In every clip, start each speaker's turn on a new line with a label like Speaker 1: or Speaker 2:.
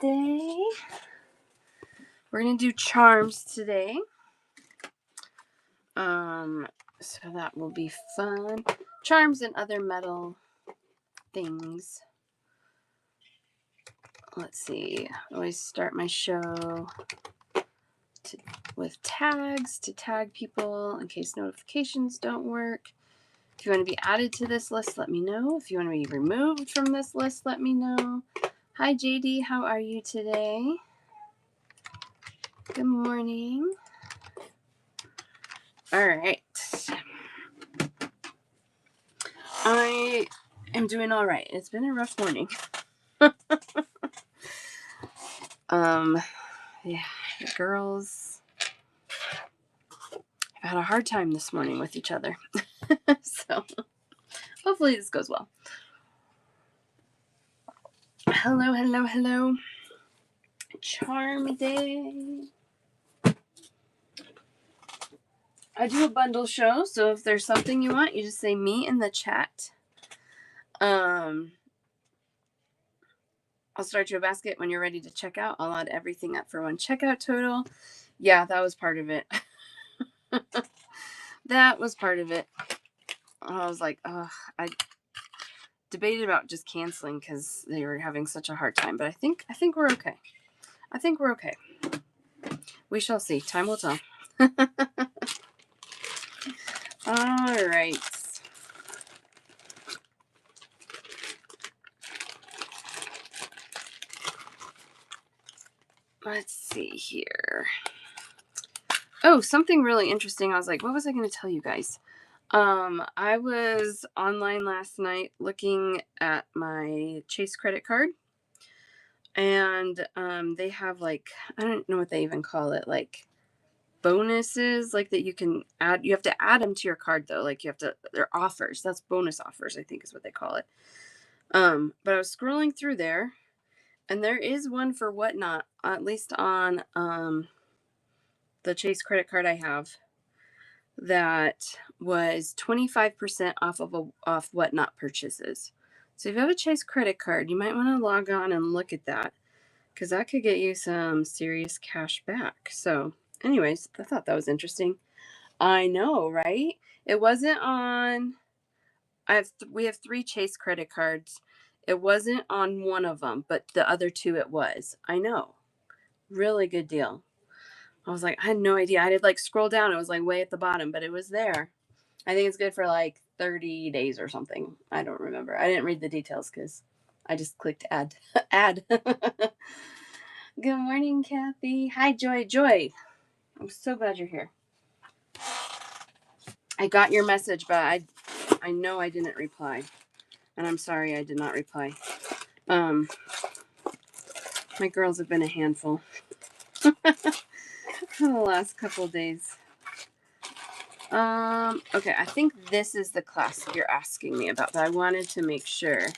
Speaker 1: day. We're going to do charms today. So that will be fun. Charms and other metal things. Let's see. I always start my show with tags to tag people in case notifications don't work. If you want to be added to this list, let me know. If you want to be removed from this list, let me know. Hi, JD. How are you today? Good morning. All right. I am doing all right. It's been a rough morning. Yeah, the girls have had a hard time this morning with each other. So hopefully this goes well. Hello, hello, hello. Charm day. I do a bundle show, so if there's something you want, you just say me in the chat. I'll start you a basket when you're ready to check out. I'll add everything up for one checkout total. Yeah, that was part of it. That was part of it. I was like, oh, I debated about just canceling because they were having such a hard time, but I think we're okay. I think we're okay. We shall see. Time will tell. All right. Let's see here. Oh, something really interesting. I was like, what was I going to tell you guys? I was online last night looking at my Chase credit card, and they have like, I don't know what they even call it, like bonuses, like that you can add. You have to add them to your card though. Like you have to, they're offers. That's bonus offers, I think is what they call it. But I was scrolling through there, and there is one for Whatnot, at least on the Chase credit card I have, that was 25% off Whatnot purchases. So if you have a Chase credit card, you might want to log on and look at that, because that could get you some serious cash back. So anyways, I thought that was interesting. I know, right? It wasn't on. We have 3 Chase credit cards. It wasn't on one of them, but the other 2 it was. I know. Really good deal. I was like, I had no idea. I did like scroll down. It was like way at the bottom, but it was there. I think it's good for like 30 days or something. I don't remember. I didn't read the details because I just clicked add. Add. Good morning, Kathy. Hi, Joy. Joy, I'm so glad you're here. I got your message, but I know I didn't reply. And I'm sorry I did not reply. My girls have been a handful for the last couple of days. Okay, I think this is the class you're asking me about, but I wanted to make sure.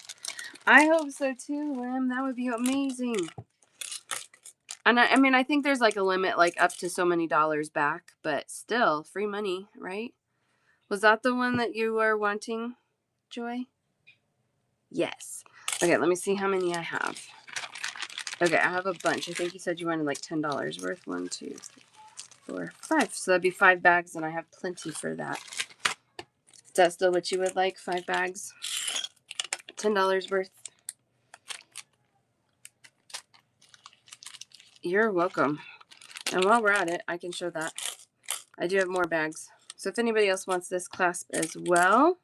Speaker 1: I hope so too, Lim. That would be amazing. And I mean, I think there's like a limit, like up to so many dollars back, but still free money, right? Was that the one that you were wanting, Joy? Yes. Okay, let me see how many I have. Okay, I have a bunch. I think you said you wanted like $10 worth. 1, 2, 3, 4, 5. So that'd be 5 bags, and I have plenty for that. Is that still what you would like? 5 bags? $10 worth? You're welcome. And while we're at it, I can show that. I do have more bags. So if anybody else wants this clasp as well,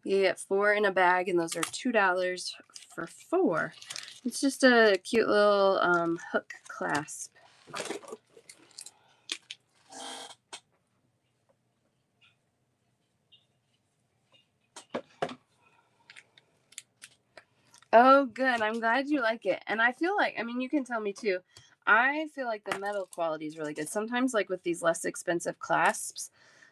Speaker 1: you get 4 in a bag, and those are $2 for 4. It's just a cute little hook clasp. Oh, good. I'm glad you like it. And I feel like, I mean, you can tell me too. I feel like the metal quality is really good. Sometimes, like with these less expensive clasps,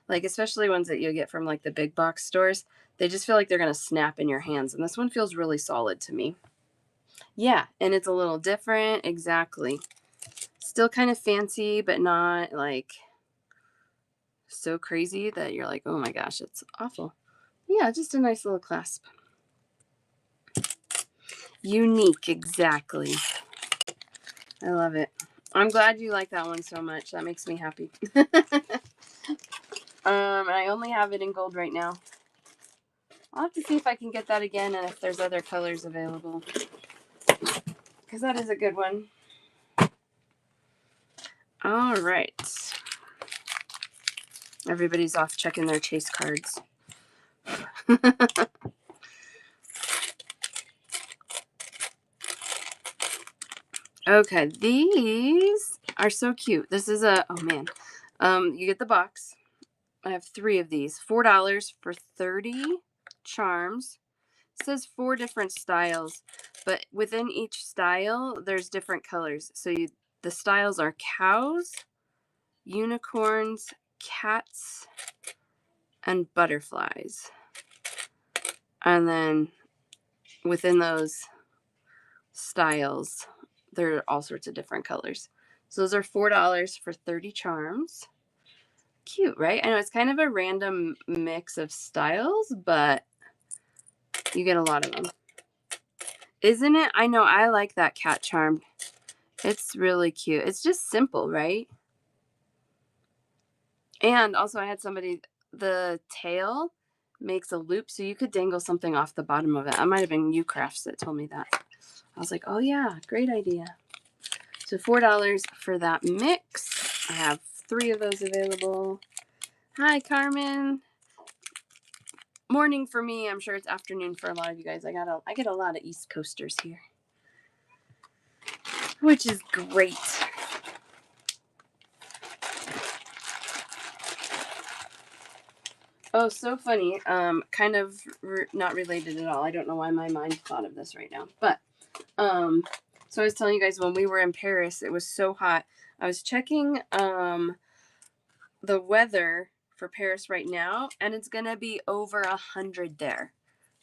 Speaker 1: like especially ones that you get from like the big box stores, they just feel like they're going to snap in your hands. And this one feels really solid to me. Yeah. And it's a little different. Exactly. Still kind of fancy, but not like so crazy that you're like, oh my gosh, it's awful. Yeah. Just a nice little clasp. Unique. Exactly. I love it. I'm glad you like that one so much. That makes me happy. I only have it in gold right now. I'll have to see if I can get that again and if there's other colors available. Because that is a good one. All right. Everybody's off checking their chase cards. Okay, these are so cute. This is a, oh man. You get the box. I have 3 of these. $4 for 30 charms. It says 4 different styles, but within each style, there's different colors. So the styles are cows, unicorns, cats, and butterflies. And then within those styles, there are all sorts of different colors. So those are $4 for 30 charms. Cute, right? I know it's kind of a random mix of styles, but you get a lot of them. Isn't it? I know, I like that cat charm. It's really cute. It's just simple, right? And also I had somebody, the tail makes a loop so you could dangle something off the bottom of it. That might have been Ucrafts that told me that. I was like, oh yeah, great idea. So $4 for that mix. I have 3 of those available. Hi, Carmen. Morning for me. I'm sure it's afternoon for a lot of you guys. I get a lot of East Coasters here, which is great. Oh, so funny. Kind of not related at all. I don't know why my mind thought of this right now. But, so I was telling you guys when we were in Paris, it was so hot. I was checking the weather for Paris right now, and it's going to be over 100 there.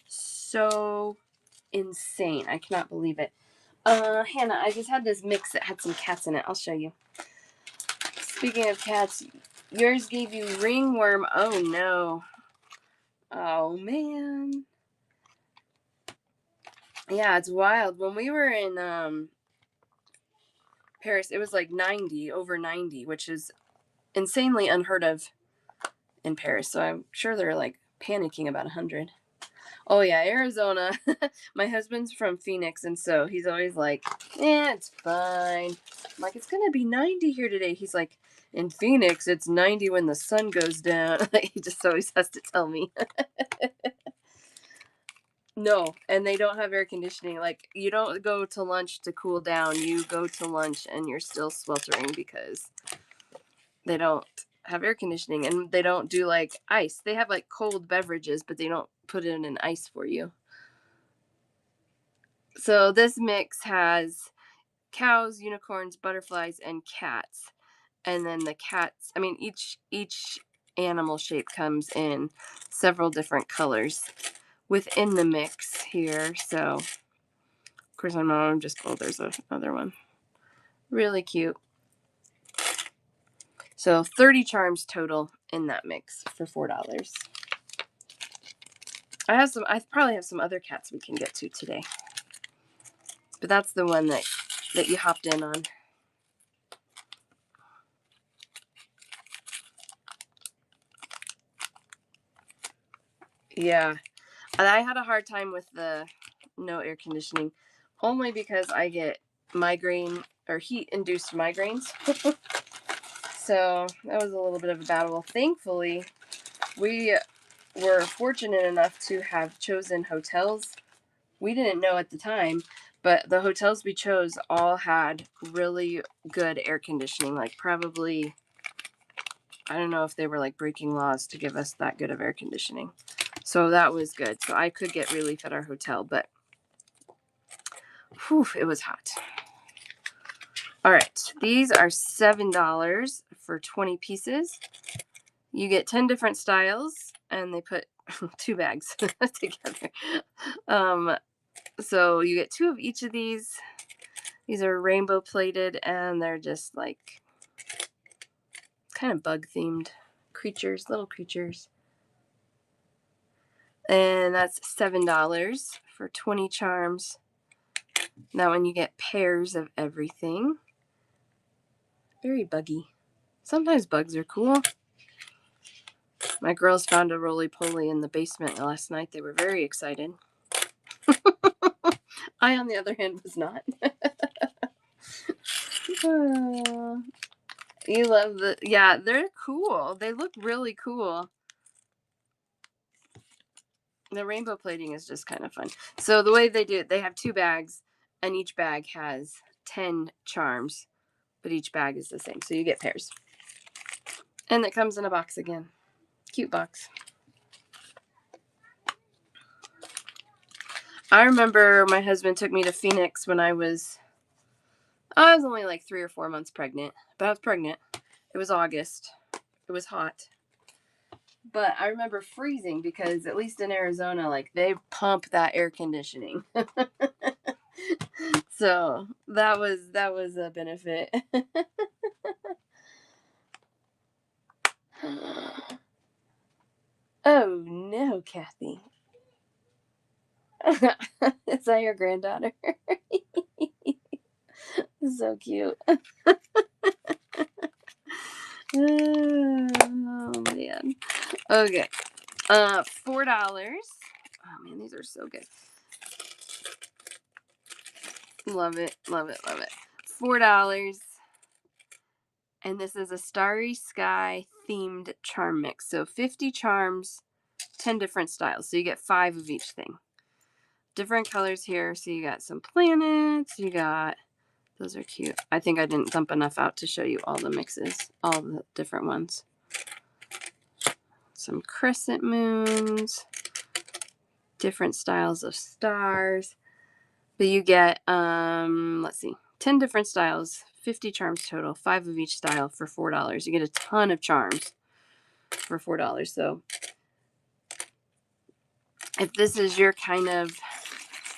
Speaker 1: So insane. I cannot believe it. Hannah, I just had this mix that had some cats in it. I'll show you. Speaking of cats, yours gave you ringworm. Oh, no. Oh, man. Yeah, it's wild. When we were in Paris, it was like 90, over 90, which is insanely unheard of in Paris. So I'm sure they're like panicking about 100. Oh, yeah, Arizona. My husband's from Phoenix, and so he's always like, it's fine. I'm like, it's going to be 90 here today. He's like, in Phoenix, it's 90 when the sun goes down. He just always has to tell me. No, and they don't have air conditioning. Like, you don't go to lunch to cool down. You go to lunch and you're still sweltering because they don't have air conditioning, and they don't do like ice. They have like cold beverages, but they don't put in an ice for you. So this mix has cows, unicorns, butterflies, and cats. And then the cats, I mean, each animal shape comes in several different colors within the mix here. So, of course, I'm just, oh, there's another one. Really cute. So 30 charms total in that mix for $4. I probably have some other cats we can get to today. But that's the one that you hopped in on. Yeah. I had a hard time with the no air conditioning, only because I get migraine or heat-induced migraines. So that was a little bit of a battle. Thankfully, we were fortunate enough to have chosen hotels. We didn't know at the time, but the hotels we chose all had really good air conditioning, like probably, I don't know if they were like breaking laws to give us that good of air conditioning. So that was good. So I could get relief at our hotel, but whew, it was hot. All right, these are $7 for 20 pieces. You get 10 different styles, and they put 2 bags together. So you get 2 of each of these. These are rainbow plated, and they're just like kind of bug themed creatures, little creatures. And that's $7 for 20 charms. Now, when you get pairs of everything, Very buggy. Sometimes bugs are cool. My girls found a roly-poly in the basement last night. They were very excited. I, on the other hand, was not. You love the... Yeah, they're cool. They look really cool. The rainbow plating is just kind of fun. So the way they do it, they have 2 bags, and each bag has 10 charms, but each bag is the same. So you get pairs. And it comes in a box again. Cute box. I remember my husband took me to Phoenix when I was only like 3 or 4 months pregnant, but I was pregnant. It was August. It was hot. But I remember freezing because at least in Arizona, like they pump that air conditioning. So that was a benefit. Oh no, Kathy. Is that your granddaughter? So cute. Oh man. Okay. $4. Oh man, these are so good. Love it, love it, love it. $4. And this is a Starry Sky themed charm mix. So 50 charms, 10 different styles. So you get 5 of each thing. Different colors here. So you got some planets. You got, those are cute. I think I didn't dump enough out to show you all the mixes, all the different ones. Some crescent moons, different styles of stars. But you get, let's see, 10 different styles, 50 charms total, 5 of each style for $4. You get a ton of charms for $4. So if this is your kind of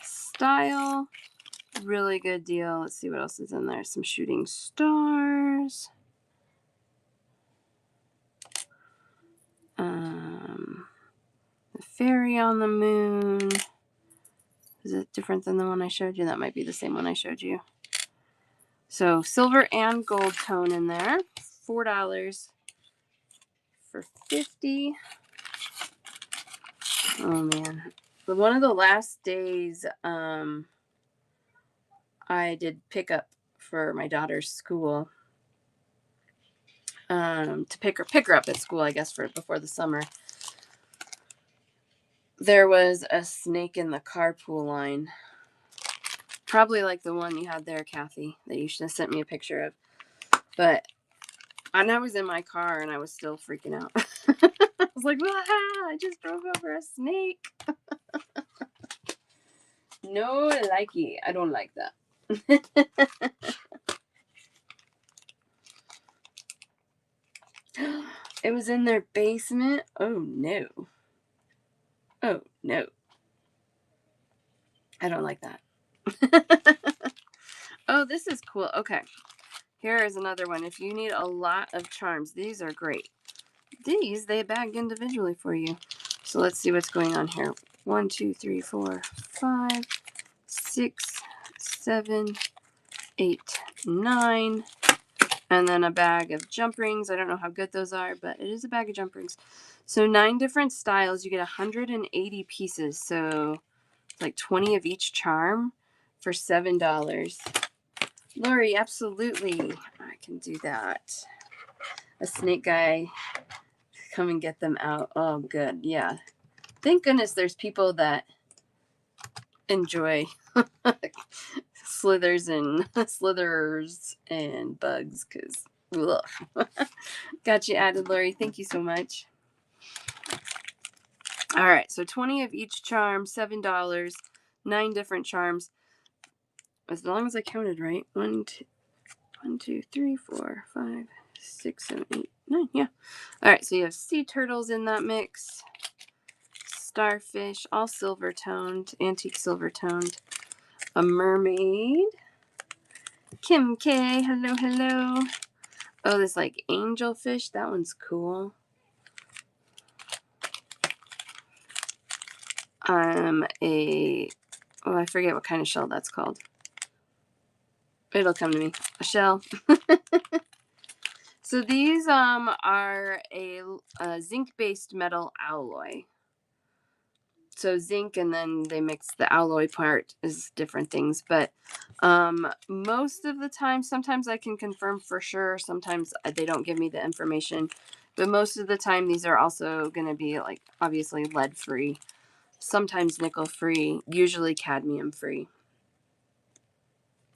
Speaker 1: style, really good deal. Let's see what else is in there. Some shooting stars. The fairy on the moon. Is it different than the one I showed you? That might be the same one I showed you. So silver and gold tone in there. $4 for 50. Oh man. But one of the last days I did pick up for my daughter's school. To pick her up at school, I guess, for before the summer. There was a snake in the carpool line. Probably like the one you had there, Kathy, that you should have sent me a picture of. But I was in my car and I was still freaking out. I was like, I just drove over a snake. No likey. I don't like that. It was in their basement. Oh no. Oh no. I don't like that. Oh, this is cool. Okay. Here is another one. If you need a lot of charms, these are great. These, they bag individually for you. So let's see what's going on here. 1, 2, 3, 4, 5, 6, 7, 8, 9. And then a bag of jump rings. I don't know how good those are, but it is a bag of jump rings. So 9 different styles. You get 180 pieces. So it's like 20 of each charm for $7. Lori, absolutely. I can do that. A snake guy. Come and get them out. Oh, good. Yeah. Thank goodness there's people that enjoy slithers and slitherers and bugs because got you added, Lori. Thank you so much. All right. So 20 of each charm, $7, 9 different charms. As long as I counted right. 1, 2, 3, 4, 5, 6, 7, 8, 9. Yeah. All right. So you have sea turtles in that mix. Starfish, all silver toned, antique silver toned. A mermaid. Kim K, hello, hello. Oh, this like angelfish. That one's cool. I forget what kind of shell that's called. It'll come to me. A shell. So these are a zinc-based metal alloy. So zinc, and then they mix the alloy part is different things. But most of the time, sometimes I can confirm for sure. Sometimes they don't give me the information. But most of the time, these are also going to be like obviously lead free, sometimes nickel free, usually cadmium free.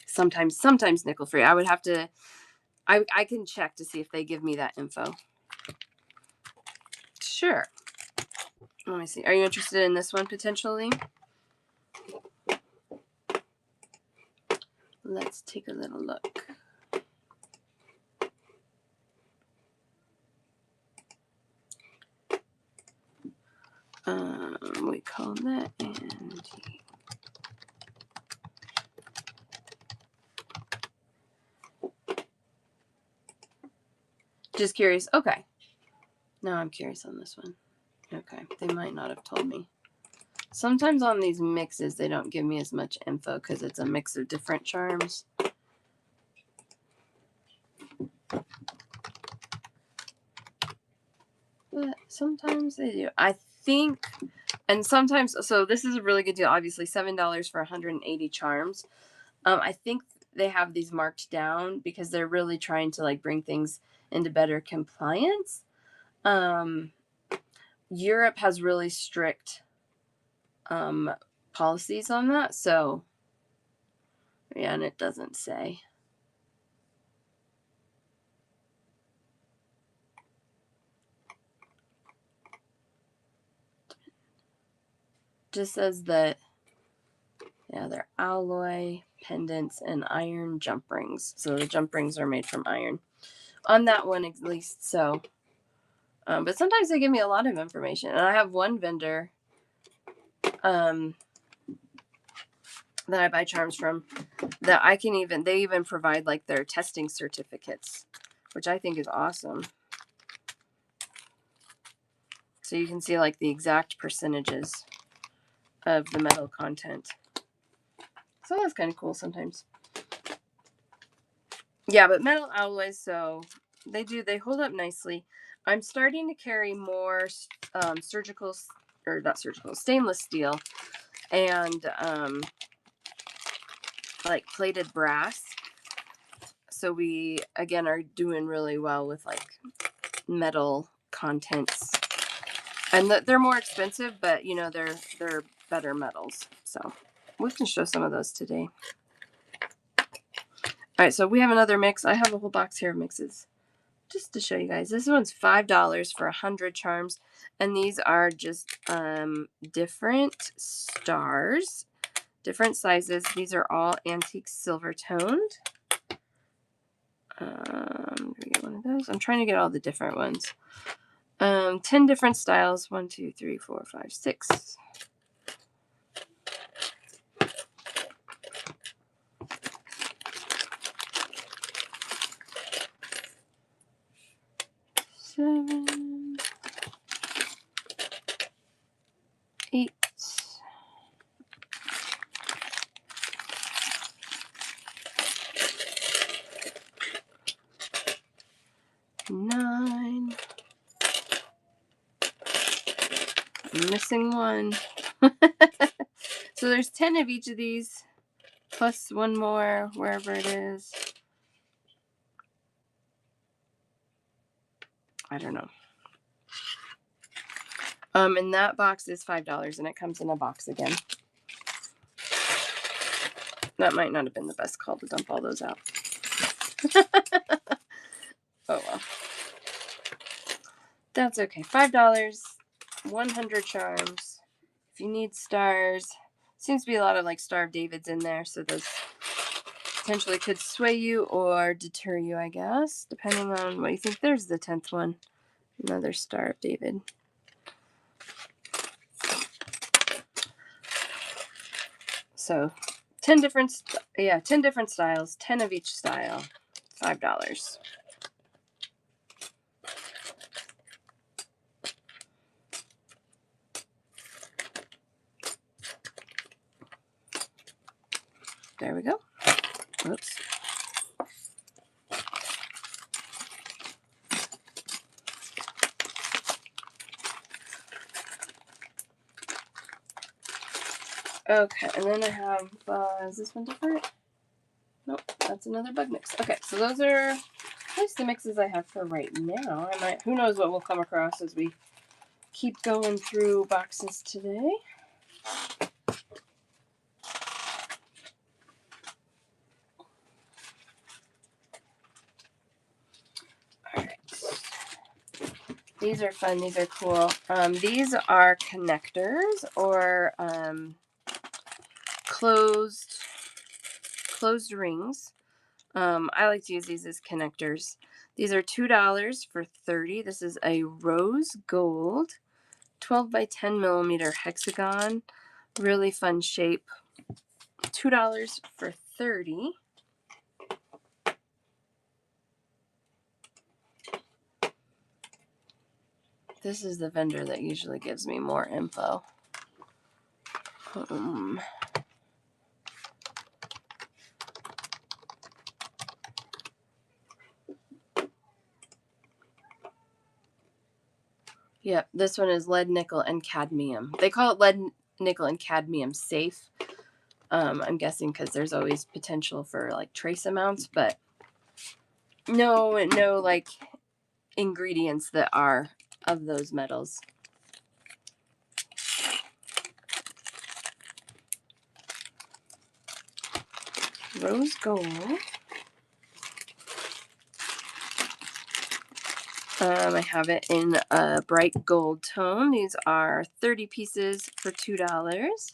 Speaker 1: Sometimes nickel free. I would have to, I can check to see if they give me that info. Sure. Let me see. Are you interested in this one potentially? Let's take a little look. We call that NT. Just curious. Okay. Now I'm curious on this one. Okay. They might not have told me. Sometimes on these mixes, they don't give me as much info because it's a mix of different charms. But sometimes they do. I think, and sometimes, so this is a really good deal. Obviously, $7 for 180 charms. I think they have these marked down because they're really trying to like bring things into better compliance. Europe has really strict policies on that. So, yeah, and it doesn't say. Just says that, yeah, they're alloy pendants and iron jump rings. So the jump rings are made from iron. On that one, at least. So, but sometimes they give me a lot of information. And I have one vendor that I buy charms from that they even provide like their testing certificates, which I think is awesome. So you can see like the exact percentages of the metal content. So that's kind of cool sometimes. Yeah, but metal alloys, so they hold up nicely. I'm starting to carry more stainless steel and like plated brass. So we again are doing really well with like metal contents, and they're more expensive, but you know they're better metals. So we can show some of those today. All right, so we have another mix. I have a whole box here of mixes just to show you guys. This one's $5 for 100 charms, and these are just different stars, different sizes. These are all antique silver toned. Do we get one of those? I'm trying to get all the different ones. 10 different styles. 1, 2, 3, 4, 5, 6. Seven, 8, 9. I'm missing one. So there's 10 of each of these, plus one more wherever it is. I don't know. And that box is $5, and it comes in a box again. That might not have been the best call to dump all those out. Oh well. That's okay. $5, 100 charms. If you need stars, seems to be a lot of like Star of David's in there, so those potentially could sway you or deter you, I guess, depending on what you think. There's the 10th one. Another Star of David. So 10 different styles, 10 of each style, $5. There we go. Oops. Okay, and then I have, is this one different? Nope, that's another bug mix. Okay, so those are at least the mixes I have for right now. I might, who knows what we'll come across as we keep going through boxes today. All right. These are fun. These are cool. These are connectors or closed rings. I like to use these as connectors. These are $2 for 30. This is a rose gold 12 by 10 millimeter hexagon. Really fun shape. $2 for 30. This is the vendor that usually gives me more info. Yep, this one is lead, nickel, and cadmium. They call it lead, nickel, and cadmium safe. I'm guessing because there's always potential for like trace amounts, but no like ingredients that are of those metals. Rose gold. I have it in a bright gold tone. These are 30 pieces for $2.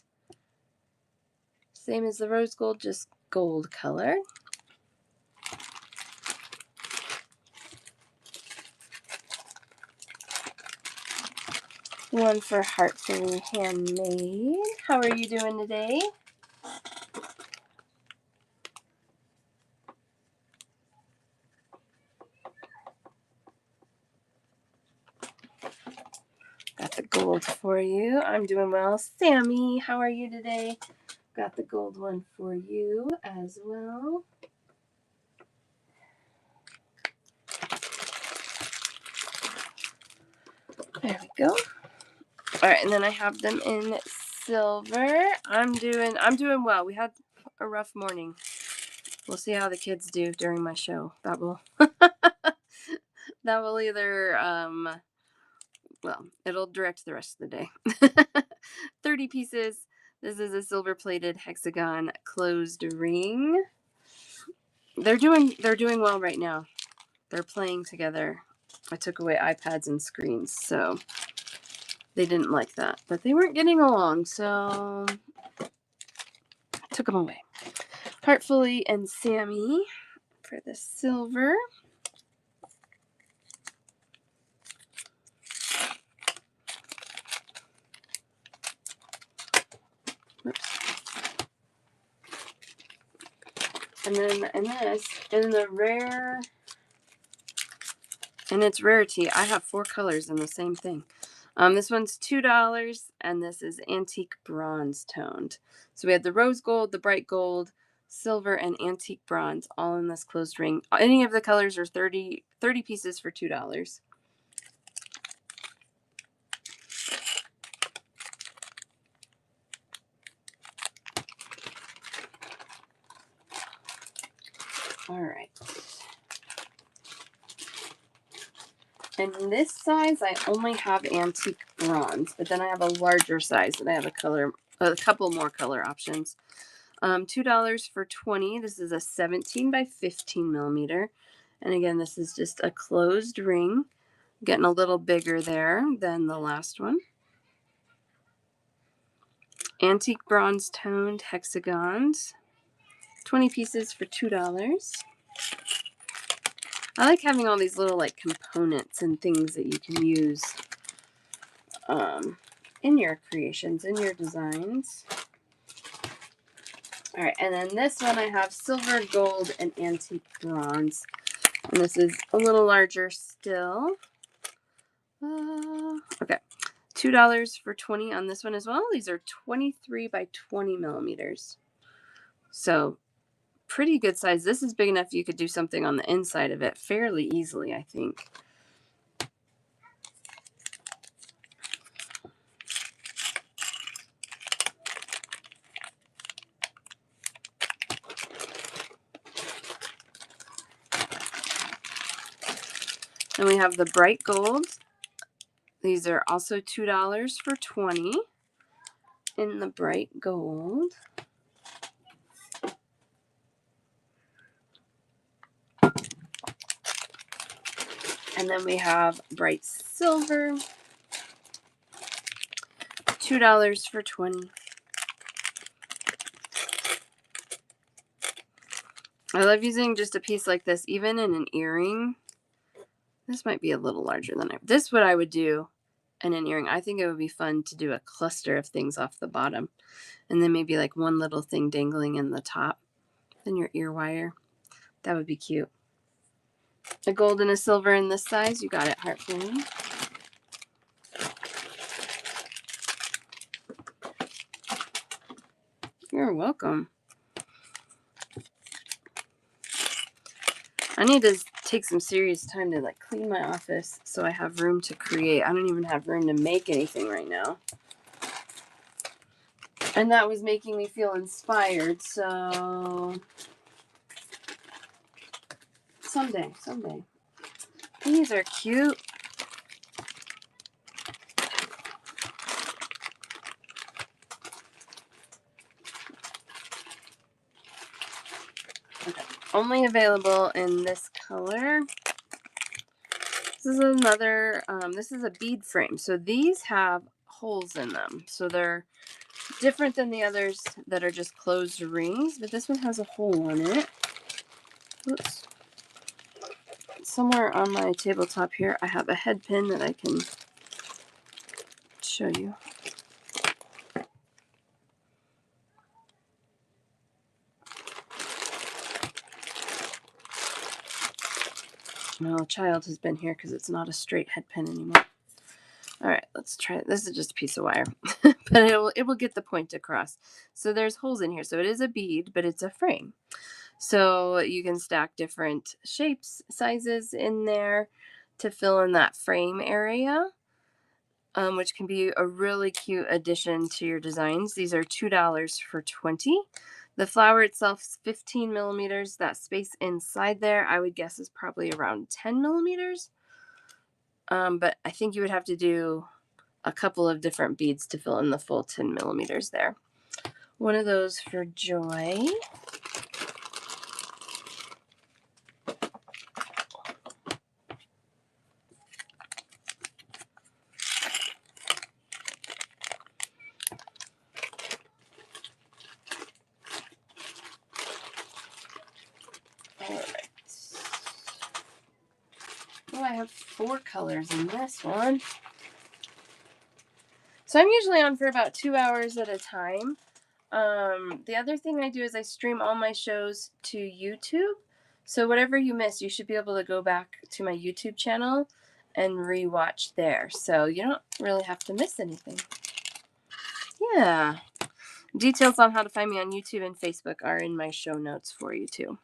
Speaker 1: Same as the rose gold, just gold color. One for Heartfully Handmade. How are you doing today? Got the gold for you. I'm doing well. Sammy, how are you today? Got the gold one for you as well. There we go. All right, and then I have them in silver. I'm doing well. We had a rough morning. We'll see how the kids do during my show. That will either well, it'll direct the rest of the day. 30 pieces. This is a silver plated hexagon closed ring. They're doing well right now. They're playing together. I took away iPads and screens, so they didn't like that. But they weren't getting along, so took them away. Heartfully and Sammy for the silver. Oops. And then in this, in the rare, in its rarity, I have 4 colors in the same thing. This one's $2, and this is antique bronze toned. So we had the rose gold, the bright gold, silver, and antique bronze all in this closed ring. Any of the colors are 30 pieces for $2. All right. And in this size, I only have antique bronze, but then I have a larger size that I have a couple more color options. $2 for 20. This is a 17 by 15 millimeter. And again, this is just a closed ring. Getting a little bigger there than the last one. Antique bronze toned hexagons. 20 pieces for $2. I like having all these little like components and things that you can use in your creations, in your designs. All right, and then this one I have silver, gold, and antique bronze. And this is a little larger still. Okay, $2 for 20 on this one as well. These are 23 by 20 millimeters. So pretty good size. This is big enough you could do something on the inside of it fairly easily, I think. Then we have the bright gold. These are also $2 for 20 in the bright gold. And then we have bright silver, $2 for 20. I love using just a piece like this, even in an earring. This might be a little larger than this is what I would do in an earring. I think it would be fun to do a cluster of things off the bottom. And then maybe like one little thing dangling in the top. Then your ear wire. That would be cute. A gold and a silver in this size. You got it, Heartflame. You're welcome. I need to take some serious time to like clean my office so I have room to create. I don't even have room to make anything right now. And that was making me feel inspired, so someday. These are cute. Okay. Only available in this color. This is another, this is a bead frame. So these have holes in them. So they're different than the others that are just closed rings, but this one has a hole in it. Oops. Somewhere on my tabletop here, I have a head pin that I can show you. Well, a child has been here because it's not a straight head pin anymore. All right, let's try it. This is just a piece of wire, but it will get the point across. So there's holes in here. So it is a bead, but it's a frame. So you can stack different shapes, sizes in there to fill in that frame area, which can be a really cute addition to your designs. These are $2 for 20. The flower itself is 15 millimeters. That space inside there, I would guess, is probably around 10 millimeters. But I think you would have to do a couple of different beads to fill in the full 10 millimeters there. One of those for Joy. All right. Oh, I have 4 colors in this one. So I'm usually on for about 2 hours at a time. The other thing I do is I stream all my shows to YouTube. So whatever you miss, you should be able to go back to my YouTube channel and rewatch there. So you don't really have to miss anything. Yeah. Details on how to find me on YouTube and Facebook are in my show notes for you too.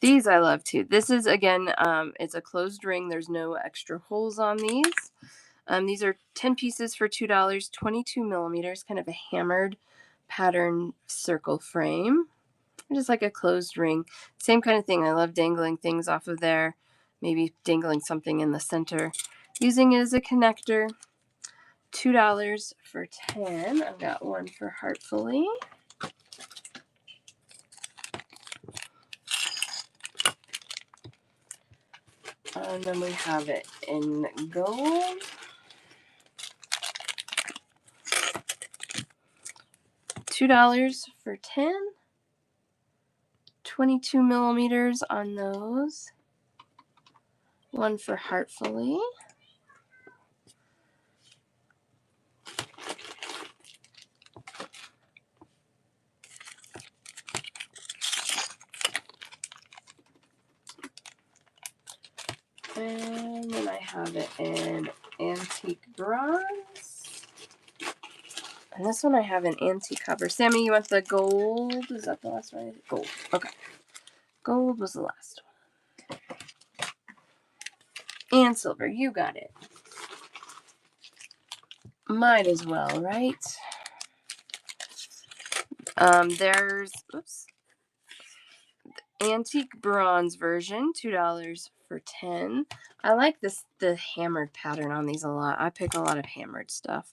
Speaker 1: These I love too. This is, again, it's a closed ring. There's no extra holes on these. These are 10 pieces for $2, 22 millimeters, kind of a hammered pattern circle frame. Just like a closed ring. Same kind of thing. I love dangling things off of there. Maybe dangling something in the center. Using it as a connector. $2 for 10. I've got one for Heartfully. And then we have it in gold. $2 for 10. 22 millimeters on those. One for Heartfully. And then I have it in antique bronze. And this one I have in antique copper. Sammy, you want the gold? Is that the last one? Gold. Okay. Gold was the last one. And silver. You got it. Might as well, right? There's, oops, antique bronze version, $2 for 10. I like the hammered pattern on these a lot. I pick a lot of hammered stuff.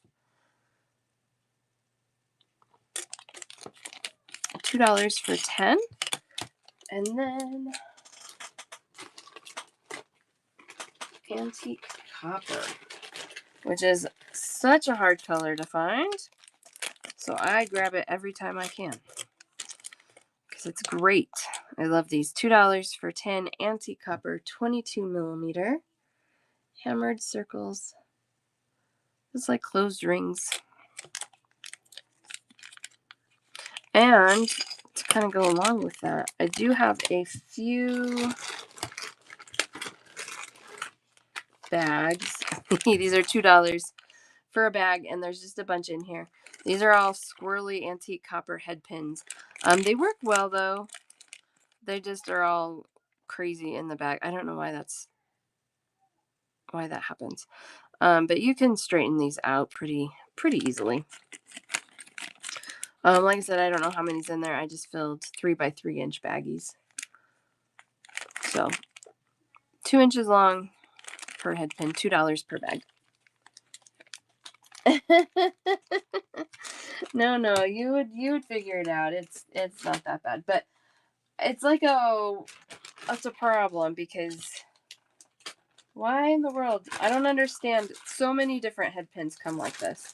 Speaker 1: $2 for 10. And then Antique Copper, which is such a hard color to find. So I grab it every time I can because it's great. I love these. $2 for 10 Antique Copper 22 millimeter hammered circles. It's like closed rings. And to kind of go along with that, I do have a few bags. These are $2 for a bag, and there's just a bunch in here. These are all squirrely antique copper head pins. They work well though. They just are all crazy in the bag. I don't know why that happens. But you can straighten these out pretty easily. Like I said, I don't know how many's in there. I just filled 3 by 3 inch baggies. So 2 inches long per head pin, $2 per bag. No, you would figure it out. It's not that bad, but it's like it's a problem because why in the world? I don't understand. So many different head pins come like this,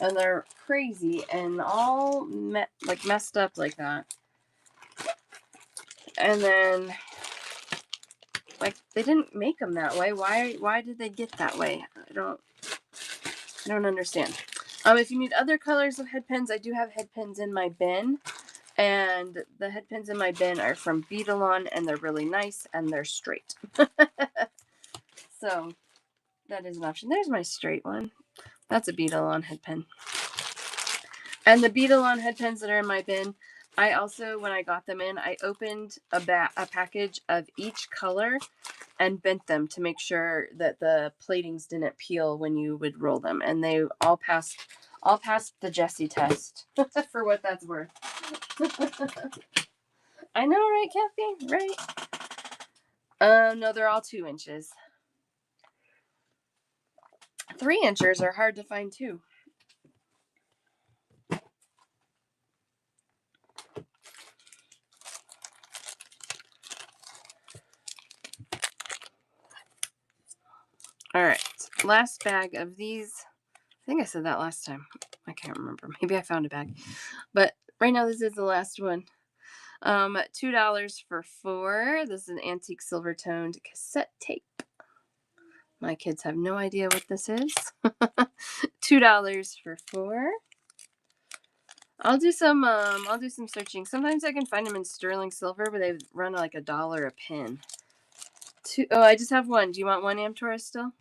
Speaker 1: and they're crazy and all messed up like that. And then like they didn't make them that way. Why did they get that way? I don't understand. If you need other colors of head pins, I do have head pins in my bin. And the head pins in my bin are from Beadalon, and they're really nice, and they're straight. So that is an option. There's my straight one. That's a Beadalon head pin. And the Beadalon head pins that are in my bin, I also, when I got them in, I opened a package of each color and bent them to make sure that the platings didn't peel when you would roll them. And they all passed the Jessie test for what that's worth. I know, right, Kathy? Right? No, they're all 2 inches. 3 inchers are hard to find too. All right, last bag of these. I think I said that last time. I can't remember. Maybe I found a bag. But right now, this is the last one. $2 for 4. This is an antique silver toned cassette tape. My kids have no idea what this is. $2 for 4. I'll do some searching. Sometimes I can find them in sterling silver, but they run like $1 a pin. Oh, I just have one. Do you want one, Amtora, still?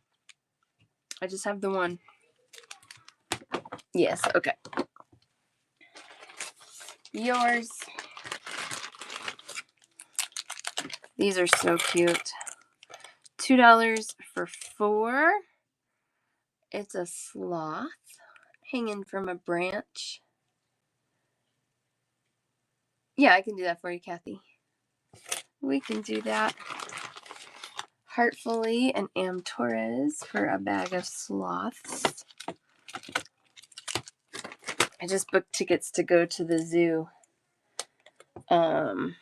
Speaker 1: I just have the one. Yes, okay. Yours. These are so cute. $2 for 4. It's a sloth hanging from a branch. Yeah, I can do that for you, Kathy. We can do that. Heartfully and Am Torres for a bag of sloths. I just booked tickets to go to the zoo. In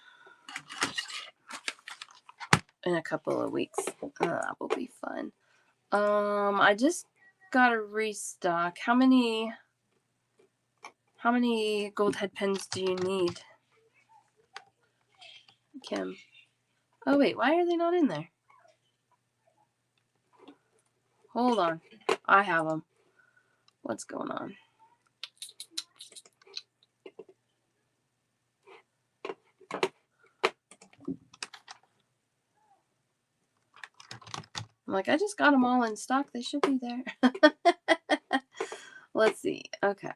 Speaker 1: a couple of weeks. That will be fun. I just got a restock. How many gold head pins do you need, Kim? Oh wait, why are they not in there? Hold on. I have them. What's going on? I'm like, I just got them all in stock. They should be there. Let's see. Okay.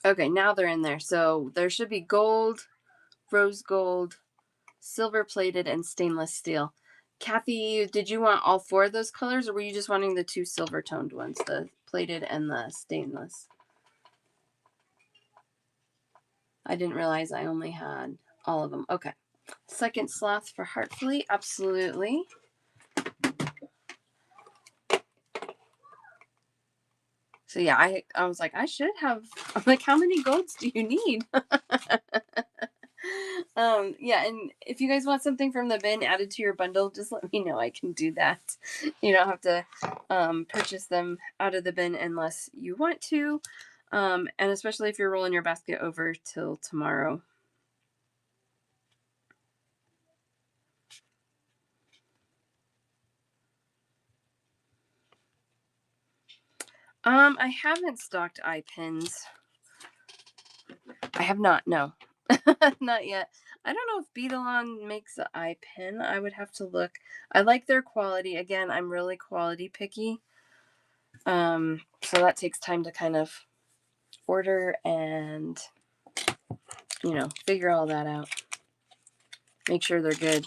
Speaker 1: Okay, now they're in there. So there should be gold, rose gold, silver plated, and stainless steel. Kathy, did you want all 4 of those colors, or were you just wanting the 2 silver toned ones, the plated and the stainless? I didn't realize I only had all of them. Okay. Second sloth for Heartfully. Absolutely. So yeah, I was like, I should have, I'm like, how many golds do you need? Yeah, and if you guys want something from the bin added to your bundle, just let me know. I can do that. You don't have to purchase them out of the bin unless you want to. And especially if you're rolling your basket over till tomorrow. I haven't stocked eye pins. I have not, no. Not yet. I don't know if Beadalon makes an eye pin. I would have to look. I like their quality. Again, I'm really quality picky. So that takes time to kind of order and, you know, figure all that out. Make sure they're good.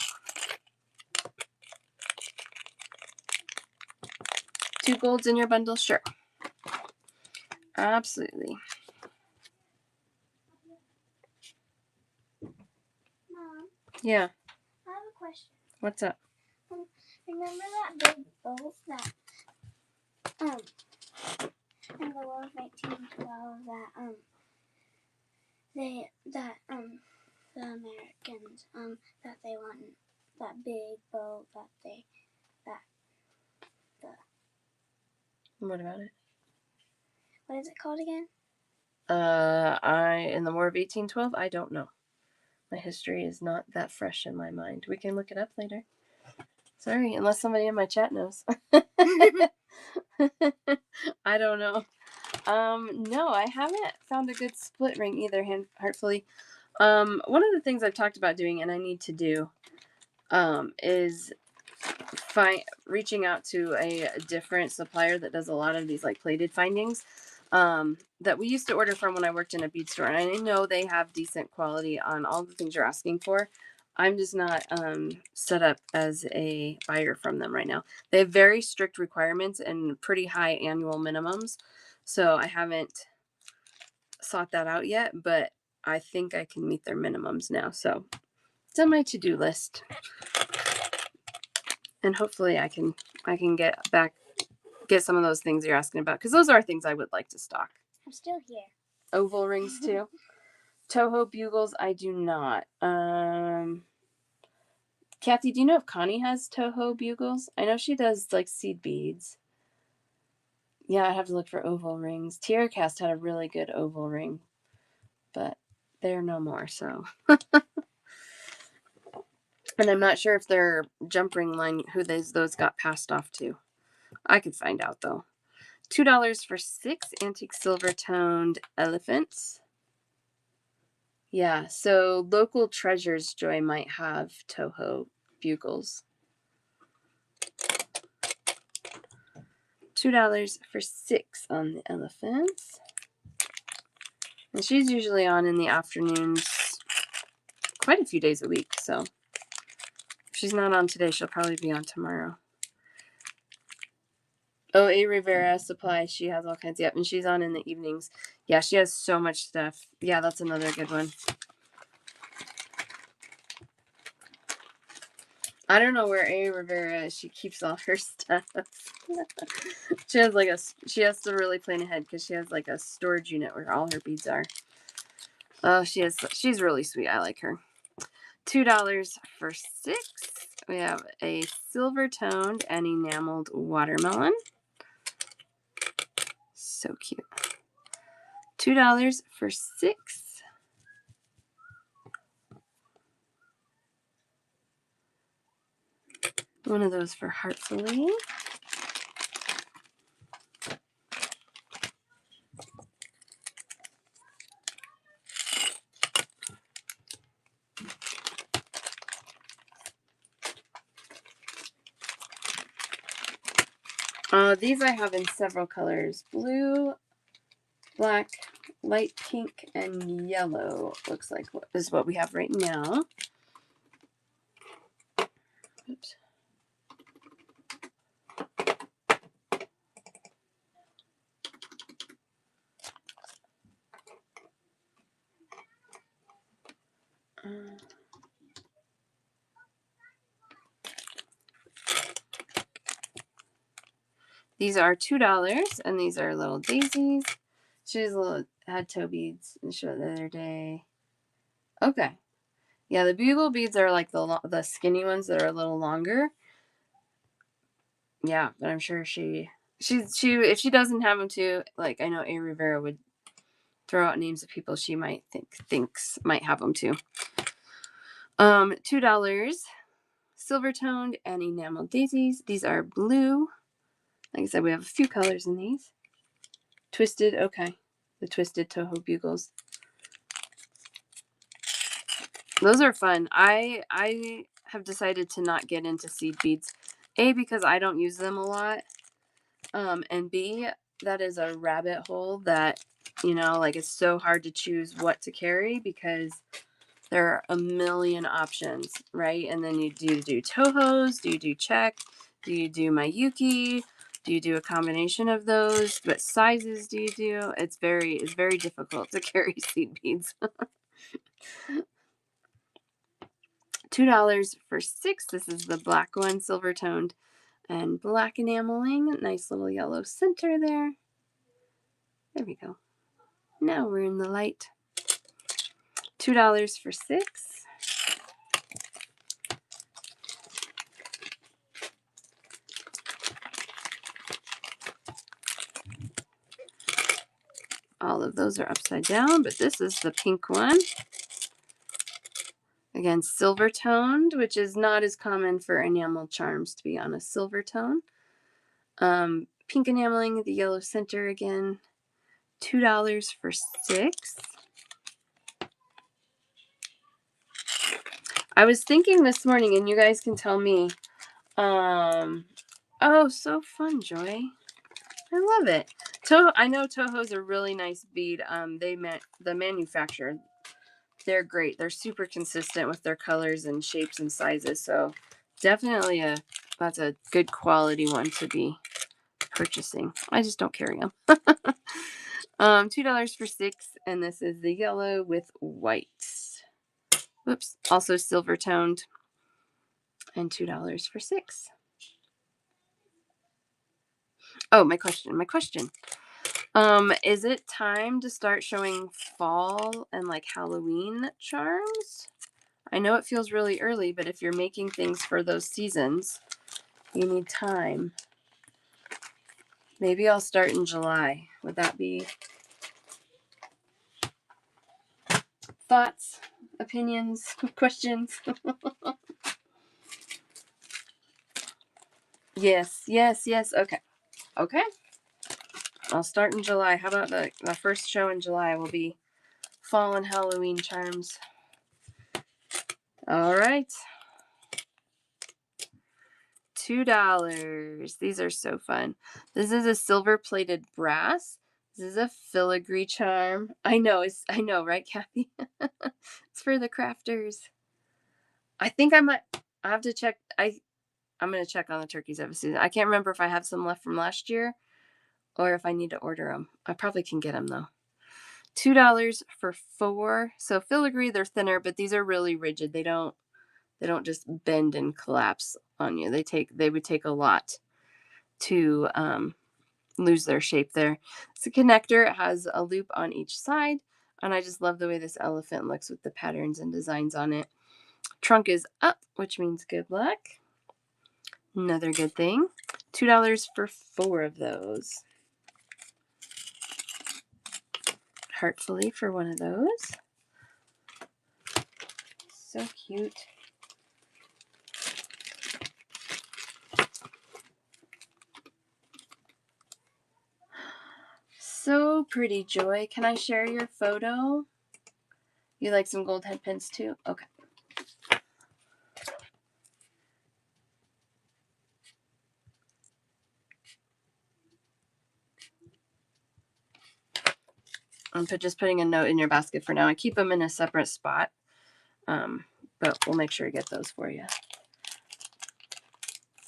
Speaker 1: 2 golds in your bundle? Sure. Absolutely.
Speaker 2: Mom,
Speaker 1: Yeah.
Speaker 2: I have a question.
Speaker 1: What's up?
Speaker 2: Remember that big boat that in the War of 1812 the Americans that they want that big boat
Speaker 1: What about it?
Speaker 2: what is it called again?
Speaker 1: In the War of 1812, I don't know. My history is not that fresh in my mind. We can look it up later. Sorry, unless somebody in my chat knows. I don't know. No, I haven't found a good split ring either, Heartfully. One of the things I've talked about doing and I need to do is reaching out to a different supplier that does a lot of these like plated findings that we used to order from when I worked in a bead store. And I know they have decent quality on all the things you're asking for. I'm just not set up as a buyer from them right now. They have very strict requirements and pretty high annual minimums. So I haven't sought that out yet, but I think I can meet their minimums now. So it's on my to-do list. And hopefully I can get some of those things you're asking about, because those are things I would like to stock.
Speaker 2: I'm still here.
Speaker 1: Oval rings too. Toho bugles, I do not. Kathy, do you know if Connie has Toho bugles? I know she does like seed beads. Yeah, I have to look for oval rings. TierraCast had a really good oval ring, but they're no more, so. And I'm not sure if their jump ring line, who those got passed off to. I could find out though. $2 for 6 antique silver toned elephants. Yeah, so Local Treasures Joy might have Toho bugles. $2 for 6 on the elephants. And she's usually on in the afternoons quite a few days a week, so if she's not on today, she'll probably be on tomorrow. Oh, A. Rivera Supply, she has all kinds. Yep, and she's on in the evenings. Yeah, she has so much stuff. Yeah, that's another good one. I don't know where A. Rivera is. She keeps all her stuff. She has to really plan ahead because she has like a storage unit where all her beads are. Oh, she's really sweet. I like her. $2 for 6. We have a silver toned and enameled watermelon. So cute. $2 for 6. One of those for Heartfully. These I have in several colors. Blue, black, light pink, and yellow. Looks like is what we have right now. Oops. These are $2, and these are little daisies. She's had toe beads and showed the other day. Okay. Yeah, the bugle beads are like the skinny ones that are a little longer. Yeah, but I'm sure she if she doesn't have them too, like I know A. Rivera would throw out names of people she might thinks might have them too. $2, silver toned and enamel daisies. These are blue. Like I said, we have a few colors in these. Twisted, okay. The twisted Toho bugles. Those are fun. I have decided to not get into seed beads. A, because I don't use them a lot. And B, that is a rabbit hole that, like it's so hard to choose what to carry because there are a million options, right? And then do you do Tohos? Do you do Czech? Do you do Miyuki? Do you do a combination of those? What sizes do you do? It's very difficult to carry seed beads. $2 for 6. This is the black one, silver toned and black enameling. Nice little yellow center there. There we go. Now we're in the light. $2 for 6. All of those are upside down, but this is the pink one. Again, silver toned, which is not as common for enamel charms to be on a silver tone. Pink enameling, the yellow center again. $2 for 6. I was thinking this morning, and you guys can tell me. Oh, so fun, Joy. I love it. I know Toho's a really nice bead. The manufacturer, they're great. They're super consistent with their colors and shapes and sizes. So definitely that's a good quality one to be purchasing. I just don't carry them. $2 for 6, and this is the yellow with white. Whoops. Also silver toned, and $2 for 6. Oh, my question. Is it time to start showing fall and like Halloween charms? I know it feels really early, but if you're making things for those seasons, you need time. Maybe I'll start in July. Would that be thoughts, opinions, questions? Yes. Okay. I'll start in July. How about the first show in July will be fall and Halloween charms. All right. $2. These are so fun. This is a silver plated brass. This is a filigree charm. I know, right, Kathy? It's for the crafters. I think I have to check. I'm going to check on the turkeys every season. I can't remember if I have some left from last year or if I need to order them. I probably can get them though. $2 for 4. So filigree, they're thinner, but these are really rigid. They don't just bend and collapse on you. They would take a lot to lose their shape there. It's a connector. It has a loop on each side, and I just love the way this elephant looks with the patterns and designs on it. Trunk is up, which means good luck. Another good thing. $2 for 4 of those. Heartfully for one of those. So cute. So pretty, Joy. Can I share your photo? You like some gold head pins too? Okay. I'm just putting a note in your basket for now. I keep them in a separate spot, but we'll make sure to get those for you.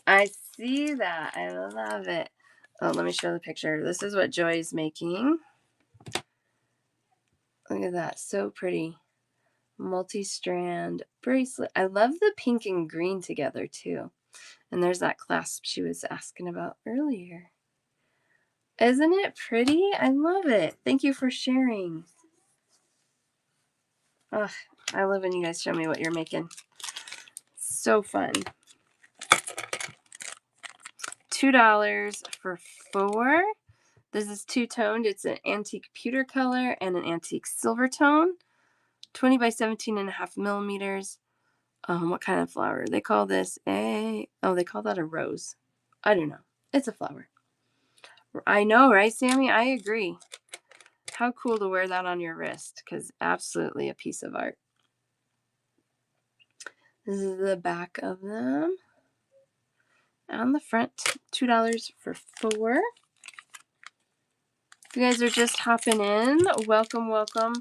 Speaker 1: I see that. I love it. Oh, let me show the picture. This is what Joy's making. Look at that. So pretty. Multi-strand bracelet. I love the pink and green together too. And there's that clasp she was asking about earlier. Isn't it pretty? I love it. Thank you for sharing. Ugh, I love when you guys show me what you're making. So fun. $2 for 4. This is two-toned. It's an antique pewter color and an antique silver tone. 20 by 17.5 millimeters. What kind of flower? They call this they call that a rose. I don't know. It's a flower. I know, right, Sammy? I agree. How cool to wear that on your wrist, because absolutely a piece of art. This is the back of them. On the front, $2 for 4. If you guys are just hopping in, welcome, welcome.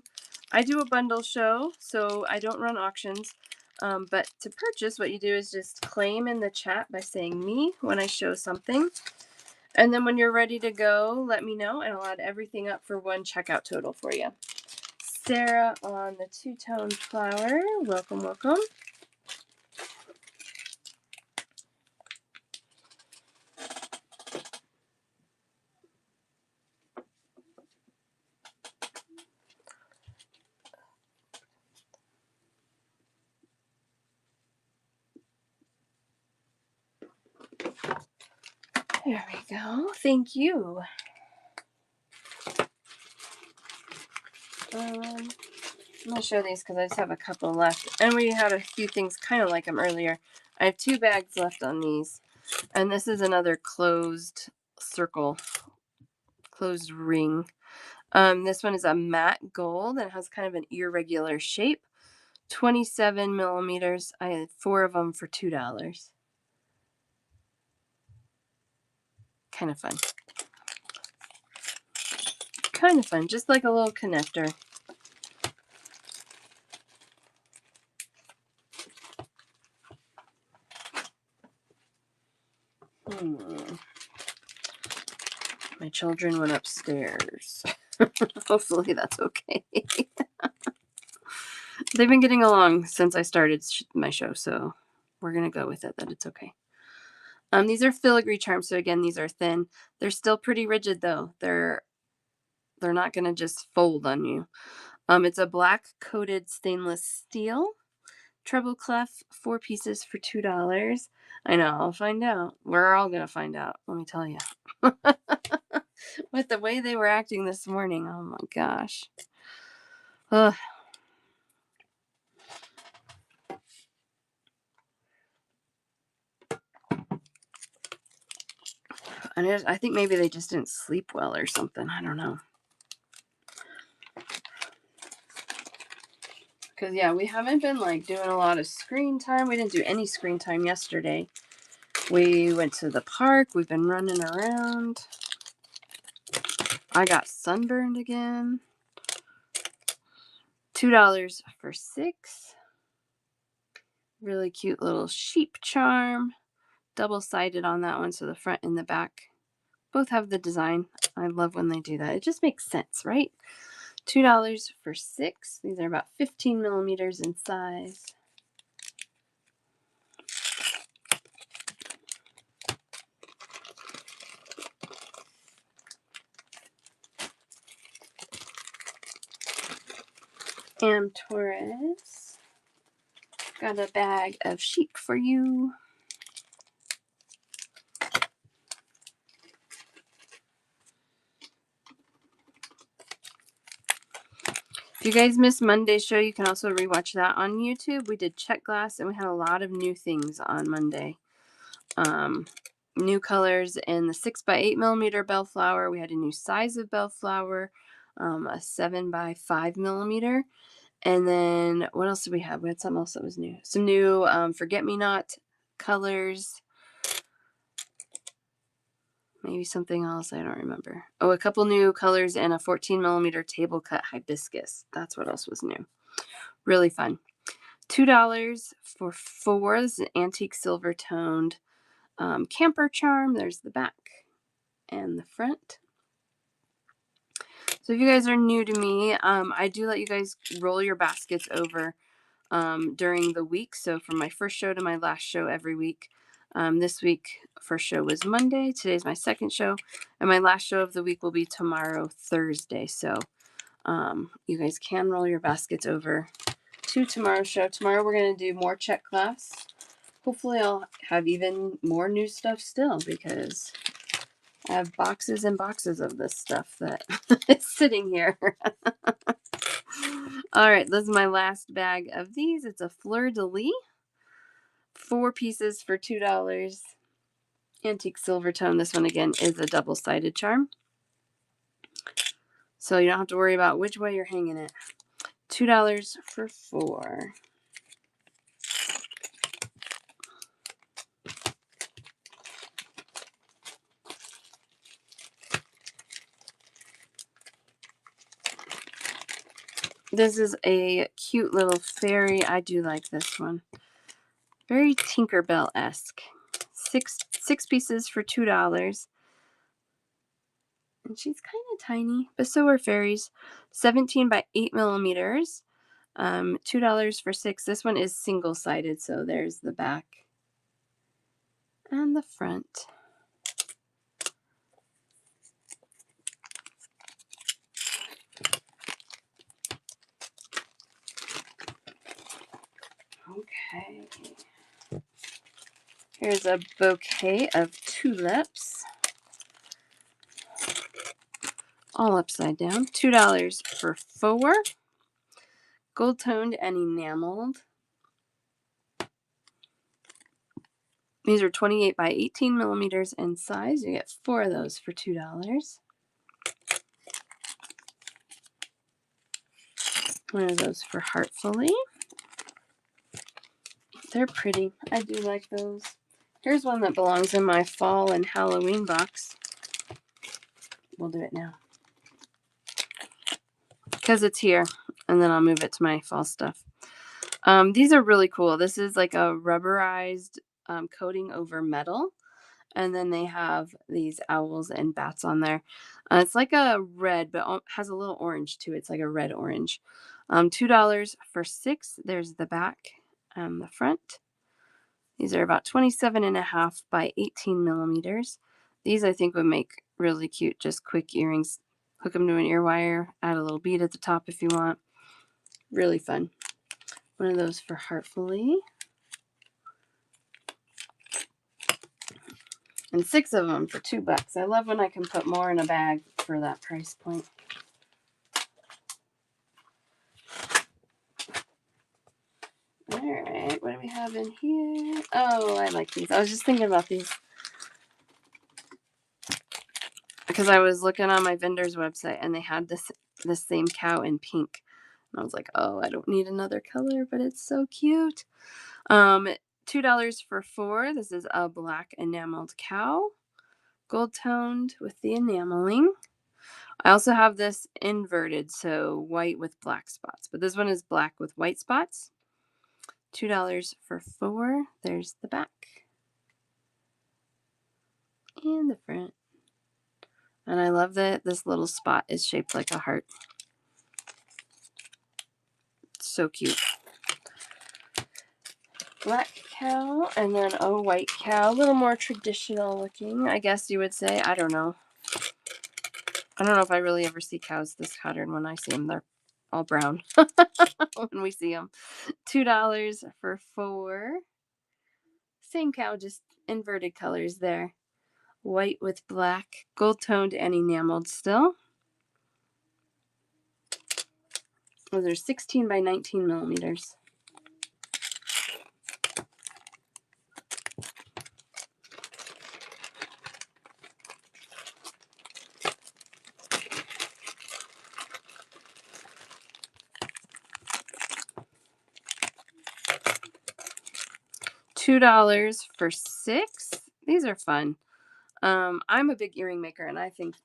Speaker 1: I do a bundle show, so I don't run auctions. But to purchase, what you do is just claim in the chat by saying me when I show something. And then when you're ready to go, let me know, and I'll add everything up for one checkout total for you. Sarah on the two-tone flower. Welcome, welcome. There we go. Thank you. I'm going to show these because I just have a couple left. And we had a few things kind of like them earlier. I have 2 bags left on these. And this is another closed circle, closed ring. This one is a matte gold and has kind of an irregular shape. 27 millimeters. I had 4 of them for $2. Kind of fun. Kind of fun, just like a little connector. My children went upstairs. Hopefully that's okay. They've been getting along since I started my show, so we're going to go with it that it's okay. These are filigree charms, so again, these are thin. They're still pretty rigid, though. They're not going to just fold on you. It's a black-coated stainless steel. Treble clef, 4 pieces for $2. I know, I'll find out. We're all going to find out, let me tell you. With the way they were acting this morning, oh my gosh. Ugh. I think maybe they just didn't sleep well or something. I don't know. Because, yeah, we haven't been, doing a lot of screen time. We didn't do any screen time yesterday. We went to the park. We've been running around. I got sunburned again. $2 for 6. Really cute little sheep charm. Double-sided on that one, so the front and the back both have the design. I love when they do that. It just makes sense, right? $2 for 6. These are about 15 millimeters in size. And Torres, got a bag of sheep for you. If you guys missed Monday's show, you can also rewatch that on YouTube. We did check glass, and we had a lot of new things on Monday. New colors in the 6 by 8 millimeter bellflower. We had a new size of bellflower, a 7 by 5 millimeter. And then what else did we have? We had something else that was new. Some new forget-me-not colors. Maybe something else. I don't remember. Oh, a couple new colors and a 14 millimeter table cut hibiscus. That's what else was new. Really fun. $2 for 4. This is an antique silver toned camper charm. There's the back and the front. So if you guys are new to me, I do let you guys roll your baskets over during the week. So from my first show to my last show every week. This week, first show was Monday. Today's my second show. And my last show of the week will be tomorrow, Thursday. So you guys can roll your baskets over to tomorrow's show. Tomorrow we're going to do more check class. Hopefully I'll have even more new stuff still because I have boxes and boxes of this stuff that is sitting here. All right, this is my last bag of these. It's a Fleur de Lis. 4 pieces for $2. Antique silver tone. This one again is a double-sided charm. So you don't have to worry about which way you're hanging it. $2 for 4. This is a cute little fairy. I do like this one. Very Tinkerbell-esque. Six pieces for $2. And she's kind of tiny, but so are fairies. 17 by 8 millimeters. $2 for 6. This one is single-sided, so there's the back and the front. Okay. Here's a bouquet of tulips. All upside down. $2 for 4. Gold toned and enameled. These are 28 by 18 millimeters in size. You get 4 of those for $2. One of those for Heartfully. They're pretty. I do like those. Here's one that belongs in my fall and Halloween box. We'll do it now. Because it's here. And then I'll move it to my fall stuff. These are really cool. This is like a rubberized coating over metal. And then they have these owls and bats on there. It's like a red, but has a little orange too. It's like a red orange. $2 for 6. There's the back and the front. These are about 27.5 by 18 millimeters. These I think would make really cute, just quick earrings. Hook them to an ear wire, add a little bead at the top if you want. Really fun. One of those for Heartfully. And 6 of them for $2. I love when I can put more in a bag for that price point. All right, what do we have in here? Oh, I like these. I was just thinking about these because I was looking on my vendor's website and they had this same cow in pink. And I was like, oh, I don't need another color, but it's so cute. $2 for 4. This is a black enameled cow. Gold toned with the enameling. I also have this inverted, so white with black spots. But this one is black with white spots. $2 for 4. There's the back. And the front. And I love that this little spot is shaped like a heart. So cute. Black cow and then a white cow. A little more traditional looking, I guess you would say. I don't know. I don't know if I really ever see cows this pattern. When I see them, they're all brown when we see them. $2 for 4. Same cow, just inverted colors there. White with black, gold toned and enameled still. Those are 16 by 19 millimeters. $2 for 6. These are fun. I'm a big earring maker, and I think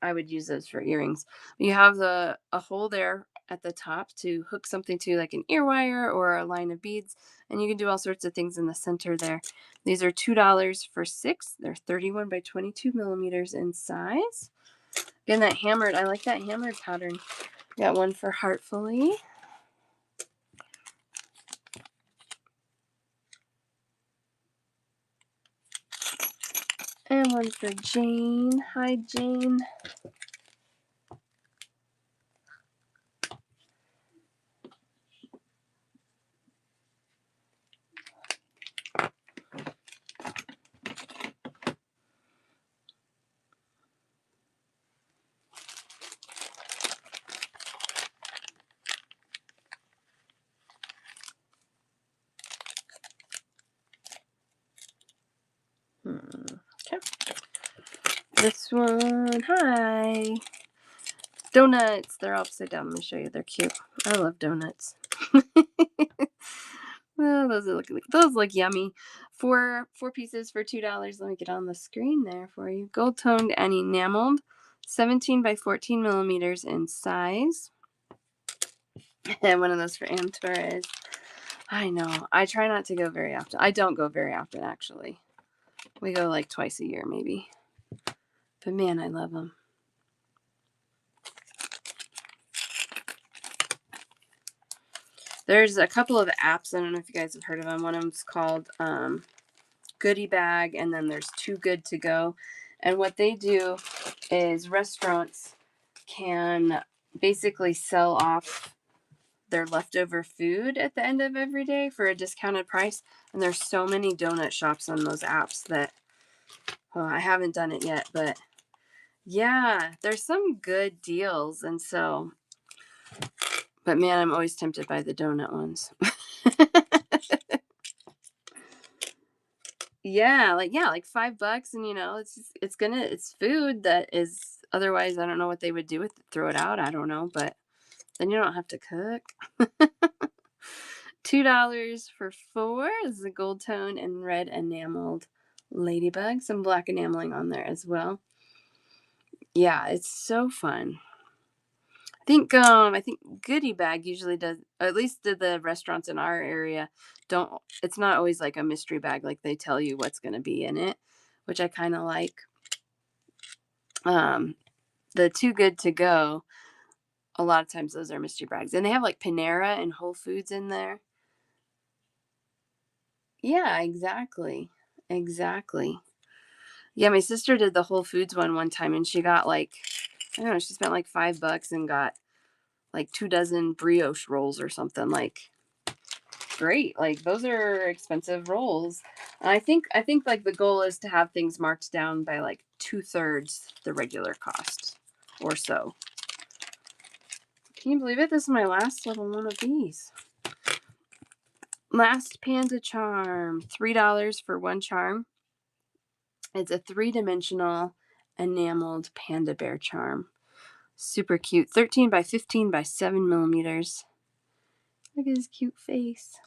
Speaker 1: I would use those for earrings. You have a hole there at the top to hook something to, like an ear wire or a line of beads. And you can do all sorts of things in the center there. These are $2 for 6. They're 31 by 22 millimeters in size. Again, that hammered, I like that hammered pattern. Got one for Heartfully. And one for Jane. Hi, Jane. Okay. This one, hi. Donuts. They're all upside down. Let me show you. They're cute. I love donuts. Oh, those look yummy. Four pieces for $2. Let me get on the screen there for you. Gold toned and enameled, 17 by 14 millimeters in size. And one of those for Ann Torres. I know. I try not to go very often. I don't go very often, actually. We go like twice a year, maybe. But man, I love them. There's a couple of apps. I don't know if you guys have heard of them. One of them's called Goodie Bag, and then there's Too Good to Go. And what they do is restaurants can basically sell off their leftover food at the end of every day for a discounted price. And there's so many donut shops on those apps that I haven't done it yet, but yeah, there's some good deals. And so, but man, I'm always tempted by the donut ones. Yeah, like $5, and it's food that is otherwise I don't know what they would do with it, throw it out, I don't know, but then you don't have to cook. $2 for 4. This is a gold tone and red enameled ladybug, some black enameling on there as well. Yeah, it's so fun. I think Goodie Bag usually does, or at least the restaurants in our area don't. It's not always like a mystery bag, like they tell you what's going to be in it, which I kind of like. The Too Good to Go, a lot of times those are mystery bags, and they have like Panera and Whole Foods in there. Yeah, exactly. Yeah, my sister did the Whole Foods one time, and she got like, I don't know, she spent like $5 and got like 2 dozen brioche rolls or something. Like, great. Like, those are expensive rolls. And I think like the goal is to have things marked down by like 2/3 the regular cost or so. Can you believe it? This is my last little one of these. Last panda charm, $3 for one charm. It's a 3-dimensional enameled panda bear charm. Super cute. 13 by 15 by 7 millimeters. Look at his cute face.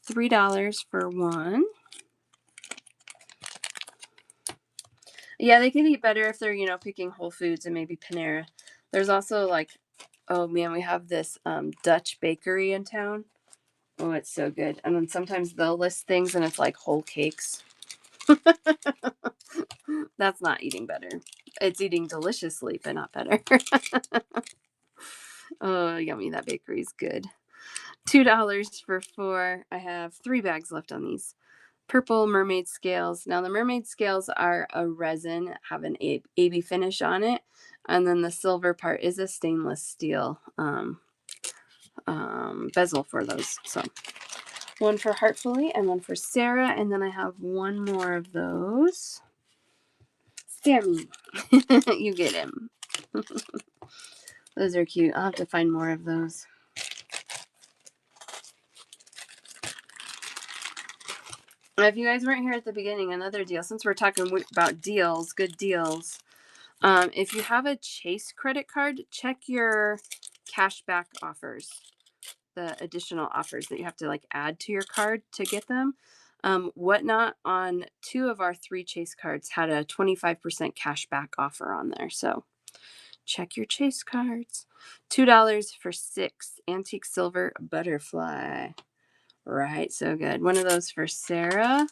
Speaker 1: $3 for one. Yeah, they could eat better if they're, picking Whole Foods and maybe Panera. There's also like, oh man, we have this Dutch bakery in town. Oh, it's so good. And then sometimes they'll list things and it's like whole cakes. That's not eating better. It's eating deliciously, but not better. Oh, yummy. That bakery's good. $2 for 4. I have 3 bags left on these. Purple mermaid scales. Now the mermaid scales are a resin, have an AB finish on it. And then the silver part is a stainless steel bezel for those. So one for Heartfully and one for Sarah. And then I have one more of those. Sammy, you get him. Those are cute. I'll have to find more of those. If you guys weren't here at the beginning, another deal. Since we're talking about deals, good deals. If you have a Chase credit card, check your cashback offers, the additional offers that you have to like add to your card to get them. Whatnot on 2 of our 3 Chase cards had a 25% cashback offer on there. So Check your chase cards. $2 for 6 antique silver butterfly. Right, so good. One of those for Sarah.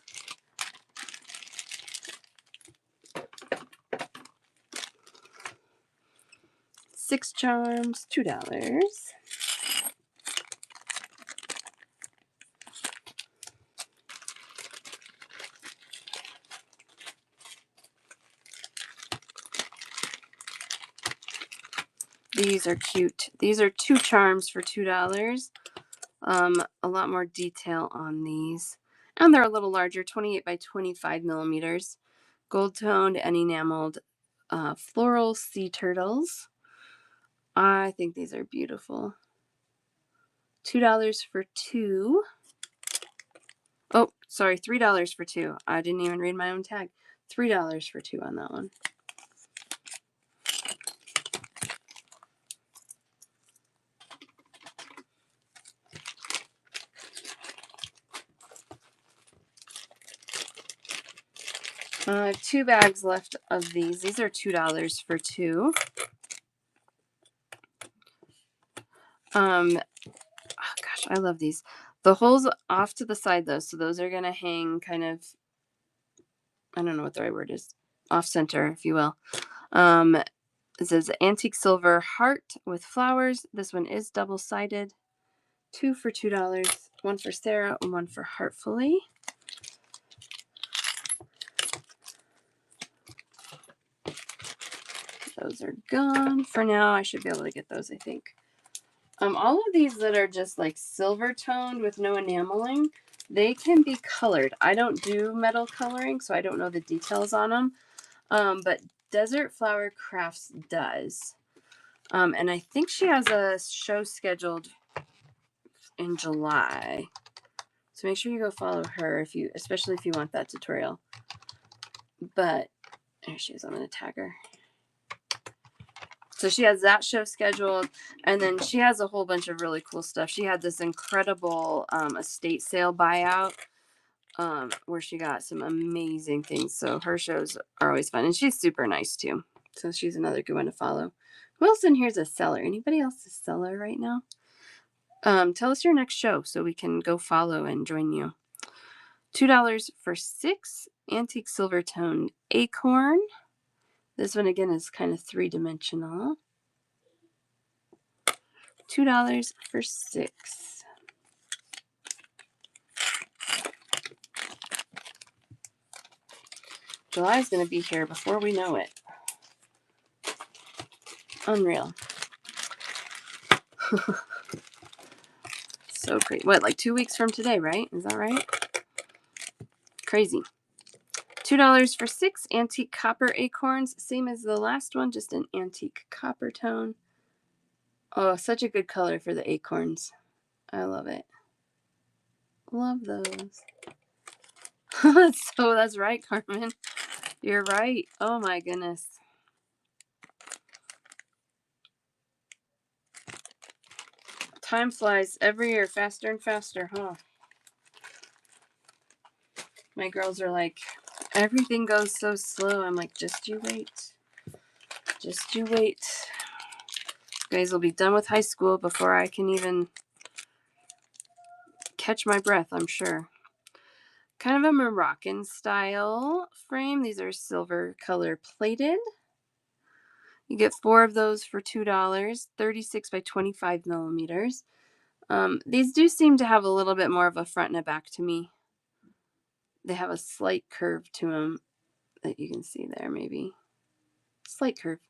Speaker 1: Six charms, $2. These are cute. These are 2 charms for $2. A lot more detail on these. And they're a little larger, 28 by 25 millimeters. Gold toned and enameled floral sea turtles. I think these are beautiful. $2 for 2. Oh, sorry, $3 for 2. I didn't even read my own tag. $3 for 2 on that one. I have 2 bags left of these. These are $2 for 2. Oh gosh, I love these. The holes off to the side though, so those are gonna hang kind of, I don't know what the right word is, off center, if you will. It says antique silver heart with flowers. This one is double-sided. 2 for $2. One for Sarah and one for Heartfully. Those are gone for now. I should be able to get those, I think. All of these that are just like silver toned with no enameling, they can be colored. I don't do metal coloring, so I don't know the details on them. But Desert Flower Crafts does. And I think she has a show scheduled in July. So make sure you go follow her especially if you want that tutorial. But there she is. I'm going to tag her. So she has that show scheduled, and then she has a whole bunch of really cool stuff. She had this incredible estate sale buyout where she got some amazing things. So her shows are always fun, and she's super nice too. So she's another good one to follow. Who else in here is a seller? Anybody else a seller right now? Tell us your next show so we can go follow and join you. $2 for 6 antique silver toned acorn. This one again is kind of 3-dimensional. $2 for 6. July's going to be here before we know it. Unreal. So crazy. What, like 2 weeks from today, right? Is that right? Crazy. $2 for 6 antique copper acorns. Same as the last one, just an antique copper tone. Oh, such a good color for the acorns. I love it. Love those. So that's right, Carmen. You're right. Oh my goodness. Time flies every year faster and faster, huh? My girls are like, everything goes so slow. I'm like, just you wait. Just you wait. You guys will be done with high school before I can even catch my breath, I'm sure. Kind of a Moroccan style frame. These are silver color plated. You get 4 of those for $2, 36 by 25 millimeters. These do seem to have a little bit more of a front and a back to me. They have a slight curve to them that you can see there, maybe. Slight curve.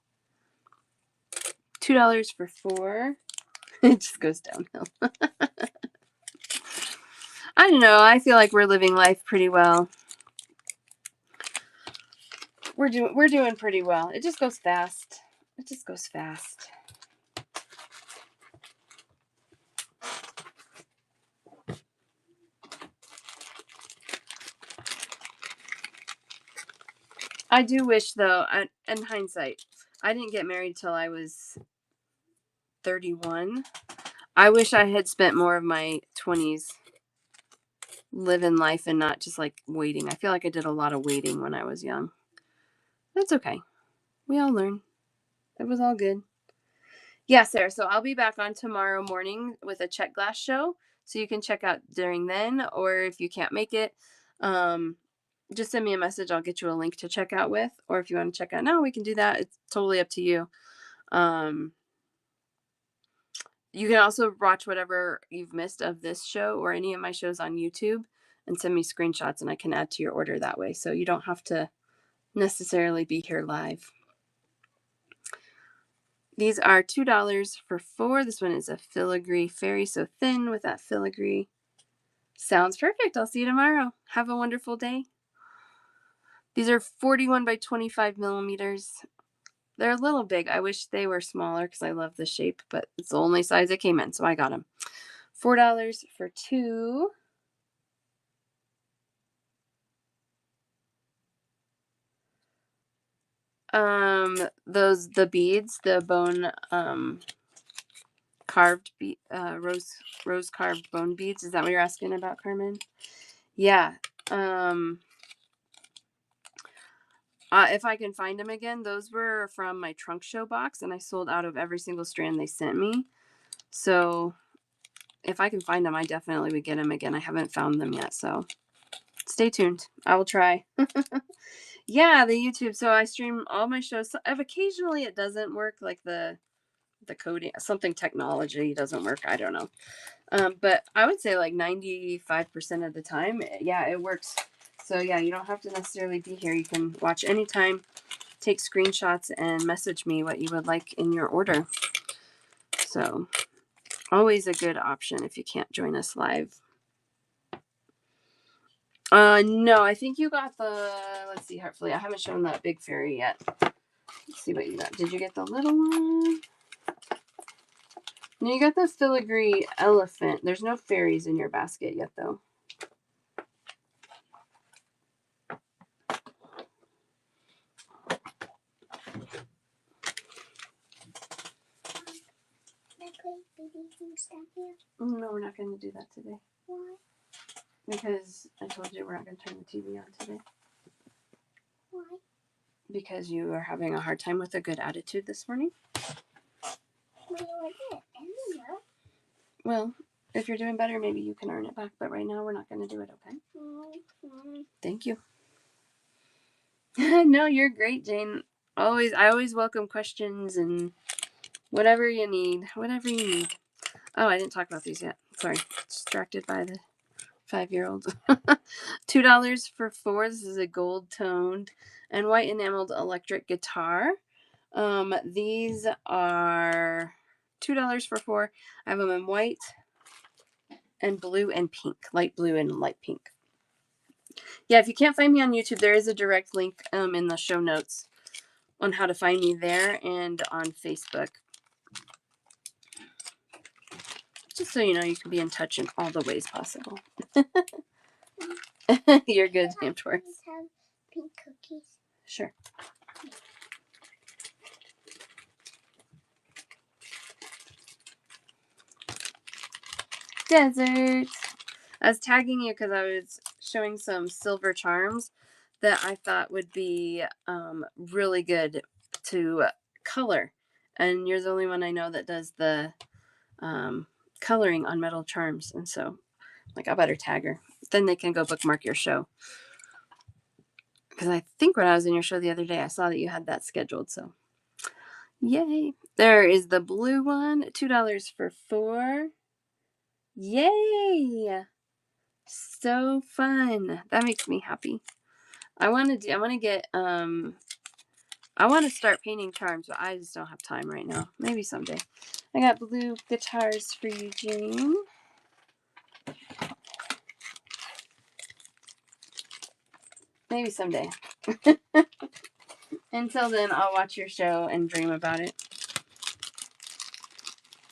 Speaker 1: $2 for 4. It just goes downhill. I don't know. I feel like we're living life pretty well. We're doing pretty well. It just goes fast. It just goes fast. I do wish, though, in hindsight, I didn't get married till I was 31. I wish I had spent more of my 20s living life and not just like waiting. I feel like I did a lot of waiting when I was young. That's okay. We all learn. It was all good. Yeah, Sarah. So I'll be back on tomorrow morning with a check glass show. So you can check out during then, or if you can't make it, just send me a message. I'll get you a link to check out with. Or if you want to check out now, we can do that. It's totally up to you. You can also watch whatever you've missed of this show or any of my shows on YouTube and send me screenshots, and I can add to your order that way. So you don't have to necessarily be here live. These are $2 for 4. This one is a filigree fairy, so thin with that filigree. Sounds perfect. I'll see you tomorrow. Have a wonderful day. These are 41 by 25 millimeters. They're a little big. I wish they were smaller because I love the shape, but it's the only size it came in, so I got them. $4 for 2. The beads, the bone carved rose carved bone beads. Is that what you're asking about, Carmen? Yeah. If I can find them again, those were from my trunk show box, and I sold out of every single strand they sent me. So if I can find them, I definitely would get them again. I haven't found them yet, so stay tuned. I will try. Yeah, the YouTube. So I stream all my shows. So occasionally it doesn't work, like the coding, something technology doesn't work. I don't know. But I would say like 95% of the time, yeah, it works. So yeah, you don't have to necessarily be here. You can watch anytime, take screenshots, and message me what you would like in your order. So always a good option if you can't join us live. No, I think you got the, let's see, hopefully I haven't shown that big fairy yet. Let's see what you got. Did you get the little one? No, you got the filigree elephant. There's no fairies in your basket yet, though. No, we're not going to do that today. Why? Because I told you we're not going to turn the TV on today. Why? Because you are having a hard time with a good attitude this morning. Well, if you're doing better, maybe you can earn it back. But right now, we're not going to do it, okay? Thank you. No, you're great, Jane. I always welcome questions and whatever you need. Whatever you need. Oh, I didn't talk about these yet. Sorry. Distracted by the 5-year-old. $2 for 4. This is a gold toned and white enameled electric guitar. These are $2 for 4. I have them in white and blue and pink, light blue and light pink. Yeah, if you can't find me on YouTube, there is a direct link in the show notes on how to find me there and on Facebook. Just so you know, you can be in touch in all the ways possible. You're good, Ham Taurus. Have pink cookies. Sure. Desert. I was tagging you because I was showing some silver charms that I thought would be really good to color. And you're the only one I know that does the coloring on metal charms. And so, like, I better tag her. Then they can go bookmark your show. Because I think when I was in your show the other day, I saw that you had that scheduled. So, yay. There is the blue one. $2 for 4. Yay. So fun. That makes me happy. I want to start painting charms, but I just don't have time right now. Maybe someday. I got blue guitars for you, Jane. Maybe someday. Until then, I'll watch your show and dream about it.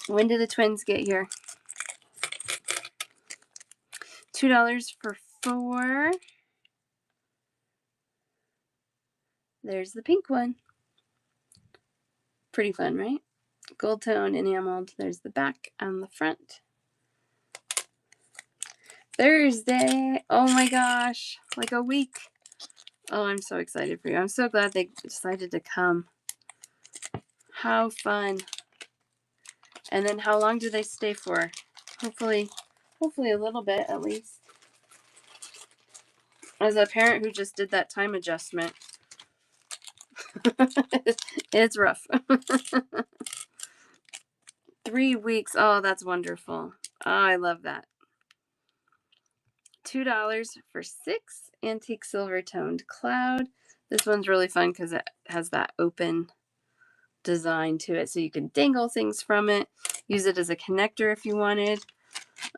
Speaker 1: When do the twins get here? $2 for 4. There's the pink one. Pretty fun, right? Gold tone, enameled. There's the back and the front. Thursday. Oh my gosh. Like a week. Oh, I'm so excited for you. I'm so glad they decided to come. How fun. And then how long do they stay for? Hopefully a little bit at least. As a parent who just did that time adjustment, it's rough. 3 weeks. Oh, that's wonderful. Oh, I love that. $2 for 6 antique silver toned cloud. This one's really fun because it has that open design to it, so you can dangle things from it. Use it as a connector if you wanted.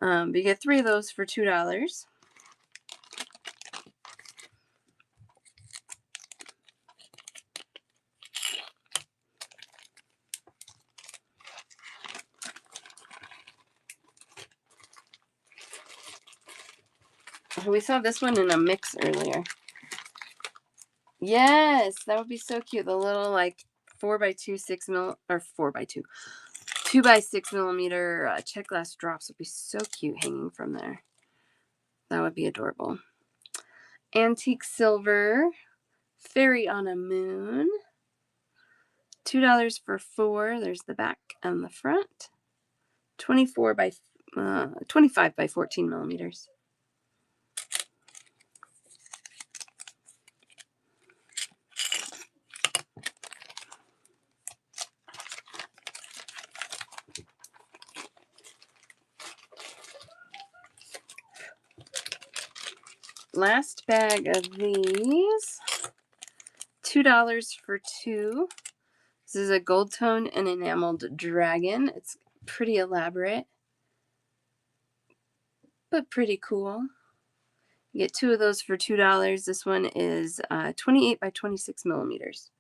Speaker 1: But you get 3 of those for $2. We saw this one in a mix earlier. Yes, that would be so cute. The little like 4x2 2x6 millimeter check glass drops would be so cute hanging from there. That would be adorable. Antique silver fairy on a moon. $2 for 4. There's the back and the front. 25 by 14 millimeters. Last bag of these. $2 for 2. This is a gold tone and enameled dragon. It's pretty elaborate, but pretty cool. You get 2 of those for $2. This one is 28 by 26 millimeters.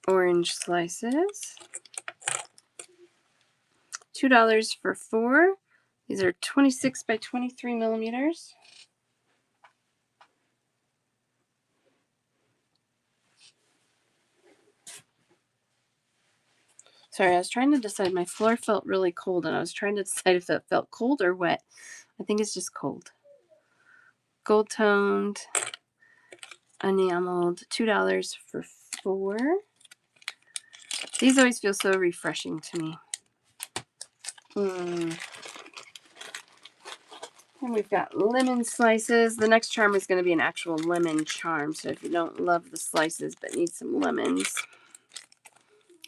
Speaker 1: Orange slices. $2 for 4. These are 26 by 23 millimeters. Sorry, I was trying to decide. My floor felt really cold, and I was trying to decide if it felt cold or wet. I think it's just cold. Gold toned, enameled, $2 for 4. These always feel so refreshing to me. And we've got lemon slices. The next charm is going to be an actual lemon charm. So if you don't love the slices but need some lemons,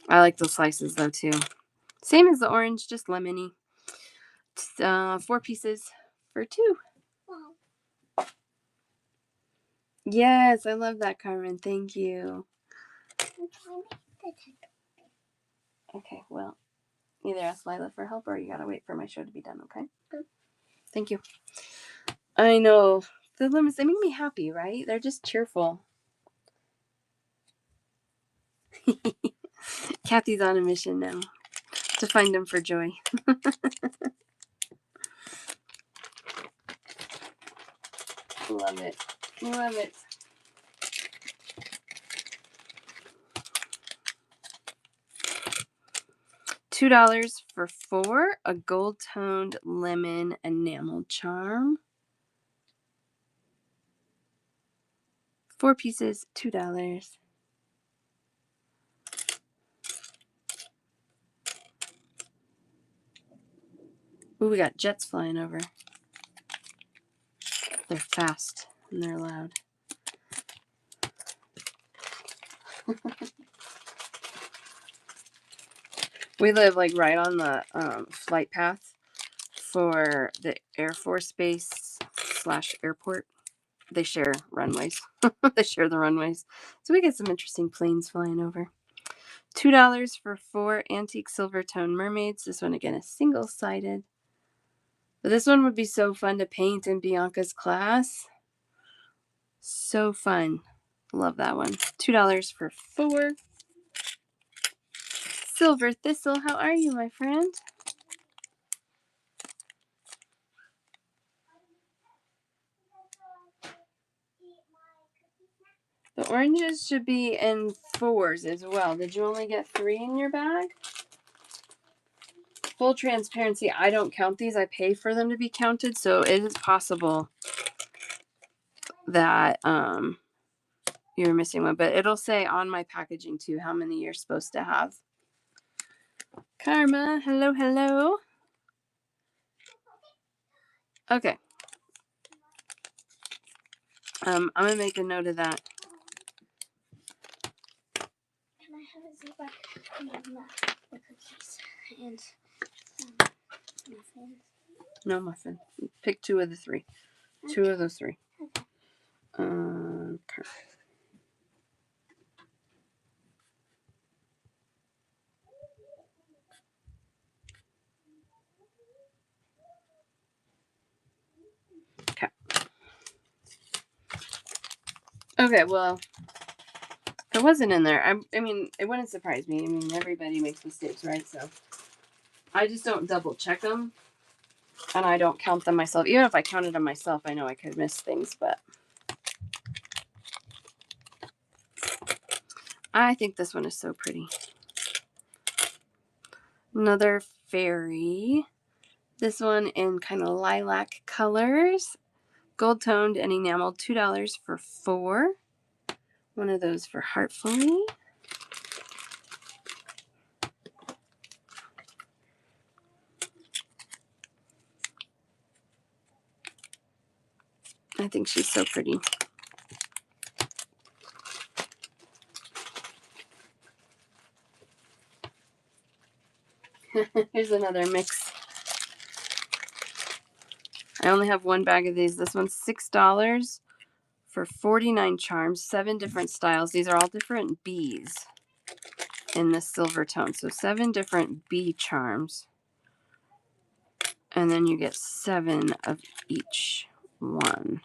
Speaker 1: I like the slices though too. Same as the orange, just lemony. 4 pieces for 2.
Speaker 2: Wow.
Speaker 1: Yes, I love that, Carmen. Thank you. Okay, well, either ask Lila for help or you gotta wait for my show to be done, okay?
Speaker 2: Okay.
Speaker 1: Thank you. I know. The lemons, they make me happy, right? They're just cheerful. Kathy's on a mission now to find them for Joy. Love it. Love it. $2 for 4. A gold toned lemon enamel charm. 4 pieces, $2. Ooh, we got jets flying over. They're fast and they're loud. We live like right on the flight path for the Air Force Base / airport. They share runways. They share the runways. So we get some interesting planes flying over. $2 for 4 antique silver tone mermaids. This one again is single-sided. But this one would be so fun to paint in Bianca's class. So fun. Love that one. $2 for 4. Silver Thistle, how are you, my friend? The oranges should be in 4s as well. Did you only get 3 in your bag? Full transparency, I don't count these. I pay for them to be counted, so it is possible that you're missing one. But it'll say on my packaging too how many you're supposed to have. Karma, hello, hello. Okay. I'm gonna make a note of that.
Speaker 2: Can I have a zebra and the cookies and muffins?
Speaker 1: No muffin. Pick 2 of the 3. Okay. 2 of those 3.
Speaker 2: Okay.
Speaker 1: Okay. Okay, well, if it wasn't in there, I mean, it wouldn't surprise me. I mean, everybody makes mistakes, right? So I just don't double check them, and I don't count them myself. Even if I counted them myself, I know I could miss things, but I think this one is so pretty. Another fairy. This one in kind of lilac colors. Gold toned and enameled, $2 for 4. One of those for Heartfully. I think she's so pretty. Here's another mix. I only have one bag of these. This one's $6 for 49 charms, 7 different styles. These are all different bees in the silver tone. So 7 different bee charms. And then you get 7 of each one.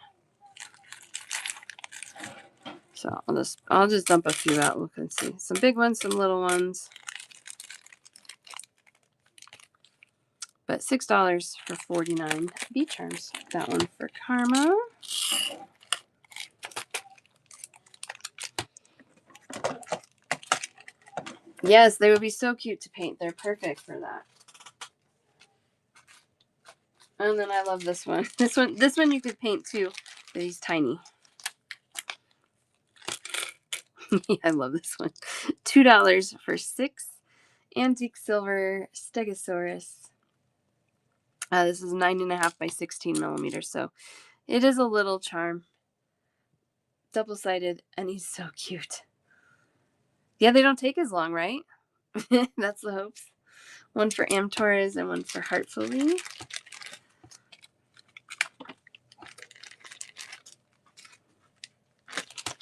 Speaker 1: So I'll just dump a few out. Look and see. Some big ones, some little ones. But $6 for 49 bee charms. That one for Karma. Yes, they would be so cute to paint. They're perfect for that. And then I love this one. This one you could paint too. But he's tiny. I love this one. $2 for 6 antique silver Stegosaurus. This is 9.5 by 16 millimeters, so it is a little charm. Double-sided, and he's so cute. Yeah, they don't take as long, right? That's the hopes. One for Amtoras and one for Heartfully.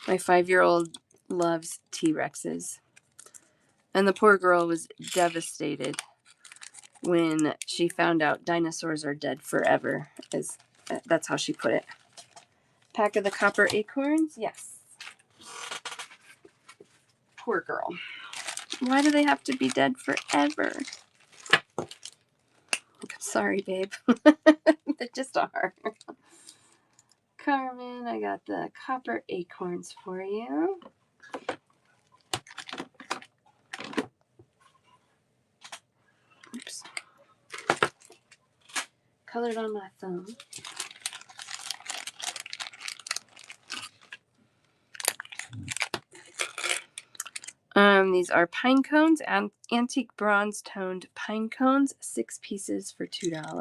Speaker 1: My 5-year-old loves T-Rexes. And the poor girl was devastated when she found out dinosaurs are dead forever. That's how she put it. Pack of the copper acorns? Yes. Poor girl. Why do they have to be dead forever? Sorry, babe. They just are. Carmen, I got the copper acorns for you. Oops. Colored on my thumb. These are pine cones and antique bronze toned pine cones, 6 pieces for $2. I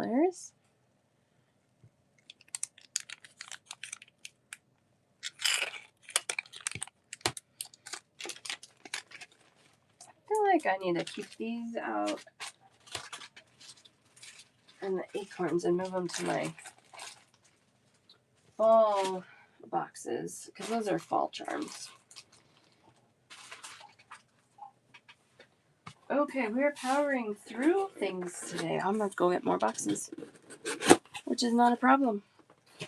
Speaker 1: feel like I need to keep these out and the acorns and move them to my fall boxes because those are fall charms. Okay, we're powering through things today. I'm gonna go get more boxes, which is not a problem.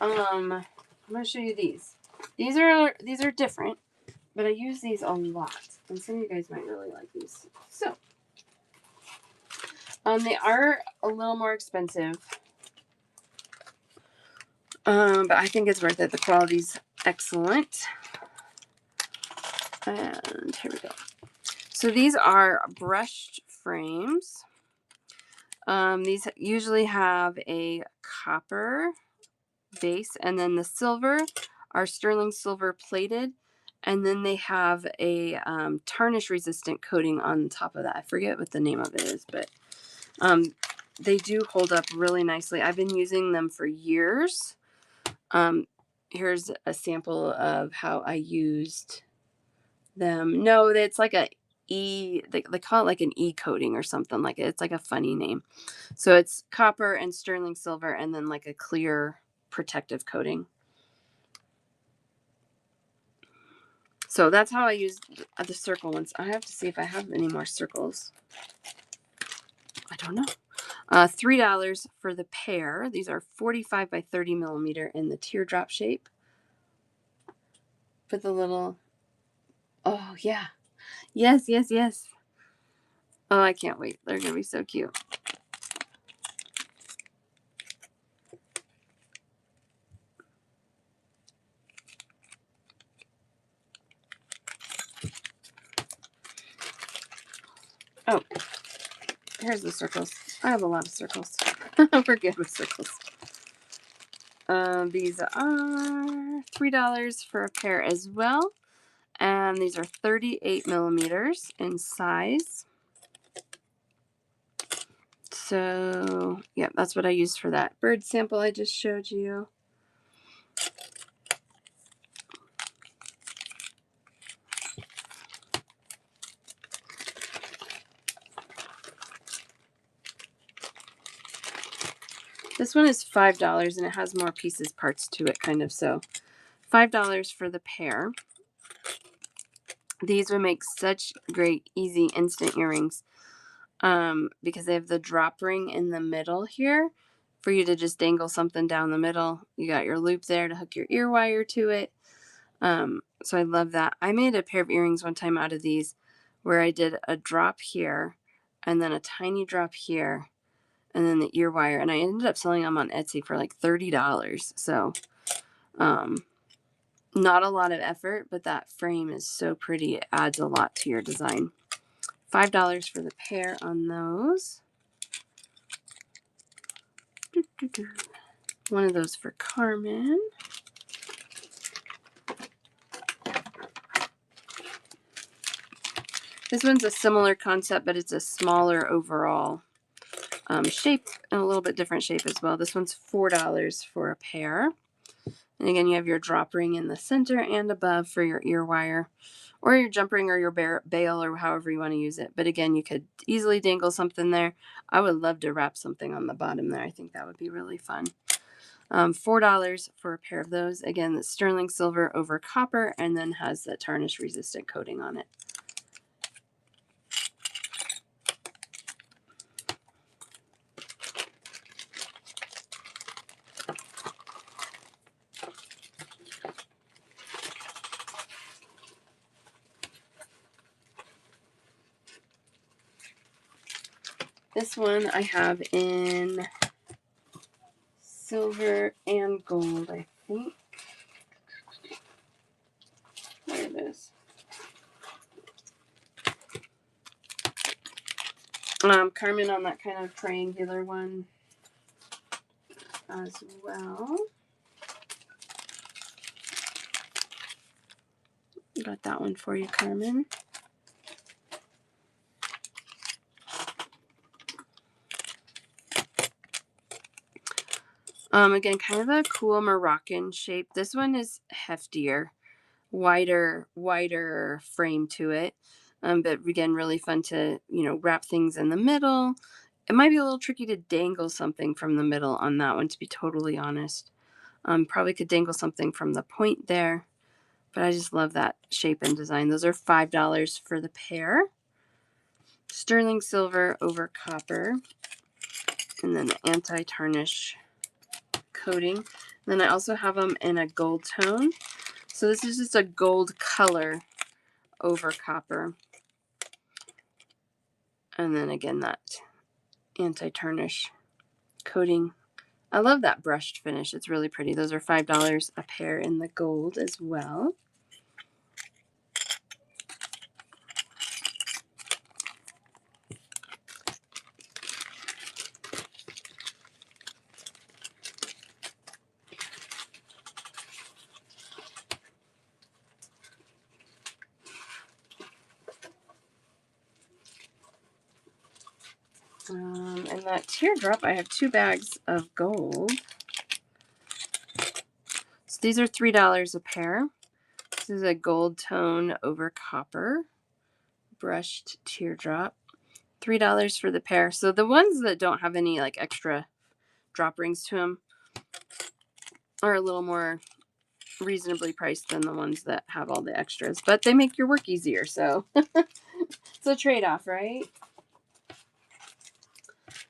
Speaker 1: I'm gonna show you these. These are different, but I use these a lot, and some of you guys might really like these. So, they are a little more expensive, but I think it's worth it. The quality's excellent. And here we go. So these are brushed frames. These usually have a copper base, and then the silver are sterling silver plated, and then they have a tarnish resistant coating on top of that. I forget what the name of it is, but they do hold up really nicely. I've been using them for years. Here's a sample of how I used them. No, it's like a they call it like an E coating or something. Like it's like a funny name. So it's copper and sterling silver and then like a clear protective coating. So that's how I use the circle ones. I have to see if I have any more circles. I don't know. $3 for the pair. These are 45 by 30 millimeter in the teardrop shape. Put the little, oh yeah. Yes, yes, yes. Oh, I can't wait. They're going to be so cute. Oh, here's the circles. I have a lot of circles. We're good with circles. These are $3 for a pair as well. And these are 38 millimeters in size. So, yeah, that's what I used for that bird sample I just showed you. This one is $5 and it has more pieces, parts to it, kind of. So, $5 for the pair. These would make such great, easy, instant earrings because they have the drop ring in the middle here for you to just dangle something down the middle. You got your loop there to hook your ear wire to it. So I love that. I made a pair of earrings one time out of these where I did a drop here and then a tiny drop here and then the ear wire. And I ended up selling them on Etsy for like $30. So, not a lot of effort, but that frame is so pretty. It adds a lot to your design. $5 for the pair on those. One of those for Carmen. This one's a similar concept, but it's a smaller overall shape and a little bit different shape as well. This one's $4 for a pair. And again, you have your drop ring in the center and above for your ear wire or your jump ring or your bail or however you want to use it. But again, you could easily dangle something there. I would love to wrap something on the bottom there. I think that would be really fun. $4 for a pair of those. Again, the sterling silver over copper and then has the tarnish resistant coating on it. This one I have in silver and gold, I think. There it is. Carmen on that kind of triangular one as well. Got that one for you, Carmen. Again, kind of a cool Moroccan shape. This one is heftier, wider frame to it. But again, really fun to, wrap things in the middle. It might be a little tricky to dangle something from the middle on that one, to be totally honest. Probably could dangle something from the point there, but I just love that shape and design. Those are $5 for the pair. Sterling silver over copper, and then the anti-tarnish coating. And then I also have them in a gold tone. So this is just a gold color over copper. And then again, that anti-tarnish coating. I love that brushed finish. It's really pretty. Those are $5 a pair in the gold as well. And that teardrop, I have 2 bags of gold. So these are $3 a pair. This is a gold tone over copper brushed teardrop. $3 for the pair. So the ones that don't have any like extra drop rings to them are a little more reasonably priced than the ones that have all the extras, but they make your work easier. So it's a trade-off, right?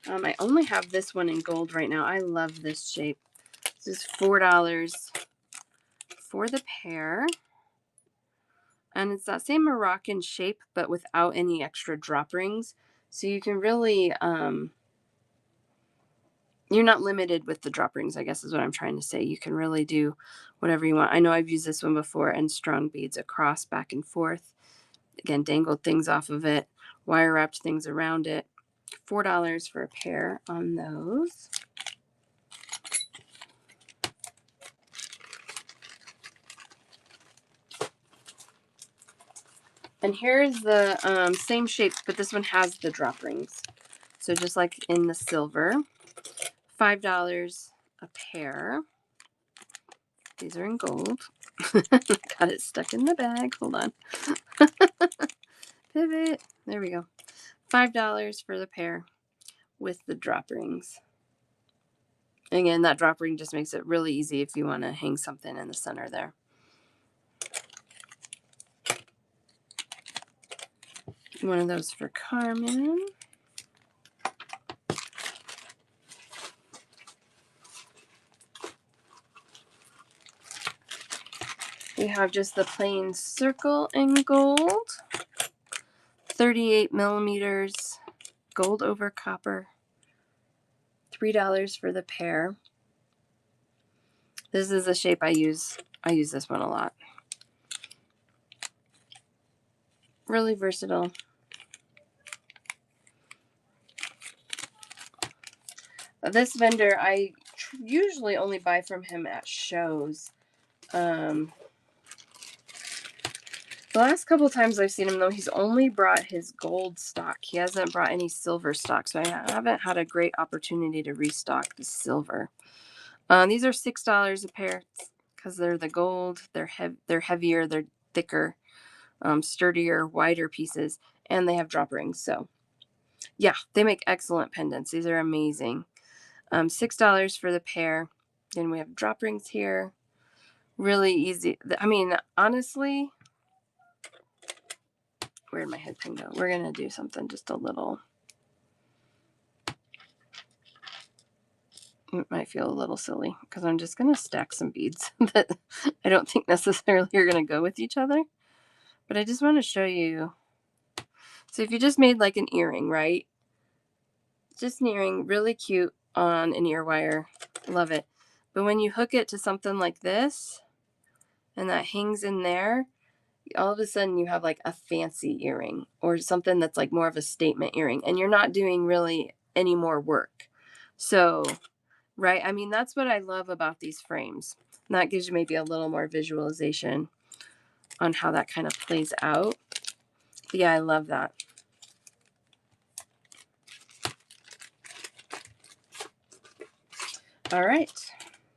Speaker 1: I only have this one in gold right now. I love this shape. This is $4 for the pair. And it's that same Moroccan shape, but without any extra drop rings. So you can really, you're not limited with the drop rings, I guess is what I'm trying to say. You can really do whatever you want. I know I've used this one before and strung beads across, back and forth. Again, dangled things off of it, wire wrapped things around it. $4 for a pair on those. And here's the same shape, but this one has the drop rings. So just like in the silver, $5 a pair. These are in gold. Got it stuck in the bag. Hold on. Pivot. There we go. $5 for the pair with the drop rings. Again, that drop ring just makes it really easy if you want to hang something in the center there. One of those for Carmen. We have just the plain circle in gold. 38 millimeters, gold over copper. $3 for the pair. This is the shape I use. I use this one a lot. Really versatile. This vendor, I usually only buy from him at shows. The last couple times I've seen him, though, he's only brought his gold stock. He hasn't brought any silver stock, so I haven't had a great opportunity to restock the silver. These are $6 a pair because they're the gold. They're heavier, they're thicker, sturdier, wider pieces, and they have drop rings. So, yeah, they make excellent pendants. These are amazing. $6 for the pair. Then we have drop rings here. Really easy. I mean, honestly, where'd my head pin go? We're going to do something just a little. It might feel a little silly because I'm just going to stack some beads that I don't think necessarily are going to go with each other. But I just want to show you. So if you just made like an earring, right? Just an earring, really cute on an ear wire. Love it. But when you hook it to something like this and that hangs in there, all of a sudden you have like a fancy earring or something that's like more of a statement earring, and you're not doing really any more work. So, right? I mean, that's what I love about these frames. And that gives you maybe a little more visualization on how that kind of plays out. But yeah, I love that. All right.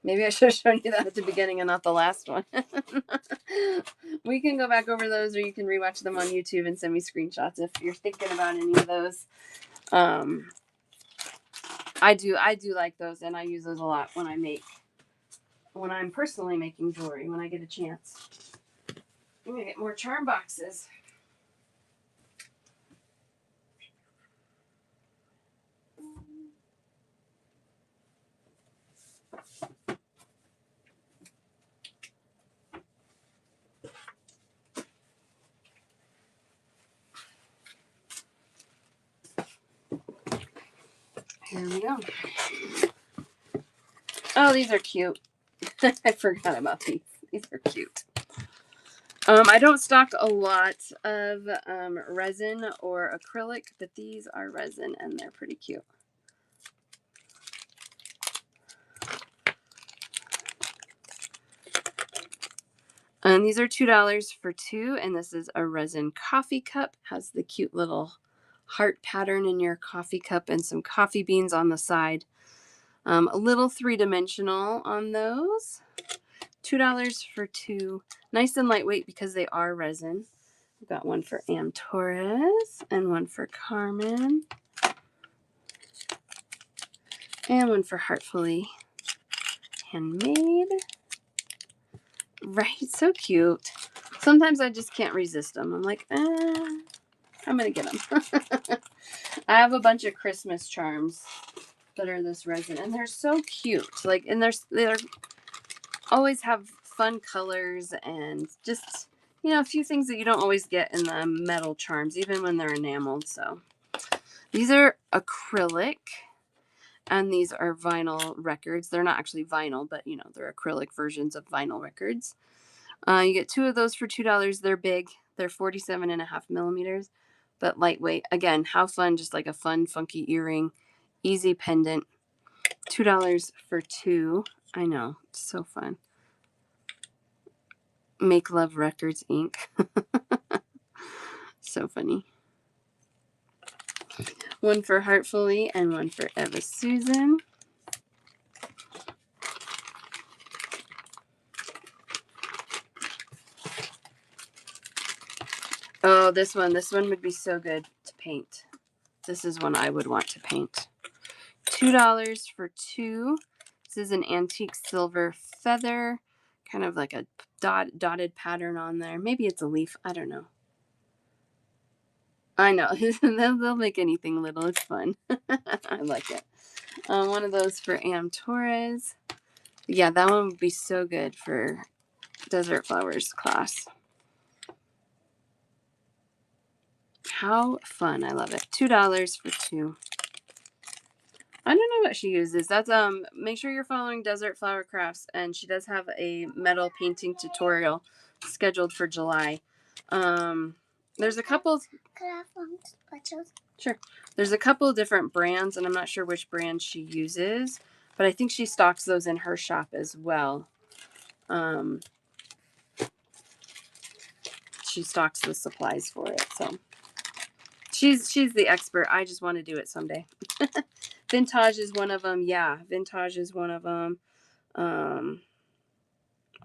Speaker 1: Maybe I should have shown you that at the beginning and not the last one. We can go back over those, or you can rewatch them on YouTube and send me screenshots if you're thinking about any of those. I do like those, and I use those a lot when I'm personally making jewelry, when I get a chance. I'm gonna get more charm boxes. Here we go. Oh, these are cute. I forgot about these. These are cute. I don't stock a lot of resin or acrylic, but these are resin and they're pretty cute. And these are $2 for 2, and this is a resin coffee cup. Has the cute little heart pattern in your coffee cup and some coffee beans on the side. A little three-dimensional on those. $2 for two. Nice and lightweight because they are resin. We've got one for Am Torres and one for Carmen. And one for Heartfully Handmade. Right, so cute. Sometimes I just can't resist them. I'm like, I'm going to get them. I have a bunch of Christmas charms that are this resin, and they're so cute. Like, and they're always have fun colors and just, you know, a few things that you don't always get in the metal charms, even when they're enameled. So these are acrylic, and these are vinyl records. They're not actually vinyl, but, you know, they're acrylic versions of vinyl records. You get two of those for $2. They're big. They're 47.5 millimeters, but lightweight. Again, how fun, just like a fun, funky earring. Easy pendant. $2 for two. I know, it's so fun. Make Love Records, Inc. So funny. One for Heartfully and one for Eva Susan. Oh, this one would be so good to paint. This is one I would want to paint. $2 for two. This is an antique silver feather, kind of like a dotted pattern on there. Maybe it's a leaf. I don't know. I know. They'll make anything little. It's fun. I like it. One of those for Am Torres. Yeah, that one would be so good for Desert Flowers class. How fun. I love it. $2 for two. I don't know what she uses. That's make sure you're following Desert Flower Crafts, and she does have a metal painting tutorial scheduled for July. There's a couple.
Speaker 2: Could I have one special?
Speaker 1: Sure. There's a couple of different brands, and I'm not sure which brand she uses, but I think she stocks those in her shop as well. She stocks the supplies for it, so she's the expert. I just want to do it someday. Vintage is one of them. Yeah, Vintage is one of them. I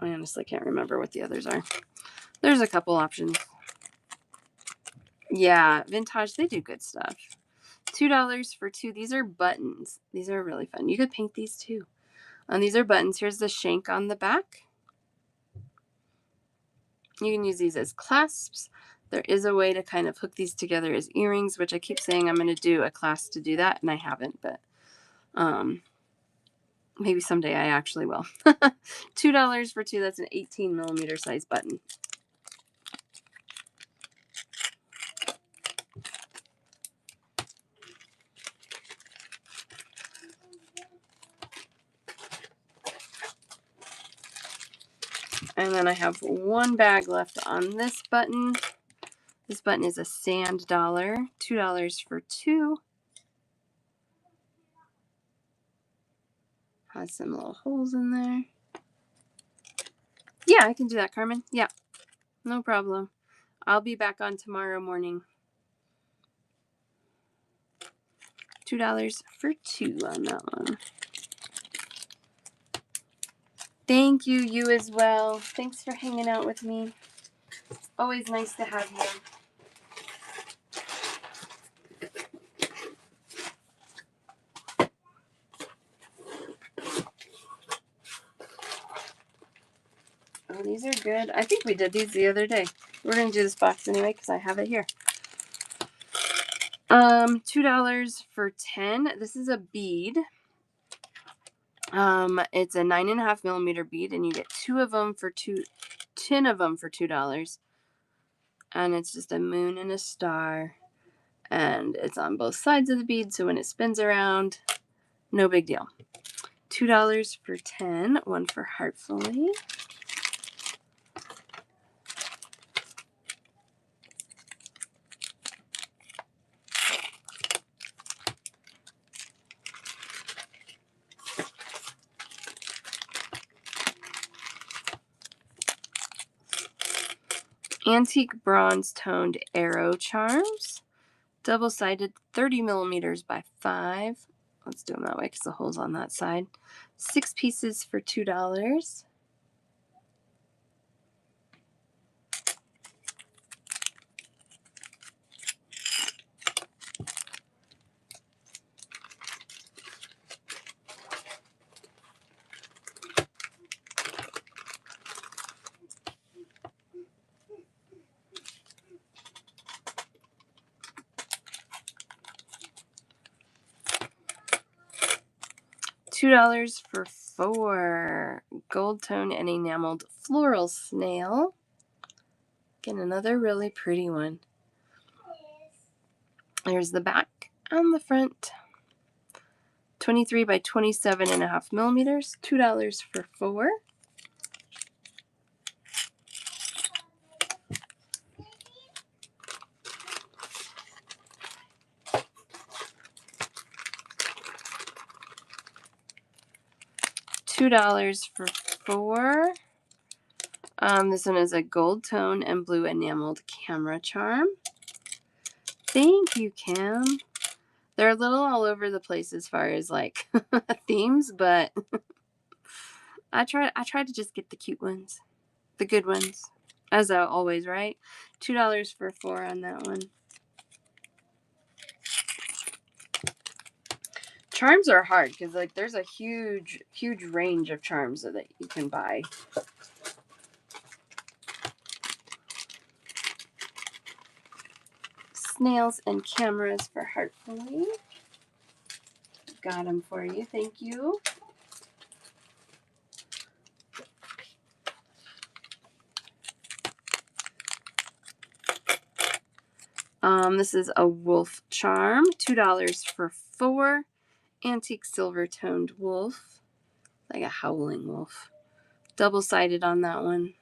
Speaker 1: honestly can't remember what the others are. There's a couple options. Yeah, Vintage, they do good stuff. $2 for two. These are buttons. These are really fun. You could paint these too. These are buttons. Here's the shank on the back. You can use these as clasps. There is a way to kind of hook these together as earrings, which I keep saying I'm going to do a class to do that, and I haven't, but maybe someday I actually will. $2 for two. That's an 18 millimeter size button. And then I have one bag left on this button. This button is a sand dollar. $2 for two. Has some little holes in there. Yeah, I can do that, Carmen. Yeah, no problem. I'll be back on tomorrow morning. $2 for two on that one. Thank you, you as well. Thanks for hanging out with me. Always nice to have you. Oh, these are good. I think we did these the other day. We're going to do this box anyway because I have it here. $2 for 10. This is a bead. It's a 9.5 millimeter bead, and you get 10 of them for $2. And it's just a moon and a star, and it's on both sides of the bead, so when it spins around, no big deal. $2 for 10. One for Heartfully. Antique bronze toned arrow charms. Double-sided, 30 millimeters by 5. Let's do them that way because the hole's on that side. 6 pieces for $2. $2 for 4. Gold tone and enameled floral snail. Again, another really pretty one. There's the back and the front. 23 by 27.5 millimeters. $2 for 4. $2 for 4. This one is a gold tone and blue enameled camera charm. Thank you, Cam. They're a little all over the place as far as like themes, but I try to just get the cute ones, the good ones, as always, right? $2 for 4 on that one. Charms are hard because like there's a huge range of charms that you can buy. Snails and cameras for Heartfully. Got them for you. Thank you. This is a wolf charm. $2 for 4. Antique silver toned wolf. Like a howling wolf. Double-sided on that one.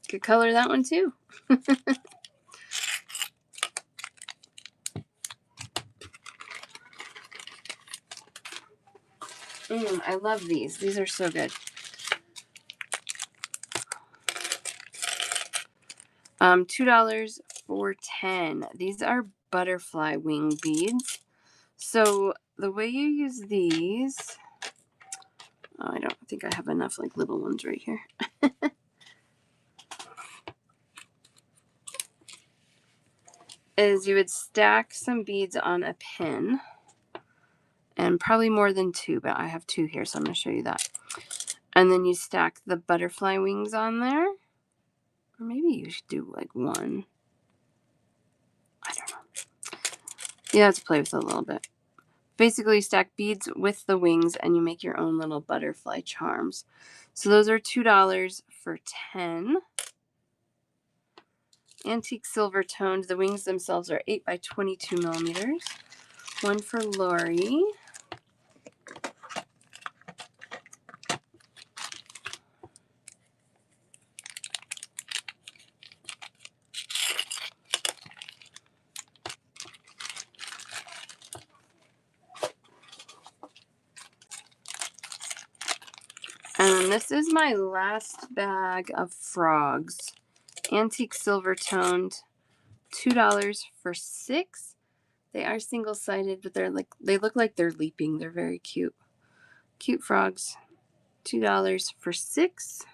Speaker 1: Could color that one too. I love these. These are so good. $2 for 10. These are butterfly wing beads. So the way you use these, I don't think I have enough like little ones right here. Is you would stack some beads on a pin, and probably more than 2, but I have 2 here, so I'm going to show you that. And then you stack the butterfly wings on there. Or maybe you should do like 1. I don't know. You have to play with it a little bit. Basically, you stack beads with the wings and you make your own little butterfly charms. So those are $2 for 10. Antique silver toned. The wings themselves are 8 by 22 millimeters. 1 for Lori. And this is my last bag of frogs. Antique silver toned. $2 for 6. They are single-sided, but they look like they're leaping. They're very cute. Cute frogs. $2 for 6.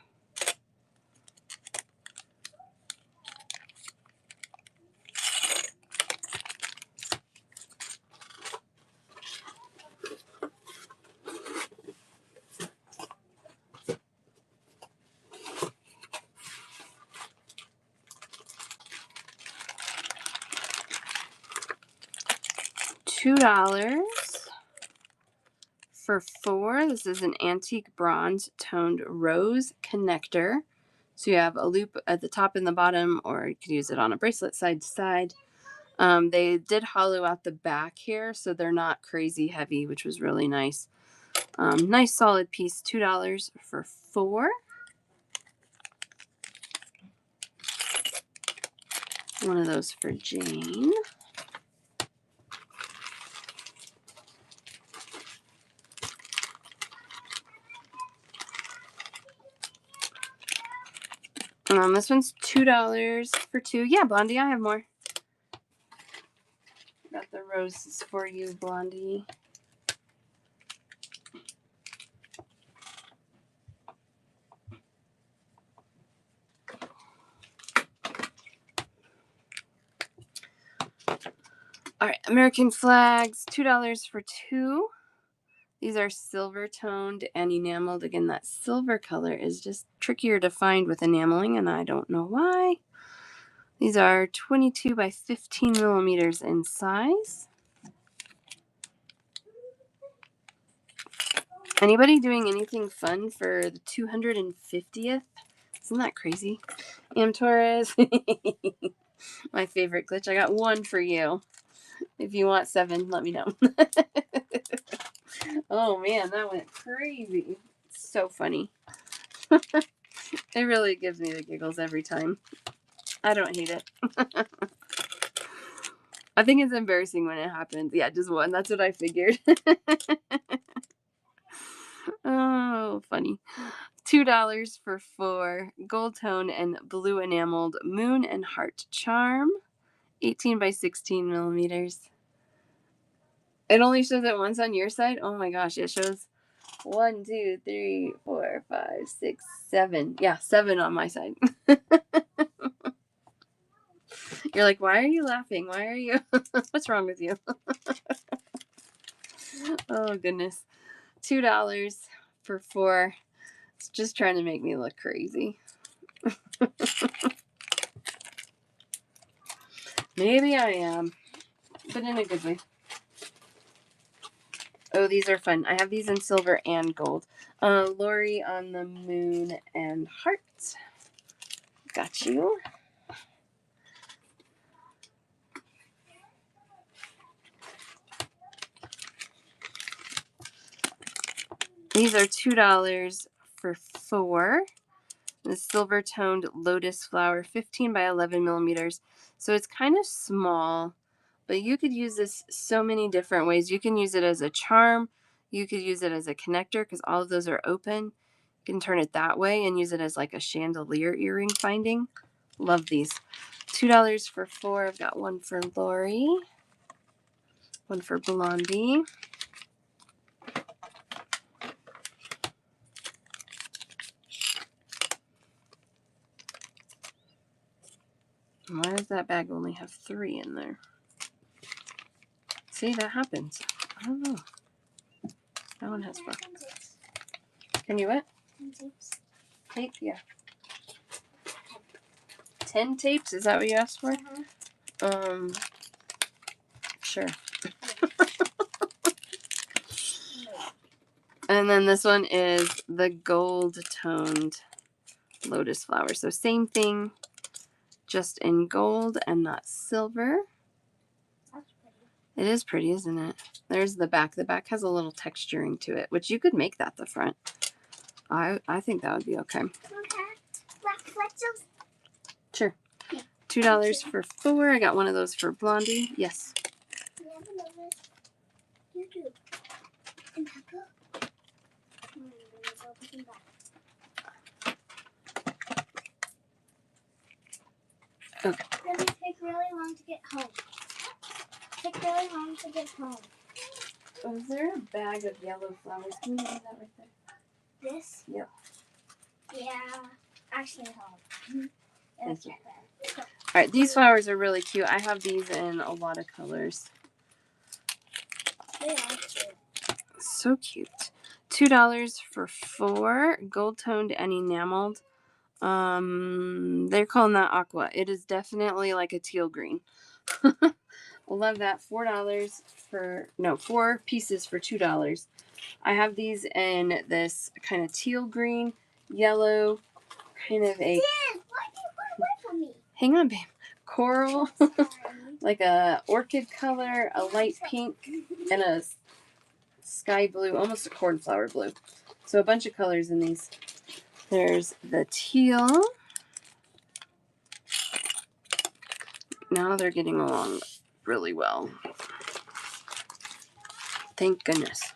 Speaker 1: $2 for 4. This is an antique bronze toned rose connector. So you have a loop at the top and the bottom, or you could use it on a bracelet side to side. They did hollow out the back here, so they're not crazy heavy, which was really nice. Nice solid piece. $2 for 4. One of those for Jane. This one's $2 for 2. Yeah, Blondie, I have more. Got the roses for you, Blondie. All right, American flags, $2 for 2. These are silver toned and enameled. Again, that silver color is just trickier to find with enameling, and I don't know why. These are 22 by 15 millimeters in size. Anybody doing anything fun for the 250th? Isn't that crazy? Am Torres. My favorite glitch. I got 1 for you. If you want 7, let me know. Oh man, that went crazy. It's so funny. It really gives me the giggles every time. I don't hate it. I think it's embarrassing when it happens. Yeah, just 1. That's what I figured. Oh, funny. $2 for 4. Gold tone and blue enameled moon and heart charm. 18 by 16 millimeters. It only shows it once on your side? Oh my gosh, it shows 1, 2, 3, 4, 5, 6, 7. Yeah, 7 on my side. You're like, why are you laughing? Why are you? What's wrong with you? Oh, goodness. $2 for 4. It's just trying to make me look crazy. Maybe I am, but in a good way. Oh, these are fun. I have these in silver and gold. Lori on the moon and heart. Got you. These are $2 for 4. The silver toned lotus flower, 15 by 11 millimeters. So it's kind of small, but you could use this so many different ways. You can use it as a charm. You could use it as a connector because all of those are open. You can turn it that way and use it as like a chandelier earring finding. Love these. $2 for 4. I've got 1 for Lori, 1 for Blondie. Why does that bag only have 3 in there? See, that happens. I don't know. That one has 4. Can you what? Tape? Yeah. 10 tapes? Is that what you asked for? Sure. And then this one is the gold toned lotus flower. So same thing, just in gold and not silver.
Speaker 2: That's pretty.
Speaker 1: It is pretty, isn't it? There's the back. The back has a little texturing to it, which you could make that the front. I think that would be okay. Sure. $2 for 4. I got 1 of those for Blondie. Yes.
Speaker 2: You do.
Speaker 1: Okay.
Speaker 2: Does it take really long to get home? Take really long to get home.
Speaker 1: Oh, is there a bag of yellow flowers? Can you leave that right there?
Speaker 2: This?
Speaker 1: Yep.
Speaker 2: Yeah. Actually, home.
Speaker 1: Thank you. All right, these flowers are really cute. I have these in a lot of colors.
Speaker 2: They are cute.
Speaker 1: So cute. $2 for 4, gold toned and enameled. They're calling that aqua. It is definitely like a teal green. Love that. $4 pieces for $2. I have these in this kind of teal green, yellow, kind of a.
Speaker 2: Dad, why do you run away from me?
Speaker 1: Hang on, babe. Coral, like a orchid color, a light pink, and a sky blue, almost a cornflower blue. So a bunch of colors in these. There's the teal. Now they're getting along really well. Thank goodness.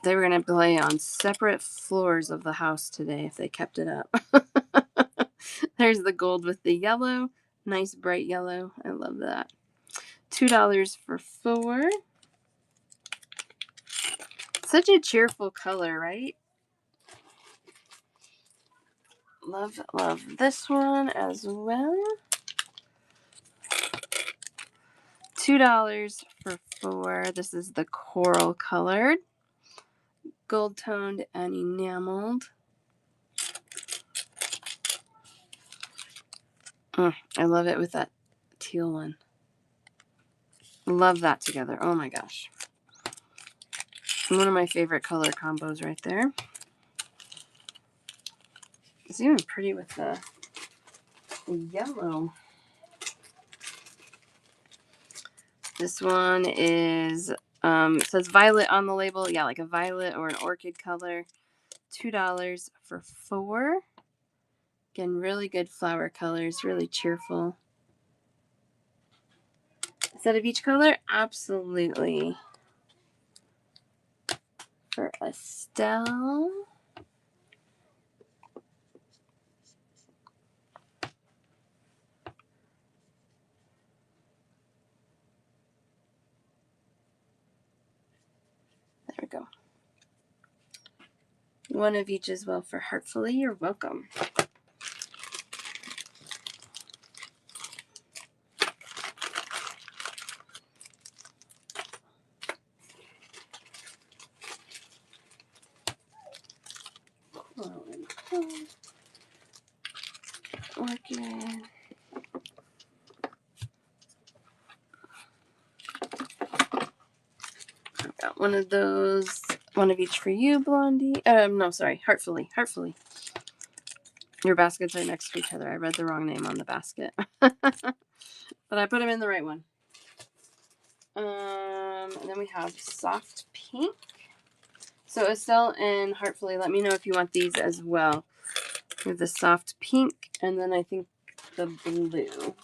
Speaker 1: They were going to play on separate floors of the house today if they kept it up. There's the gold with the yellow. Nice bright yellow. I love that. $2 for 4. Such a cheerful color, right? Love this one as well. $2 for 4. This is the coral colored, gold toned and enameled. I love it with that teal one. Love that together. Oh my gosh. One of my favorite color combos right there. It's even pretty with the yellow. This one is, it says violet on the label. Yeah, like a violet or an orchid color. $2 for 4. Again, really good flower colors, really cheerful. Instead of each color? Absolutely. For Estelle. There we go. One of each as well for Heartfully. You're welcome. Orchid. I've got one of those. One of each for you, Blondie. No, sorry. Heartfully. Heartfully. Your baskets are next to each other. I read the wrong name on the basket. But I put them in the right one. And then we have Soft Pink. So Estelle and Heartfully, let me know if you want these as well. We have the Soft Pink, and then I think the blue.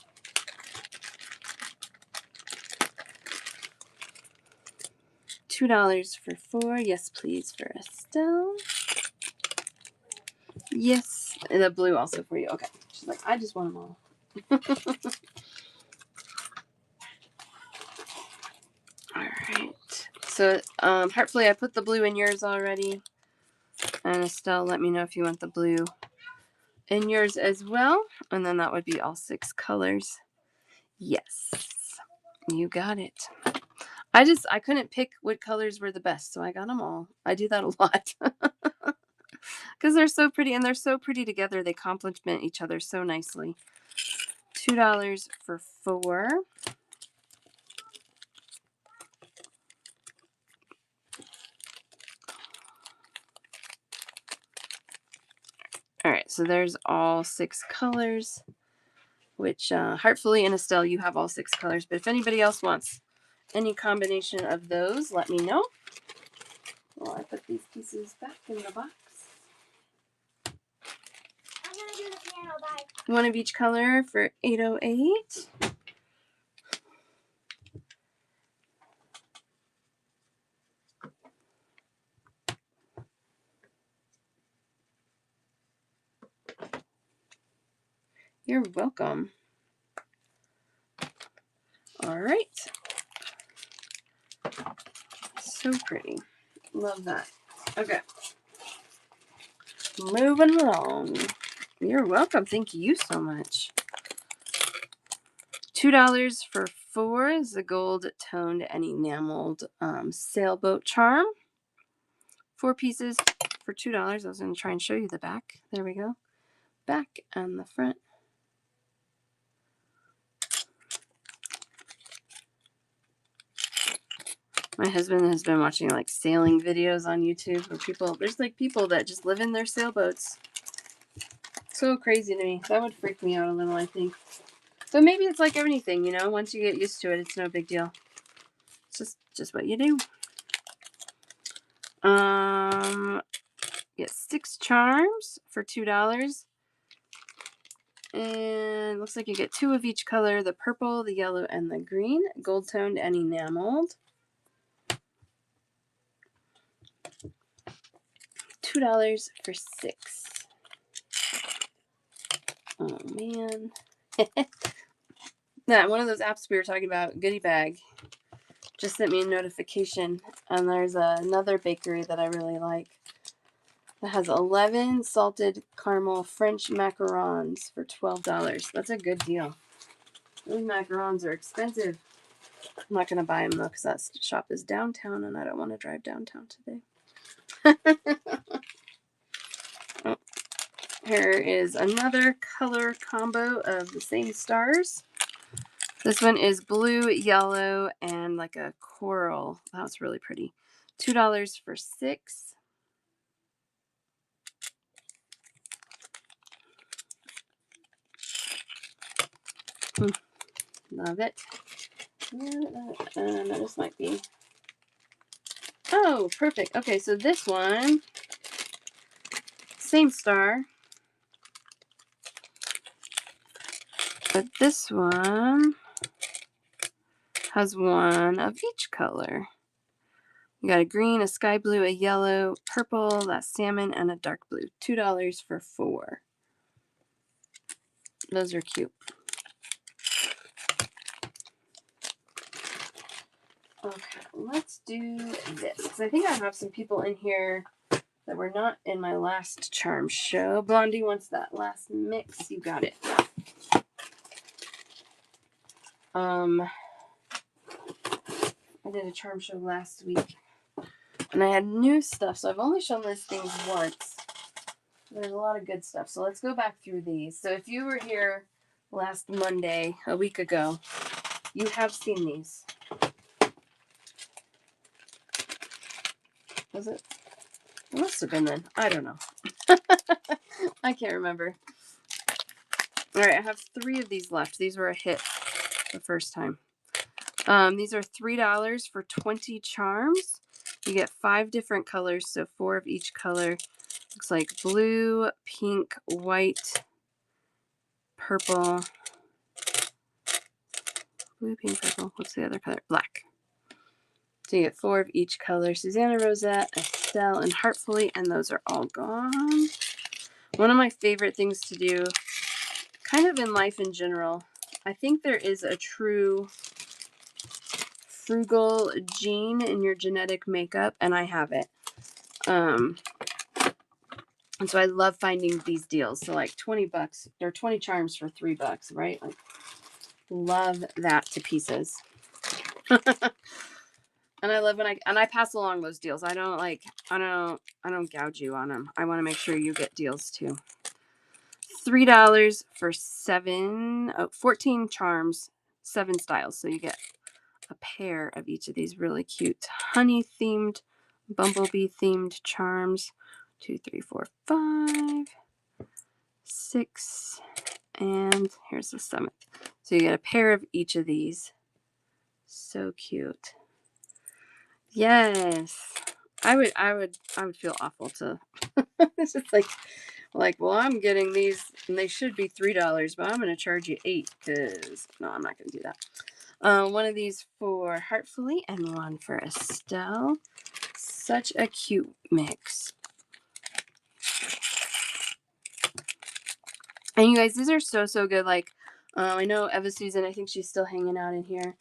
Speaker 1: $2 for 4. Yes, please, for Estelle. Yes. And the blue also for you. Okay. She's like, I just want them all. All right. So, Heartfully, I put the blue in yours already. And Estelle, let me know if you want the blue in yours as well. And then that would be all 6 colors. Yes. You got it. I couldn't pick what colors were the best, so I got them all. I do that a lot. Because they're so pretty, and they're so pretty together. They complement each other so nicely. $2 for 4. All right, so there's all 6 colors, which Heartfully and Estelle, you have all 6 colors. But if anybody else wants any combination of those, let me know. Well, I put these pieces back in the box.
Speaker 2: I'm gonna do the piano. Bye.
Speaker 1: One of each color for $8.08. You're welcome. All right. So pretty. Love that. Okay. Moving along. You're welcome. Thank you so much. $2 for 4 is the gold toned and enameled sailboat charm. 4 pieces for $2. I was going to try and show you the back. There we go. Back and the front. My husband has been watching like sailing videos on YouTube where there's like people that just live in their sailboats. So crazy to me. That would freak me out a little, I think. But maybe it's like anything, you know, once you get used to it, it's no big deal. It's just what you do. Get 6 charms for $2. And looks like you get 2 of each color, the purple, the yellow, and the green. Gold toned and enameled. $2 for 6. Oh, man. Yeah, one of those apps we were talking about, Goodie Bag, just sent me a notification. And there's another bakery that I really like. It has 11 salted caramel French macarons for $12. That's a good deal. Those macarons are expensive. I'm not going to buy them, though, because that shop is downtown, and I don't want to drive downtown today. Oh, here is another color combo of the same stars. This one is blue, yellow, and like a coral. That's really pretty. $2 for 6. Love it. No, this might be. Oh, perfect. Okay, so this one, same star. But this one has one of each color. You got a green, a sky blue, a yellow, purple, that's salmon, and a dark blue. $2 for 4. Those are cute. Okay, let's do this. Because I think I have some people in here that were not in my last charm show. Blondie wants that last mix. You got it. I did a charm show last week. And I had new stuff, so I've only shown these things once. There's a lot of good stuff. So let's go back through these. So if you were here last Monday, a week ago, you have seen these. Was it? It must have been then. I don't know. I can't remember. All right, I have 3 of these left. These were a hit the first time. These are $3 for 20 charms. You get 5 different colors, so 4 of each color. Looks like blue, pink, white, purple. Blue, pink, purple. What's the other color? Black. So you get 4 of each color. Susanna Rosette, Estelle, and Heartfully, and those are all gone. One of my favorite things to do, kind of in life in general, I think there is a true frugal gene in your genetic makeup, and I have it. And so I love finding these deals. So like $20 or 20 charms for $3, right? Like, love that to pieces. And I love when I pass along those deals. I don't gouge you on them. I want to make sure you get deals too. $3 for 14 charms, 7 styles. So you get a pair of each of these really cute honey themed, bumblebee themed charms. 2, 3, 4, 5, 6, and here's the 7th. So you get a pair of each of these. So cute. Yes. I would feel awful to it's just like, well, I'm getting these and they should be $3, but I'm going to charge you $8 because no, I'm not going to do that. One of these for Heartfully and one for Estelle. Such a cute mix. And you guys, these are so good. Like, I know Eva Susan, I think she's still hanging out in here.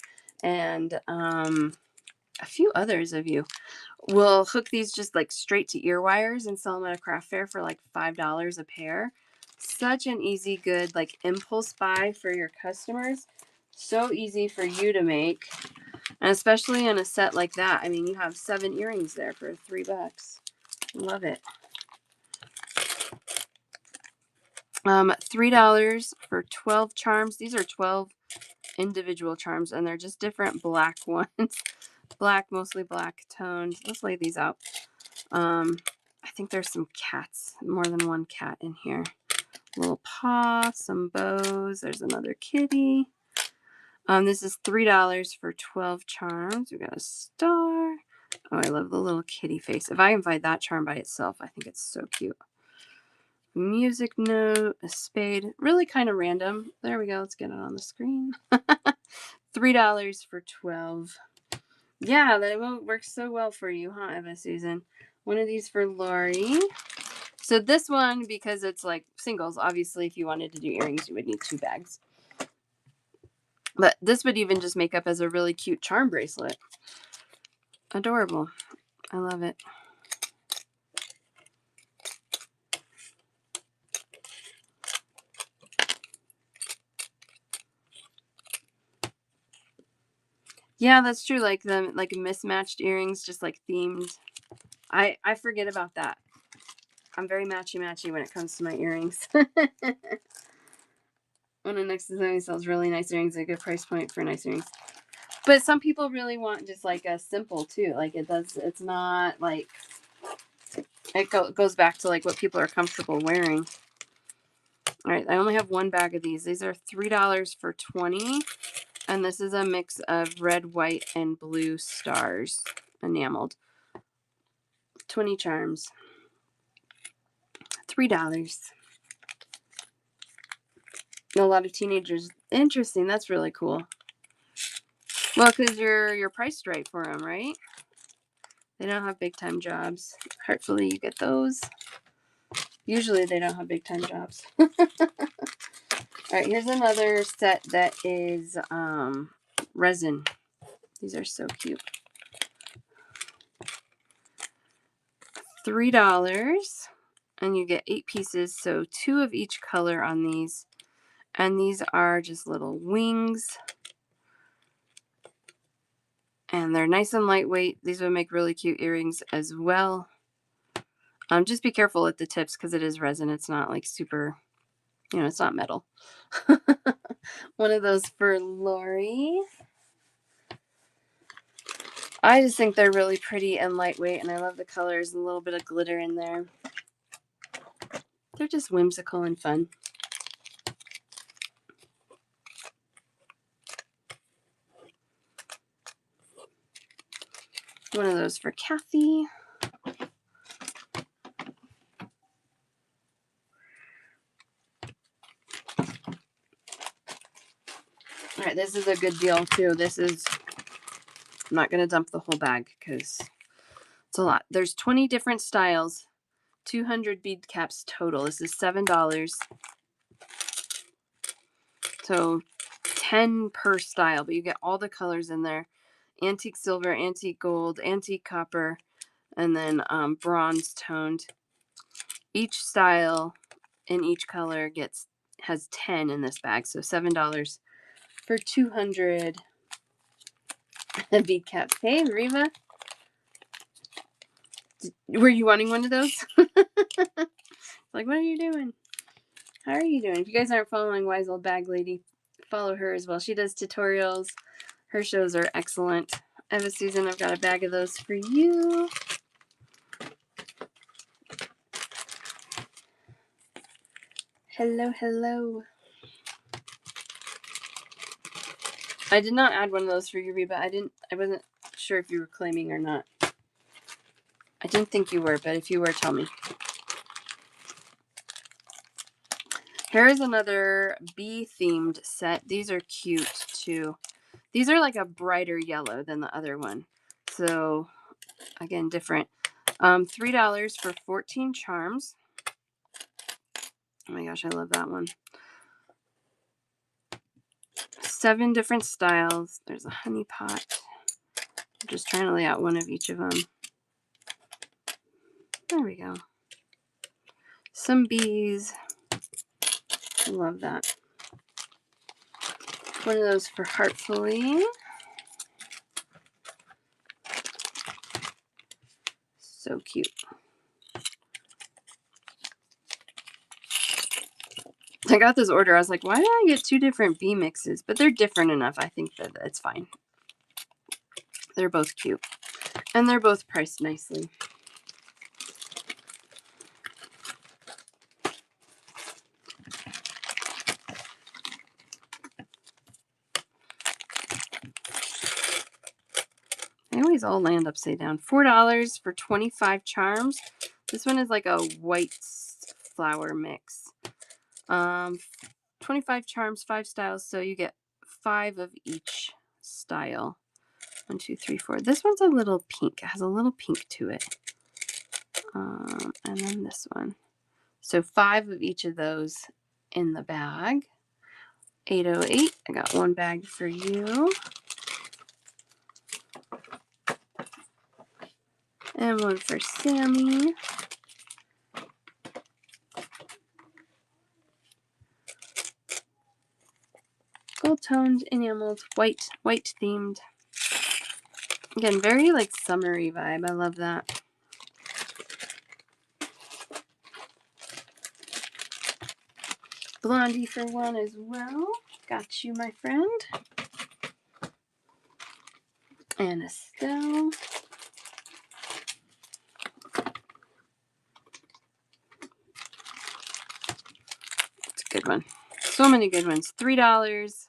Speaker 1: And a few others of you will hook these just like straight to ear wires and sell them at a craft fair for like $5 a pair. Such an easy, good like impulse buy for your customers. So easy for you to make. And especially in a set like that. I mean, you have 7 earrings there for $3. Love it. $3 for 12 charms. These are 12 individual charms, and they're just different black ones. Black, mostly black toned. Let's lay these out. I think there's some cats, more than one cat in here. A little paw, some bows. There's another kitty. This is $3 for 12 charms. We got a star. Oh, I love the little kitty face. If I can find that charm by itself, I think it's so cute. Music note, a spade. Really kind of random. There we go. Let's get it on the screen. $3 for 12. Yeah, that works so well for you, huh, Eva Susan? One of these for Lori. So this one, because it's like singles, obviously if you wanted to do earrings, you would need 2 bags. But this would even just make up as a really cute charm bracelet. Adorable. I love it. Yeah, that's true. Like the mismatched earrings, just like themed. I forget about that. I'm very matchy when it comes to my earrings. One of Next Design sells really nice earrings at a good price point for nice earrings. But some people really want just like a simple too. Like it's not like, it goes back to like what people are comfortable wearing. All right, I only have 1 bag of these. These are $3 for 20. And this is a mix of red, white, and blue stars enameled. 20 charms. $3. A lot of teenagers. Interesting. That's really cool. Well, because you're priced right for them, right? They don't have big time jobs. Hopefully you get those. Usually they don't have big time jobs. All right, here's another set that is resin. These are so cute. $3, and you get 8 pieces, so 2 of each color on these. And these are just little wings. And they're nice and lightweight. These would make really cute earrings as well. Just be careful at the tips because it is resin. It's not like super, it's not metal. One of those for Lori. I just think they're really pretty and lightweight, and I love the colors and a little bit of glitter in there. They're just whimsical and fun. One of those for Kathy. All right, this is a good deal too. I'm not going to dump the whole bag because it's a lot. There's 20 different styles, 200 bead caps total. This is $7. So 10 per style, but you get all the colors in there. Antique silver, antique gold, antique copper, and then bronze toned. Each style in each color has 10 in this bag, so $7 for 200 bead caps. Hey, Riva. Were you wanting one of those? Like, what are you doing? How are you doing? If you guys aren't following Wise Old Bag Lady, follow her as well. She does tutorials. Her shows are excellent. Eva Susan, I've got a bag of those for you. Hello, hello. I did not add one of those for you, Reba. I wasn't sure if you were claiming or not. I didn't think you were, but if you were, tell me. Here is another bee-themed set. These are cute, too. These are like a brighter yellow than the other one. So, again, different. $3 for 14 charms. Oh my gosh, I love that one. 7 different styles. There's a honey pot. I'm just trying to lay out one of each of them. There we go. Some bees. I love that. One of those for Heartfully. So cute. I got this order. I was like, why did I get 2 different bee mixes? But they're different enough. I think that it's fine. They're both cute. And they're both priced nicely. They always all land upside down. $4 for 25 charms. This one is like a white flower mix. 25 charms, 5 styles, so you get 5 of each style. 1, 2, 3, 4. This one's a little pink. It has a little pink to it. And then this one. So 5 of each of those in the bag. 808, I got 1 bag for you. And 1 for Sammy. Gold toned, enameled, white themed. Again, very like summery vibe. I love that. Blondie for 1 as well. Got you, my friend. And Estelle. It's a good one. So many good ones. $3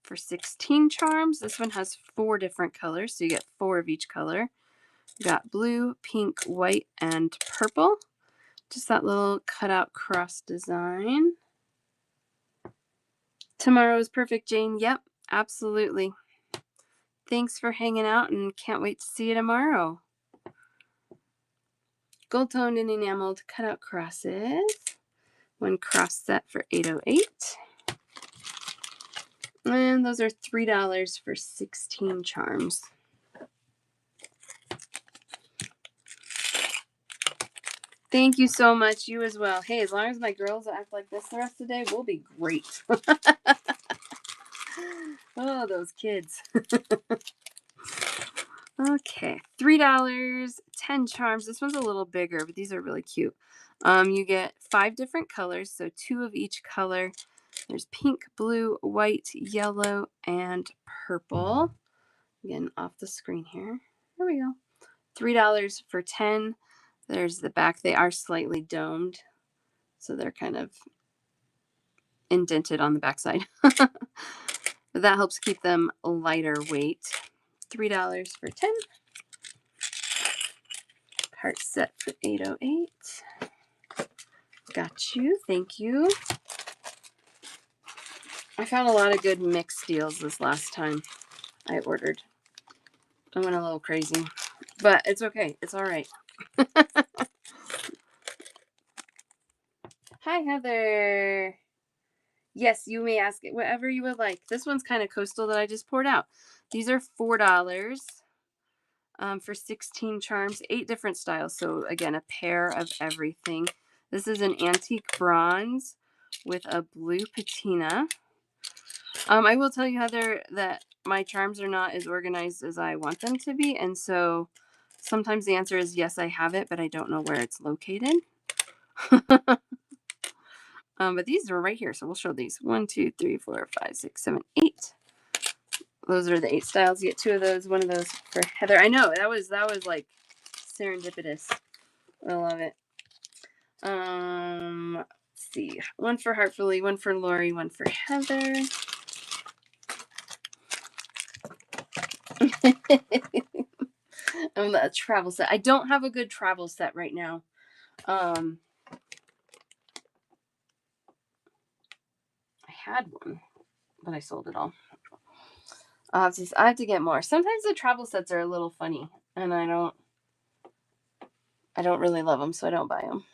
Speaker 1: for 16 charms. This one has 4 different colors, so you get 4 of each color. You got blue, pink, white, and purple. Just that little cutout cross design. Tomorrow is perfect, Jane. Yep, absolutely. Thanks for hanging out and can't wait to see you tomorrow. Gold toned and enameled cutout crosses. 1 cross set for 808. And those are $3 for 16 charms. Thank you so much. You as well. Hey, as long as my girls act like this the rest of the day, we'll be great. Oh, those kids. Okay, $3, 10 charms. This one's a little bigger, but these are really cute. You get 5 different colors, so 2 of each color. There's pink, blue, white, yellow, and purple. Again, off the screen here. There we go. $3 for 10. There's the back. They are slightly domed, so they're kind of indented on the backside. But that helps keep them lighter weight. $3 for 10. Heart set for 808. Got you. Thank you. I found a lot of good mixed deals this last time I ordered. I went a little crazy, but it's okay. It's all right. Hi, Heather. Yes, you may ask it whatever you would like. This one's kind of coastal that I just poured out. These are $4 for 16 charms, 8 different styles. So again, a pair of everything. This is an antique bronze with a blue patina. I will tell you, Heather, that my charms are not as organized as I want them to be. And so sometimes the answer is yes, I have it, but I don't know where it's located. But these are right here. So we'll show these. 1, 2, 3, 4, 5, 6, 7, 8. Those are the 8 styles. You get 2 of those, 1 of those for Heather. I know that was like serendipitous. I love it. Let's see. 1 for Heartfully, 1 for Lori, 1 for Heather. A travel set. I don't have a good travel set right now. I had one, but I sold it all. I have to get more. Sometimes the travel sets are a little funny, and I don't really love them, so I don't buy them.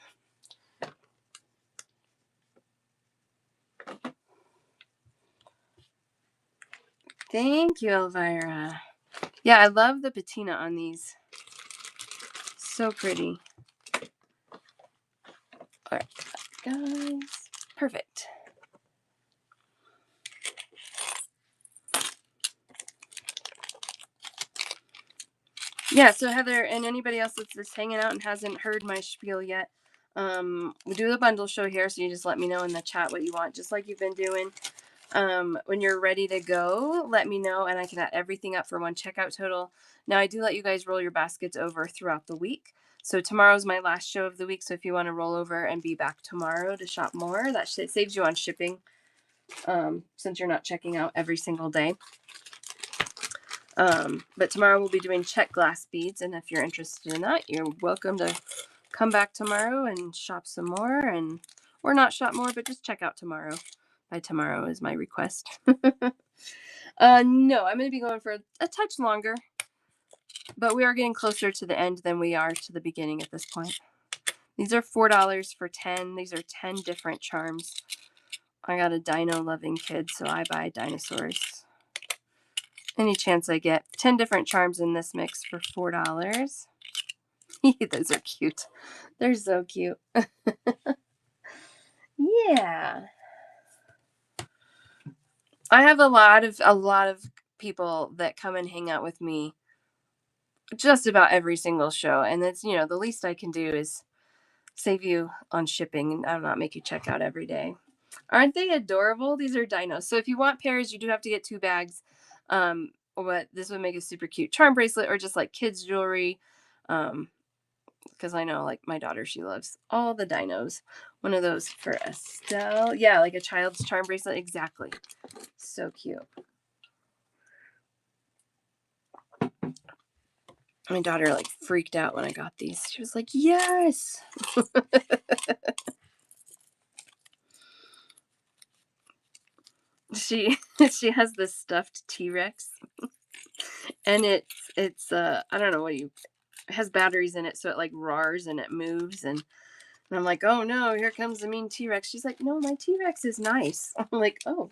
Speaker 1: Thank you, Elvira. Yeah, I love the patina on these. So pretty. All right, guys. Perfect. Yeah, so Heather and anybody else that's just hanging out and hasn't heard my spiel yet, we do the bundle show here, so you just let me know in the chat what you want, just like you've been doing. When you're ready to go, let me know, and I can add everything up for one checkout total. Now, I do let you guys roll your baskets over throughout the week. So tomorrow's my last show of the week, so if you want to roll over and be back tomorrow to shop more, that saves you on shipping, since you're not checking out every single day. But tomorrow we'll be doing check glass beads, and if you're interested in that, you're welcome to come back tomorrow and shop some more, or not shop more, but just check out tomorrow. By tomorrow is my request. No, I'm going to be going for a touch longer, but we are getting closer to the end than we are to the beginning at this point. These are $4 for 10. These are 10 different charms. I got a dino loving kid, so I buy dinosaurs any chance I get. 10 different charms in this mix for $4. Those are cute. They're so cute. Yeah. I have a lot of people that come and hang out with me just about every single show, and it's, you know, the least I can do is save you on shipping and I'll not make you check out every day. Aren't they adorable? These are dinos. So if you want pairs, you do have to get 2 bags. But this would make a super cute charm bracelet or just like kids jewelry. Because I know, like, my daughter, she loves all the dinos. One of those for Estelle. Yeah, like a child's charm bracelet. Exactly. So cute. My daughter, like, freaked out when I got these. She was like, yes. She has this stuffed T-Rex. And it's I don't know it has batteries in it, so it like roars and it moves, and I'm like, oh no, here comes the mean T-Rex. She's like, no, my T-Rex is nice. I'm like, oh,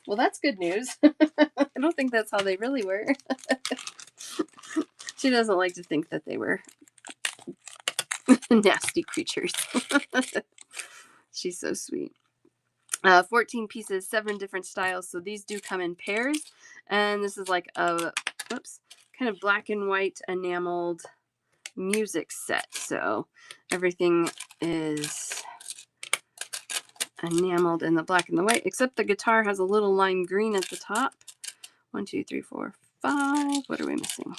Speaker 1: well, that's good news. I don't think that's how they really were. She doesn't like to think that they were nasty creatures. She's so sweet. 14 pieces, 7 different styles. So these do come in pairs. And this is like a, kind of black and white enameled music set. So everything is enameled in the black and the white, except the guitar has a little lime green at the top. 1, 2, 3, 4, 5. What are we missing?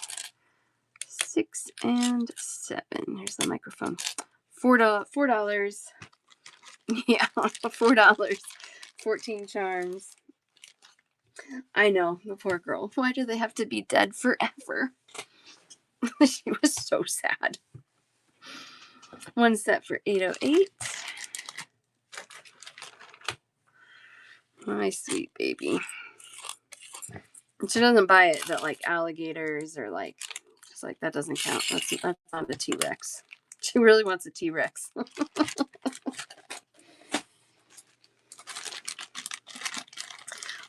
Speaker 1: 6 and 7. Here's the microphone. $4. Yeah, $4. 14 charms. I know, the poor girl. Why do they have to be dead forever? She was so sad. One set for $8.08. My sweet baby. She doesn't buy it that like alligators or like, just like, that doesn't count. That's not a T-Rex. She really wants a T-Rex.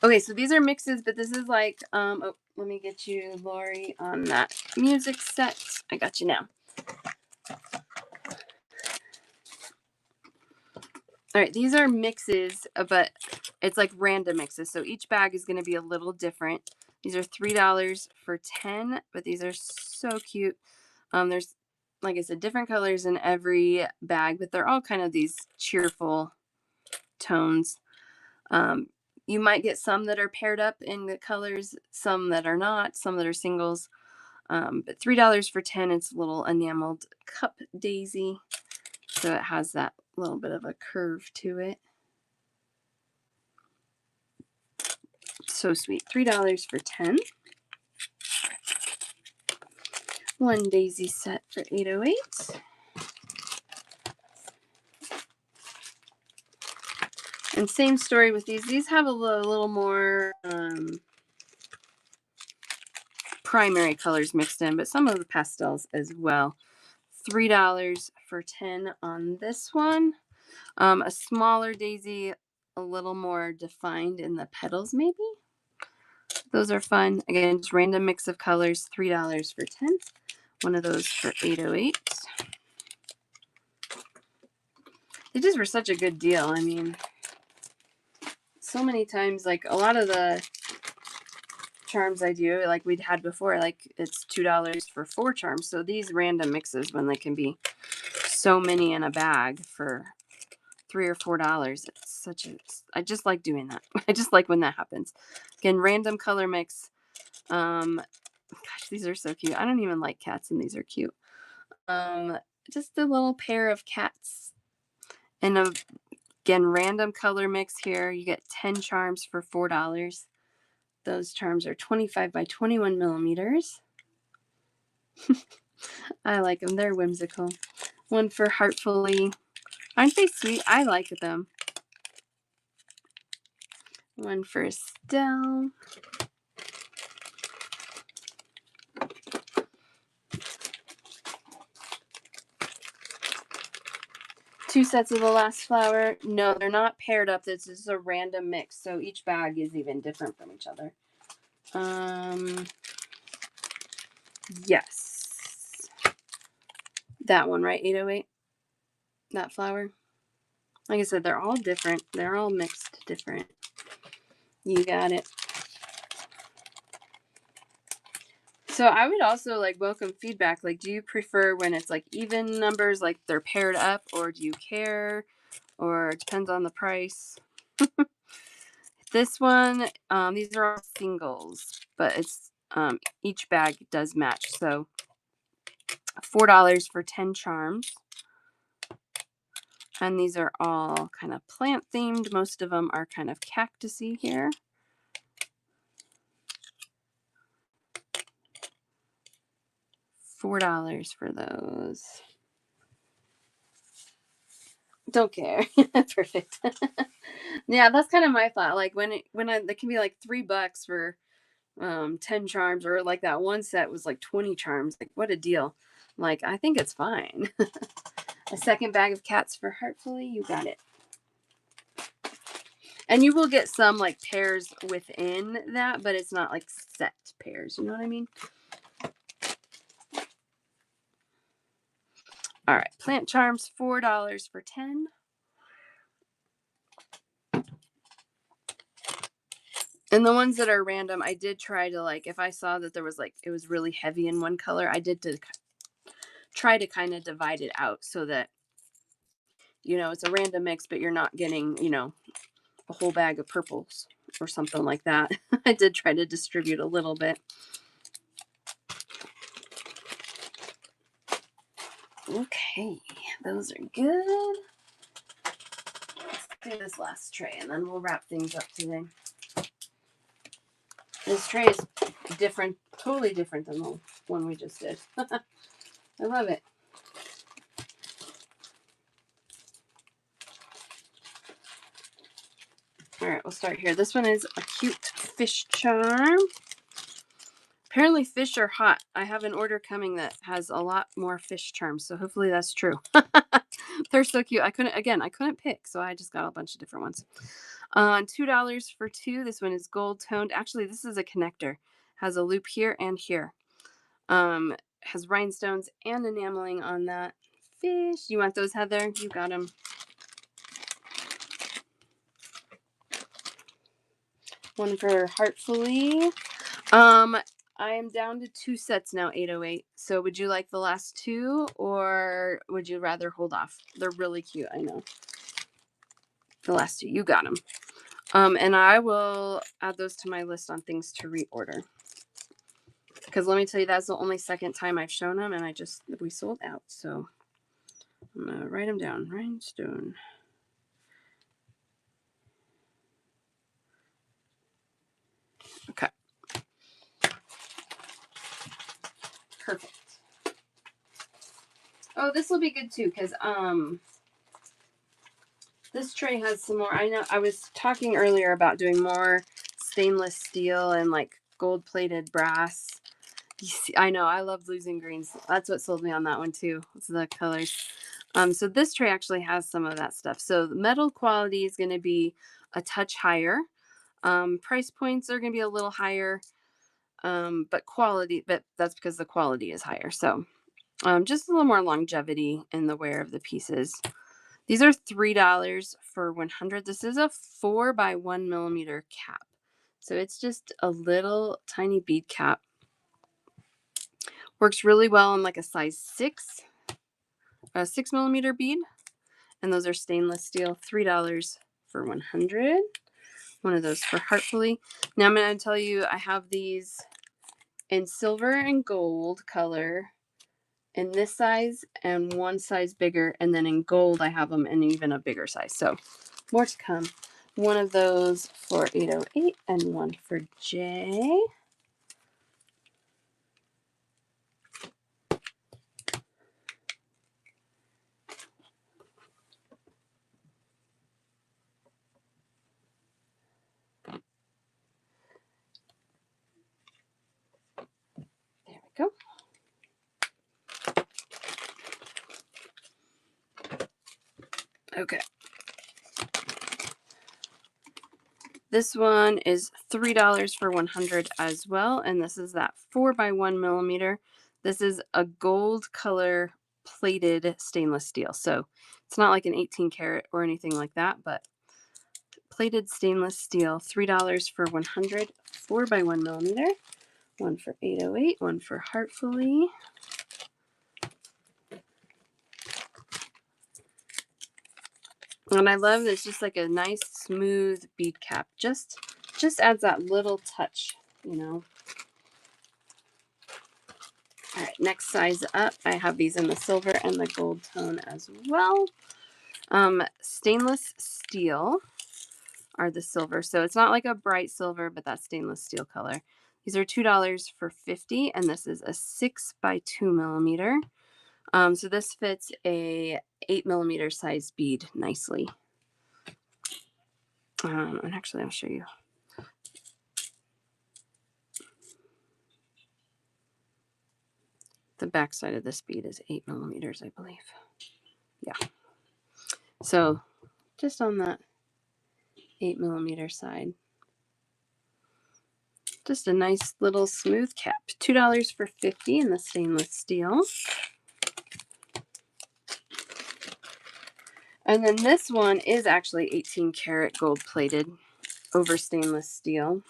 Speaker 1: Okay, so these are mixes, but this is like, oh, let me get you, Lori, on that music set. I got you now. All right, these are mixes, but it's like random mixes. So each bag is going to be a little different. These are $3 for 10, but these are so cute. There's, like I said, different colors in every bag, but they're all kind of these cheerful tones. You might get some that are paired up in the colors, some that are not, some that are singles. But $3 for 10, it's a little enameled cup daisy. So it has that little bit of a curve to it. So sweet. $3 for 10. One daisy set for $8.08. And same story with these. These have a little more primary colors mixed in, but some of the pastels as well. $3 for 10 on this one. A smaller daisy, a little more defined in the petals, maybe. Those are fun. Again, just random mix of colors. $3 for 10. One of those for $8.08. They just were such a good deal. I mean, so many times, like a lot of the charms I do, like we'd had before, like it's $2 for 4 charms. So these random mixes, when they can be so many in a bag for $3 or $4, it's such a, I just like doing that. I just like when that happens. Again, random color mix. Gosh, these are so cute. I don't even like cats, and these are cute. Just a little pair of cats. And again, random color mix here. You get 10 charms for $4. Those charms are 25 by 21 millimeters. I like them. They're whimsical. One for Heartfully. Aren't they sweet? I like them. One for Estelle. 2 sets of the last flower. No, they're not paired up. This is a random mix, so each bag is even different from each other. Yes. That one, right? 808? That flower? Like I said, they're all different. They're all mixed different. You got it. So I would also like welcome feedback. Like, do you prefer when it's like even numbers, like they're paired up, or do you care? Or it depends on the price. This one, these are all singles, but it's each bag does match. So $4 for 10 charms. And these are all kind of plant themed. Most of them are kind of cactusy here. $4 for those. Don't care. Perfect. Yeah, that's kind of my thought. Like when it can be like $3 for 10 charms, or like that one set was like 20 charms. Like, what a deal. Like, I think it's fine. A second bag of cats for Heartfully. You got it. And you will get some like pairs within that, but it's not like set pairs. You know what I mean? All right. Plant charms, $4 for 10. And the ones that are random, I did try to like, if I saw that there was like, it was really heavy in one color, I did try to kind of divide it out so that, you know, it's a random mix, but you're not getting, you know, a whole bag of purples or something like that. I did try to distribute a little bit. Okay, those are good. Let's do this last tray and then we'll wrap things up today. This tray is different, totally different than the one we just did. I love it. All right, we'll start here. This one is a cute fish charm. Apparently fish are hot. I have an order coming that has a lot more fish charms, so hopefully that's true. They're so cute. I couldn't pick, so I just got a bunch of different ones. $2 for 2. This one is gold toned. Actually, this is a connector. Has a loop here and here. Has rhinestones and enameling on that fish. You want those, Heather? You got them. One for Heartfully. I am down to 2 sets now, 808. So would you like the last 2 or would you rather hold off? They're really cute, I know. The last 2, you got them. And I will add those to my list on things to reorder. Because let me tell you, that's the only second time I've shown them, and we sold out. So I'm going to write them down. Rhinestone. Okay. Perfect. Oh, this will be good too, because this tray has some more. I know I was talking earlier about doing more stainless steel and like gold plated brass. You see, I know I love blues and greens. That's what sold me on that one too. It's the colors. So this tray actually has some of that stuff. So the metal quality is going to be a touch higher. Price points are going to be a little higher. But that's because the quality is higher. So just a little more longevity in the wear of the pieces. These are $3 for 100. This is a 4 by 1 millimeter cap. So it's just a little tiny bead cap. Works really well on like a size 6 millimeter bead. And those are stainless steel. $3 for 100. One of those for Heartfully. Now I'm going to tell you, I have these in silver and gold color in this size and one size bigger. And then in gold, I have them in even a bigger size. So more to come. One of those for 808 and one for Jay. There we go. Okay. This one is $3 for 100 as well, and this is that 4x1 millimeter. This is a gold color plated stainless steel, so it's not like an 18 karat or anything like that, but plated stainless steel. $3 for 100, 4x1 millimeter. One for 808, one for Heartfully. And I love this, just like a nice smooth bead cap. Just adds that little touch, you know. All right, next size up. I have these in the silver and the gold tone as well. Stainless steel are the silver. So it's not like a bright silver, but that stainless steel color. These are $2 for 50, and this is a 6x2 millimeter. So this fits a 8 millimeter size bead nicely. And actually, I'll show you. The back side of this bead is 8 millimeters, I believe. Yeah. So just on that 8 millimeter side. Just a nice little smooth cap. $2 for 50 in the stainless steel. And then this one is actually 18 karat gold plated over stainless steel.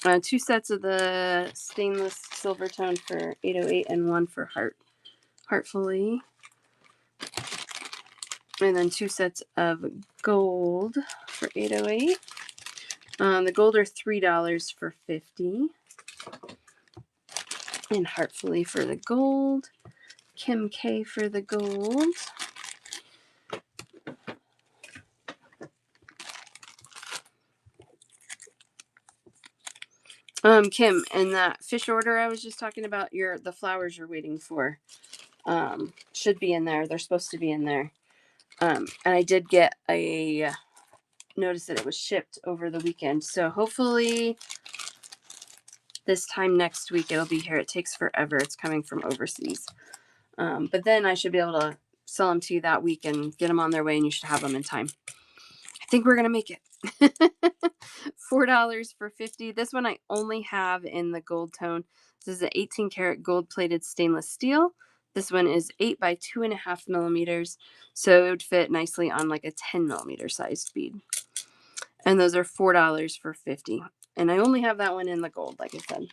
Speaker 1: 2 sets of the stainless silver tone for 808 and one for Heartfully. And then 2 sets of gold for 808. The gold are $3 for 50. And Heartfully for the gold. Kim K for the gold. Kim, in that fish order I was just talking about, the flowers you're waiting for should be in there. They're supposed to be in there. And I did get a notice that it was shipped over the weekend. So hopefully this time next week it'll be here. It takes forever. It's coming from overseas. But then I should be able to sell them to you that week and get them on their way, and you should have them in time. I think we're going to make it. $4 for 50. This one I only have in the gold tone. This is an 18 karat gold plated stainless steel. This one is 8 by 2.5 millimeters. So it would fit nicely on like a 10 millimeter sized bead. And those are $4 for 50. And I only have that one in the gold, like I said.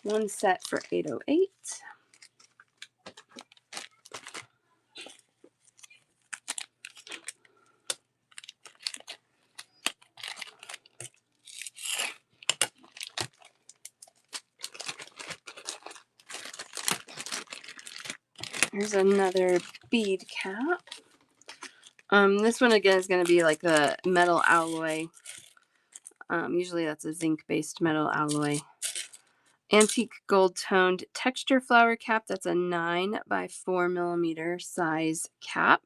Speaker 1: One set for 808. Here's another bead cap. This one again is going to be like the metal alloy. Usually that's a zinc-based metal alloy. Antique gold toned texture flower cap. That's a 9 by 4 millimeter size cap.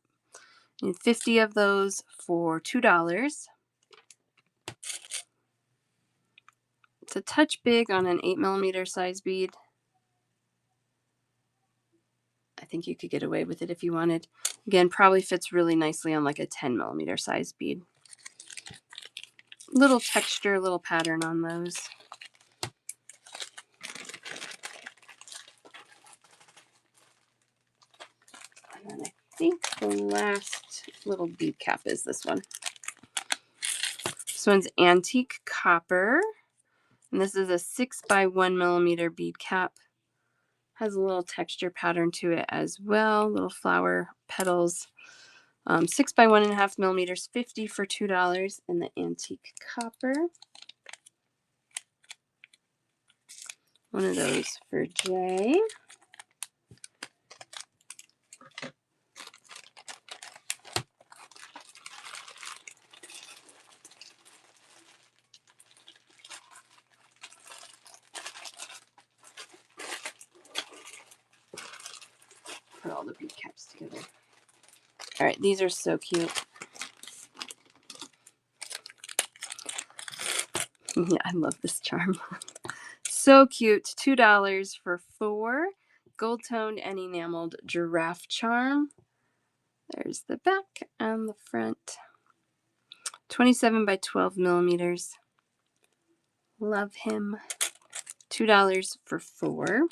Speaker 1: And 50 of those for $2. It's a touch big on an 8 millimeter size bead. I think you could get away with it if you wanted. Again, probably fits really nicely on like a 10 millimeter size bead. Little texture, little pattern on those. And then I think the last little bead cap is this one. This one's antique copper. And this is a 6 by 1 millimeter bead cap. Has a little texture pattern to it as well. Little flower petals. 6 by 1.5 millimeters, 50 for $2 in the antique copper. One of those for Jay. Put all the bead caps together. All right, these are so cute. Yeah, I love this charm. So cute. $2 for 4 gold toned and enameled giraffe charm. There's the back and the front. 27 by 12 millimeters. Love him. $2 for 4.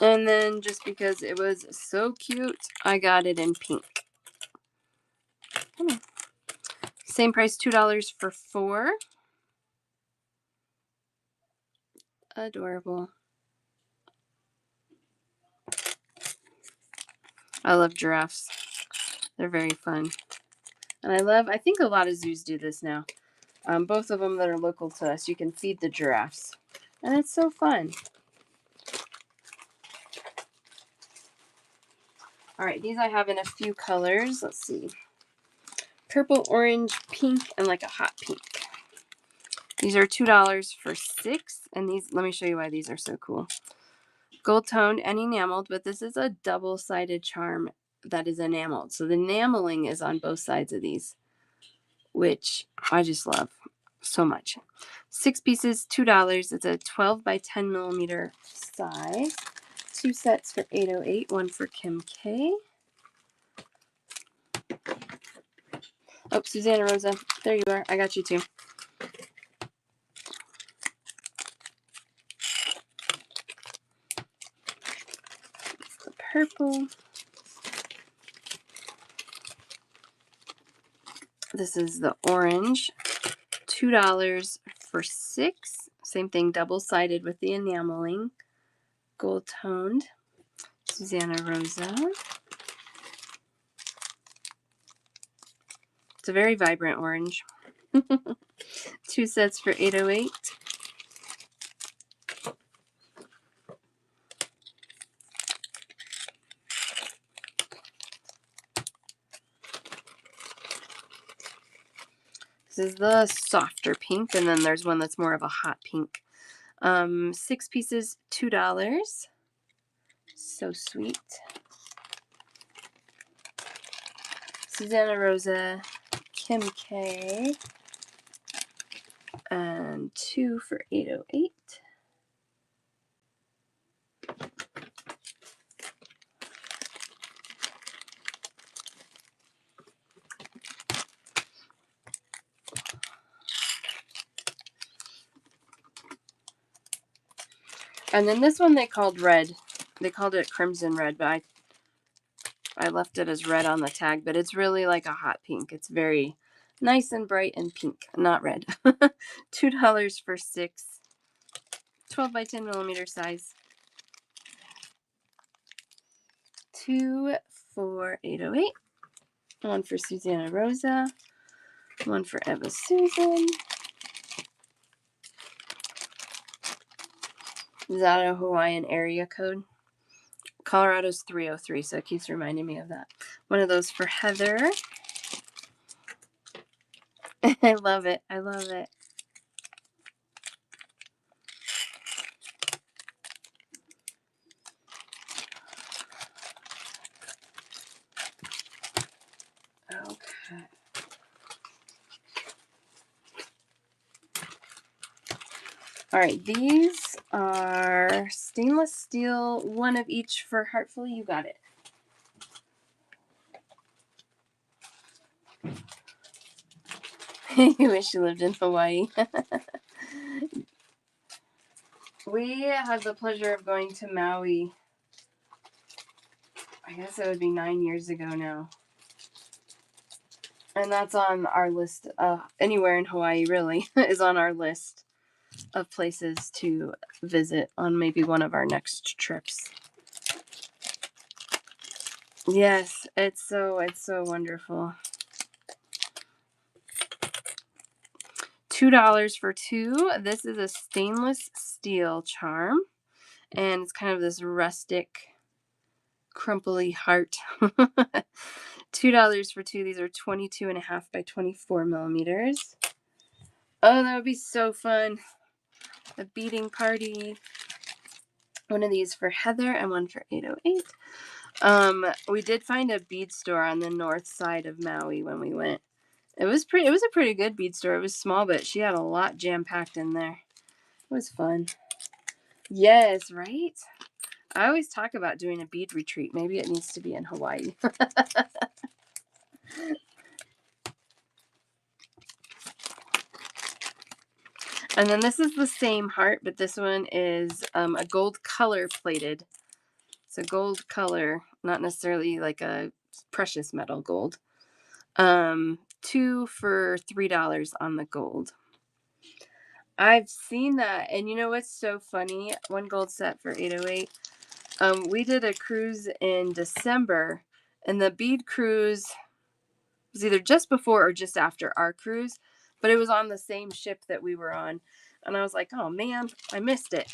Speaker 1: And then just because it was so cute, I got it in pink. Same price, $2 for 4. Adorable. I love giraffes. They're very fun. And I think a lot of zoos do this now. Both of them that are local to us, you can feed the giraffes. And it's so fun. All right, these I have in a few colors. Let's see. Purple, orange, pink, and like a hot pink. These are $2 for 6. And these, let me show you why these are so cool. Gold toned and enameled, but this is a double-sided charm that is enameled. So the enameling is on both sides of these, which I just love so much. 6 pieces, $2. It's a 12 by 10 millimeter size. 2 sets for $8.08. One for Kim K. Oh, Susanna Rosa, there you are. I got you too. The purple. This is the orange. $2 for 6. Same thing, double-sided with the enameling. Gold toned. Susanna Rosa. It's a very vibrant orange. 2 sets for $8.08. This is the softer pink, and then there's one that's more of a hot pink. 6 pieces, $2. So sweet. Susanna Rosa, Kim K, and 2 for $8.08. And then this one they called red. They called it crimson red, but I left it as red on the tag, but it's really like a hot pink. It's very nice and bright and pink, not red. $2 for 6. 12 by 10 millimeter size. 2 for $8.08. One for Susanna Rosa. One for Eva Susan. Is that a Hawaiian area code? Colorado's 303, so it keeps reminding me of that. One of those for Heather. I love it. I love it. Okay. All right, these are stainless steel, one of each for Heartful. You got it. You wish you lived in Hawaii. We had the pleasure of going to Maui. I guess it would be 9 years ago now. And that's on our list. Anywhere in Hawaii, really, is on our list of places to visit on maybe one of our next trips. Yes, it's so wonderful. $2 for 2. This is a stainless steel charm, and it's kind of this rustic, crumply heart. $2 for 2. These are 22.5 by 24 millimeters. Oh, that would be so fun. A beading party. One of these for Heather and one for $8.08. We did find a bead store on the north side of Maui when we went. It was a pretty good bead store. It was small, but she had a lot jam-packed in there. It was fun. Yes, right? I always talk about doing a bead retreat. Maybe it needs to be in Hawaii. And then this is the same heart, but this one is a gold color plated. So gold color, not necessarily like a precious metal gold. 2 for $3 on the gold. I've seen that, and you know what's so funny? One gold set for $808. We did a cruise in December, and the bead cruise was either just before or just after our cruise, but it was on the same ship that we were on. And I was like, oh man, I missed it.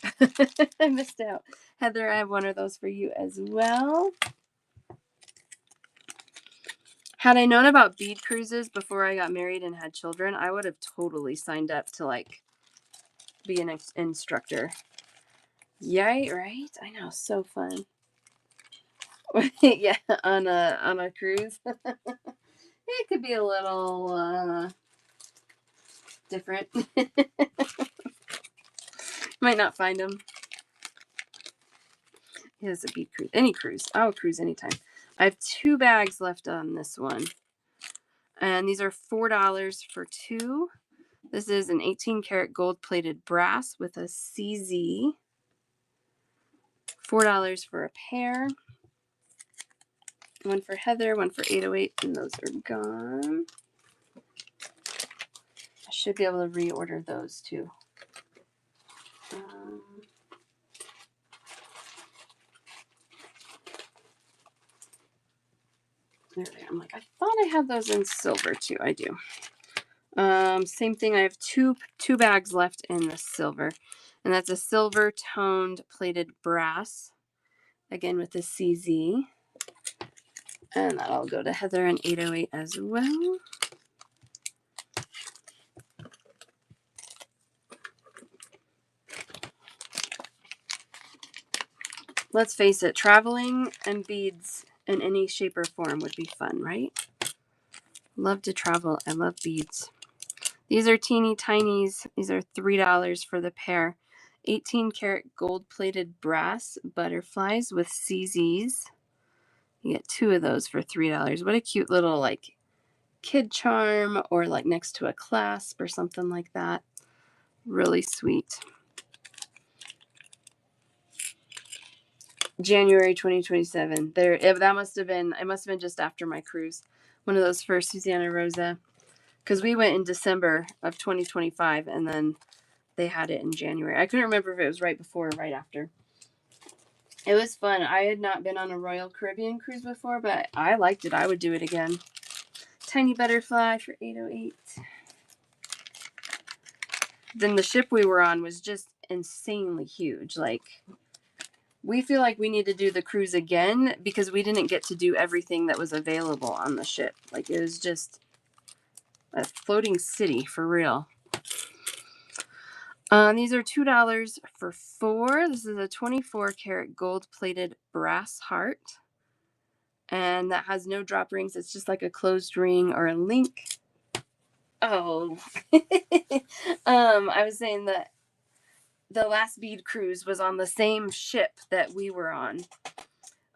Speaker 1: I missed out. Heather, I have one of those for you as well. Had I known about bead cruises before I got married and had children, I would have totally signed up to like be an instructor. Yay, right? I know, so fun. Yeah, on a cruise. It could be a little different. Might not find them. It is a bead cruise. Any cruise. I'll cruise anytime. I have 2 bags left on this one. And these are $4 for 2. This is an 18 karat gold plated brass with a CZ. $4 for a pair. One for Heather, one for 808, and those are gone. I should be able to reorder those too. There they are. I'm like, I thought I had those in silver too. I do. Same thing. I have two bags left in the silver, and that's a silver toned plated brass, again with the CZ, and that'll go to Heather and 808 as well. Let's face it, traveling and beads in any shape or form would be fun, right? Love to travel. I love beads. These are teeny tinies. These are $3 for the pair. 18 karat gold plated brass butterflies with CZs. You get 2 of those for $3. What a cute little like kid charm, or like next to a clasp or something like that. Really sweet. January 2027. That must have been, it must have been just after my cruise. One of those for Susanna Rosa. Because we went in December of 2025, and then they had it in January. I couldn't remember if it was right before or right after. It was fun. I had not been on a Royal Caribbean cruise before, but I liked it. I would do it again. Tiny butterfly for $808. Then the ship we were on was just insanely huge. Like, we feel like we need to do the cruise again because we didn't get to do everything that was available on the ship. Like, it was just a floating city for real. These are $2 for 4. This is a 24 karat gold plated brass heart. And that has no drop rings. It's just like a closed ring or a link. Oh. I was saying that the last bead cruise was on the same ship that we were on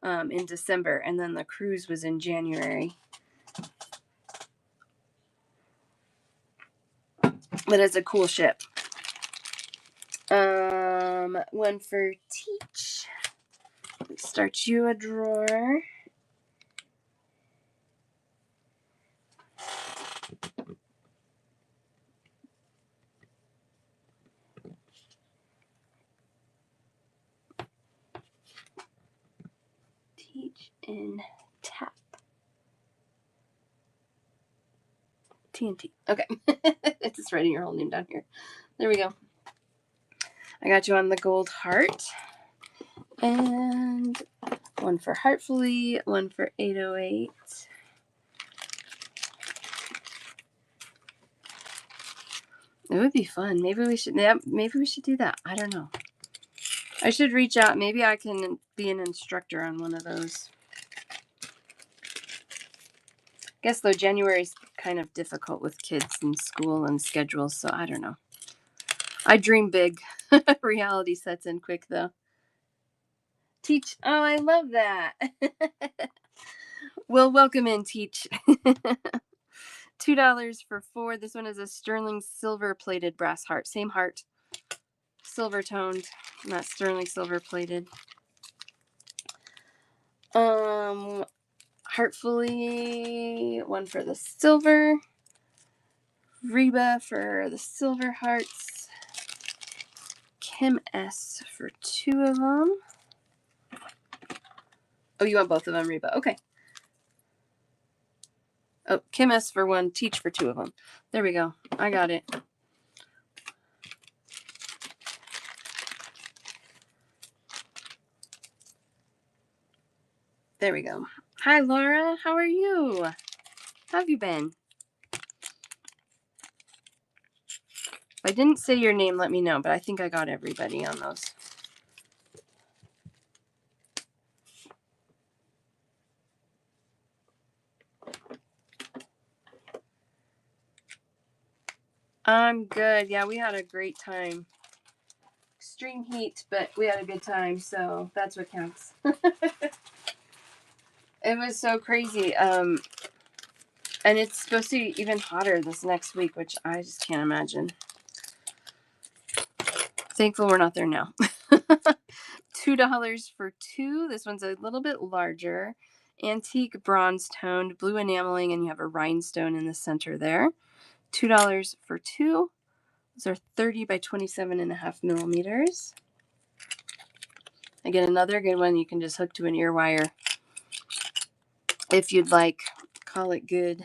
Speaker 1: in December, and then the cruise was in January. But it's a cool ship. One for Teach. Let's start you a drawer. Teach in Tap. TNT. Okay. It's just writing your whole name down here. There we go. I got you on the gold heart. And one for Heartfully, one for 808. It would be fun. Maybe we should do that. I don't know. I should reach out. Maybe I can be an instructor on one of those. Guess though January's kind of difficult with kids and school and schedules, so I don't know. I dream big. Reality sets in quick, though. Teach. Oh, I love that. Well, welcome in, Teach. $2 for 4. This one is a sterling silver plated brass heart. Same heart. Silver toned, not sterling silver plated. Heartfully, 1 for the silver. Reba for the silver hearts. Kim S for 2 of them. Oh, you want both of them, Reba? Okay. Oh, Kim S for 1, Teach for 2 of them. There we go. I got it. There we go. Hi, Laura. How are you? How have you been? If I didn't say your name, let me know, but I think I got everybody on those. I'm good. Yeah, we had a great time. Extreme heat, but we had a good time, so that's what counts. It was so crazy. And it's supposed to be even hotter this next week, which I just can't imagine. Thankful we're not there now. $2 for 2. This one's a little bit larger. Antique bronze toned, blue enameling, and you have a rhinestone in the center there. $2 for 2. Those are 30 by 27.5 millimeters. Again, another good one you can just hook to an ear wire if you'd like. Call it good.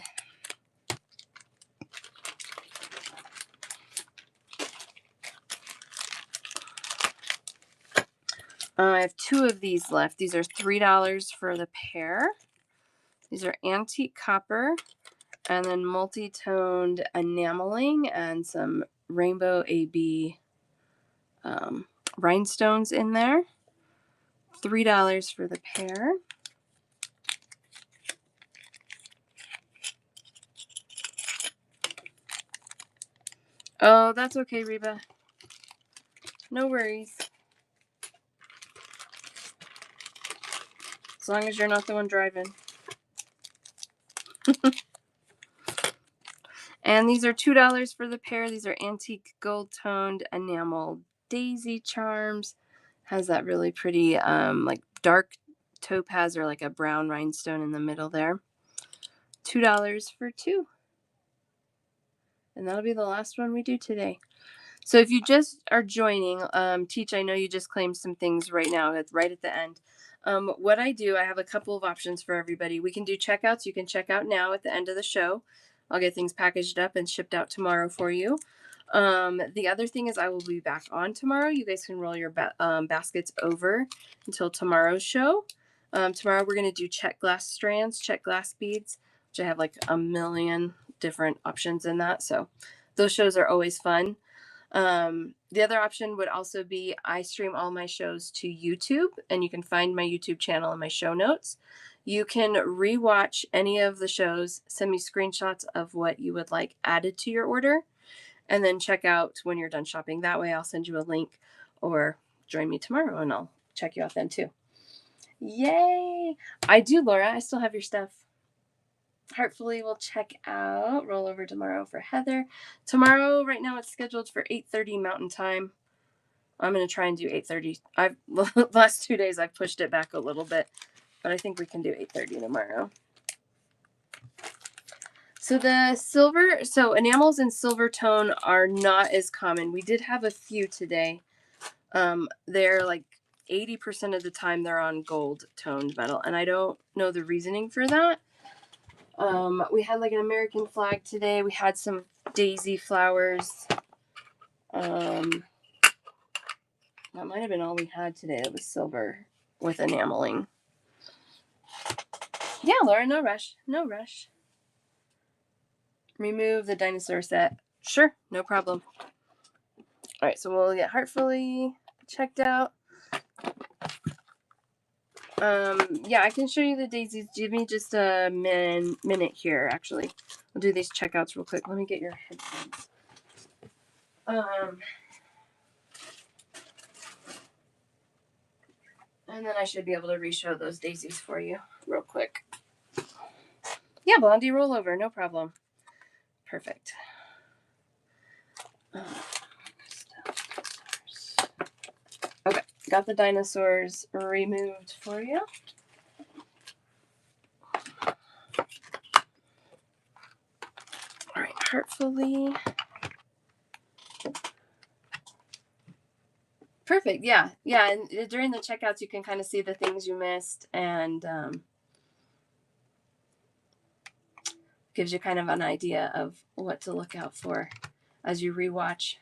Speaker 1: I have 2 of these left. These are $3 for the pair. These are antique copper and then multi-toned enameling and some rainbow AB rhinestones in there. $3 for the pair. Oh, that's okay, Reba. No worries. As long as you're not the one driving. And these are $2 for the pair. These are antique gold-toned enamel daisy charms. Has that really pretty like dark topaz or like a brown rhinestone in the middle there. $2 for 2. And that'll be the last one we do today. So if you just are joining, Teach, I know you just claimed some things right now. It's right at the end. What I do, I have a couple of options for everybody. We can do checkouts. You can check out now at the end of the show. I'll get things packaged up and shipped out tomorrow for you. The other thing is I will be back on tomorrow. You guys can roll your baskets over until tomorrow's show. Tomorrow we're going to do check glass strands, check glass beads, which I have like a million different options in that. So those shows are always fun. The other option would also be I stream all my shows to YouTube, and you can find my YouTube channel in my show notes. You can rewatch any of the shows, send me screenshots of what you would like added to your order, and then check out when you're done shopping. That way I'll send you a link, or join me tomorrow and I'll check you out then too. Yay! I do, Laura. I still have your stuff. Heartfully will check out. Roll over tomorrow for Heather. Tomorrow, right now, it's scheduled for 8:30 Mountain Time. I'm going to try and do 8:30. The last 2 days I've pushed it back a little bit, but I think we can do 8:30 tomorrow. So the silver, enamels in silver tone are not as common. We did have a few today. They're like 80% of the time they're on gold toned metal, and I don't know the reasoning for that. We had like an American flag today. We had some daisy flowers. That might have been all we had today. It was silver with enameling. Yeah, Laura, no rush. No rush. Remove the dinosaur set. Sure, no problem. All right, so we'll get Heartfully checked out. Yeah, I can show you the daisies. Give me just a minute here, actually. I'll do these checkouts real quick. Let me get your headphones. And then I should be able to re-show those daisies for you real quick. Yeah, Blondie, roll over, no problem. Perfect. Okay, got the dinosaurs removed for you. All right, Heartfully. Perfect, yeah. Yeah, and during the checkouts, you can kind of see the things you missed, and gives you kind of an idea of what to look out for as you rewatch.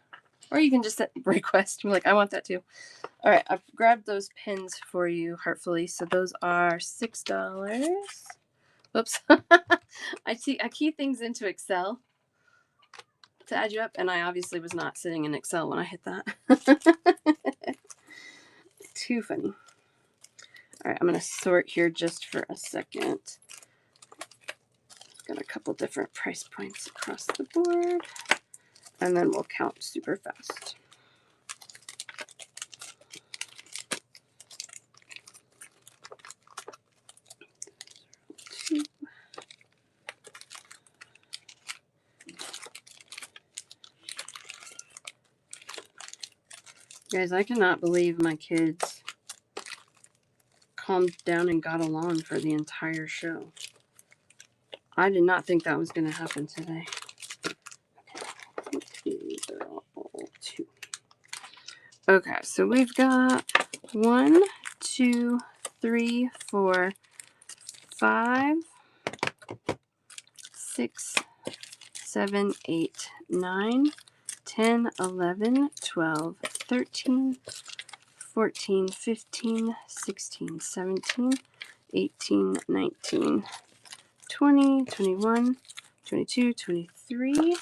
Speaker 1: Or you can just request, be like, I want that too. All right, I've grabbed those pins for you, Heartfully. So those are $6. Whoops. I key things into Excel to add you up, and I obviously was not sitting in Excel when I hit that. Too funny. All right, I'm going to sort here just for a second. Got a couple different price points across the board, and then we'll count super fast. Guys, I cannot believe my kids calmed down and got along for the entire show. I did not think that was going to happen today. These are all 2. Okay, so we've got 1, 2, 3, 4, 5, 6, 7, 8, 9, 10, 11, 12, 13, 14, 15, 16, 17, 18, 19, 20, 21, 22, 23,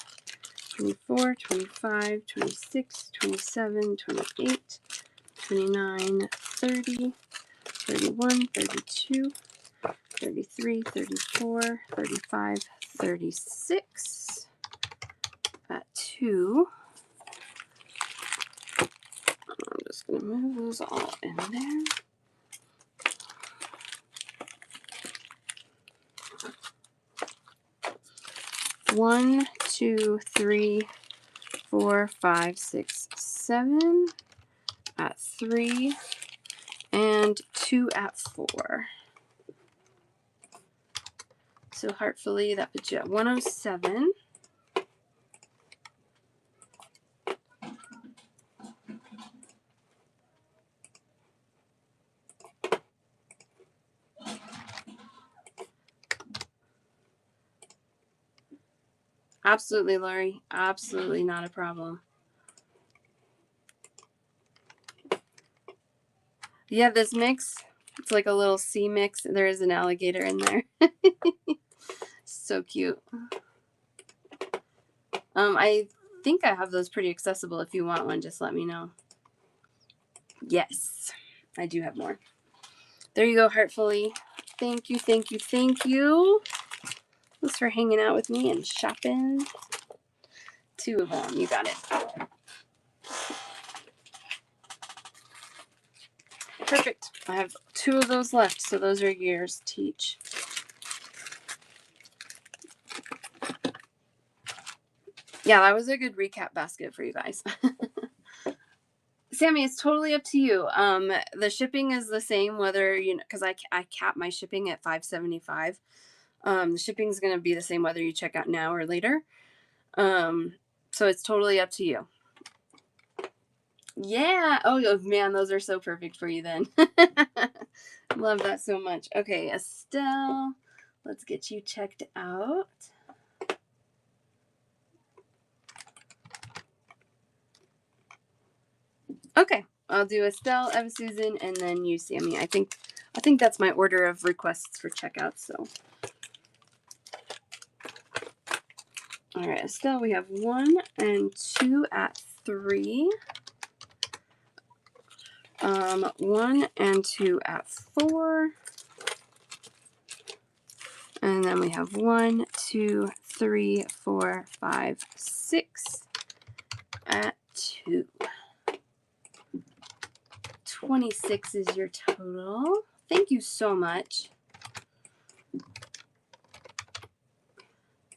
Speaker 1: 24, 25, 26, 27, 28, 29, 30, 31, 32, 33, 34, 35, 36. At 2. I'm just going to move those all in there. One, 2, 3, 4, 5, 6, 7 at 3, and 2 at 4. So Heartfully, that puts you at 107. Absolutely, Lori. Absolutely not a problem. Yeah, this mix, it's like a little sea mix. There is an alligator in there. So cute. I think I have those pretty accessible. If you want one, just let me know. Yes, I do have more. There you go, Heartfully. Thank you, thank you, thank you. Thanks for hanging out with me and shopping. 2 of them. You got it. Perfect. I have 2 of those left, so those are yours to each. Yeah, that was a good recap basket for you guys. Sammy, it's totally up to you. The shipping is the same whether, you know, because I cap my shipping at $5.75. The shipping is going to be the same whether you check out now or later. So it's totally up to you. Yeah. Oh, man, those are so perfect for you then. Love that so much. Okay, Estelle, let's get you checked out. Okay, I'll do Estelle, Eva Susan, and then you, Sammy. I think that's my order of requests for checkout. So, all right, Estelle, we have 1 and 2 at 3. 1 and 2 at 4. And then we have 1, 2, 3, 4, 5, 6 at 2. 26 is your total. Thank you so much.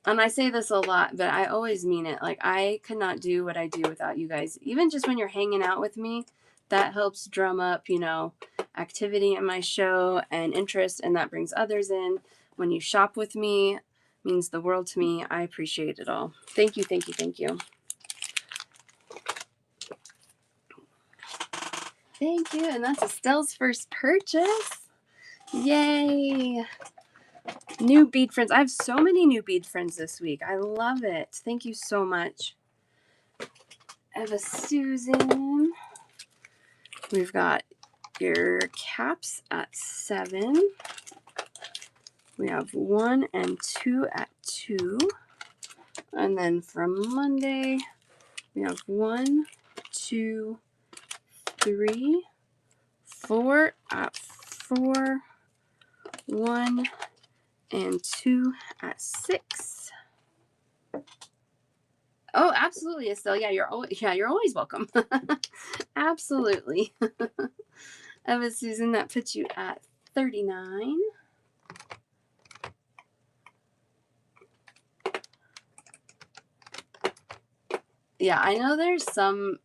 Speaker 1: And I say this a lot, but I always mean it. Like, I could not do what I do without you guys. Even just when you're hanging out with me, that helps drum up, you know, activity in my show and interest, and that brings others in. When you shop with me, it means the world to me. I appreciate it all. Thank you, thank you, thank you. Thank you. And that's Estelle's first purchase. Yay. New bead friends. I have so many new bead friends this week. I love it. Thank you so much. Eva Susan. We've got your caps at 7. We have 1 and 2 at 2. And then from Monday, we have 1, 2, 3, 4 at 4, 1 and 2 at 6. Oh, absolutely, Estelle. Yeah, you're always welcome. Absolutely. Eva Susan, that puts you at 39. Yeah, I know there's some,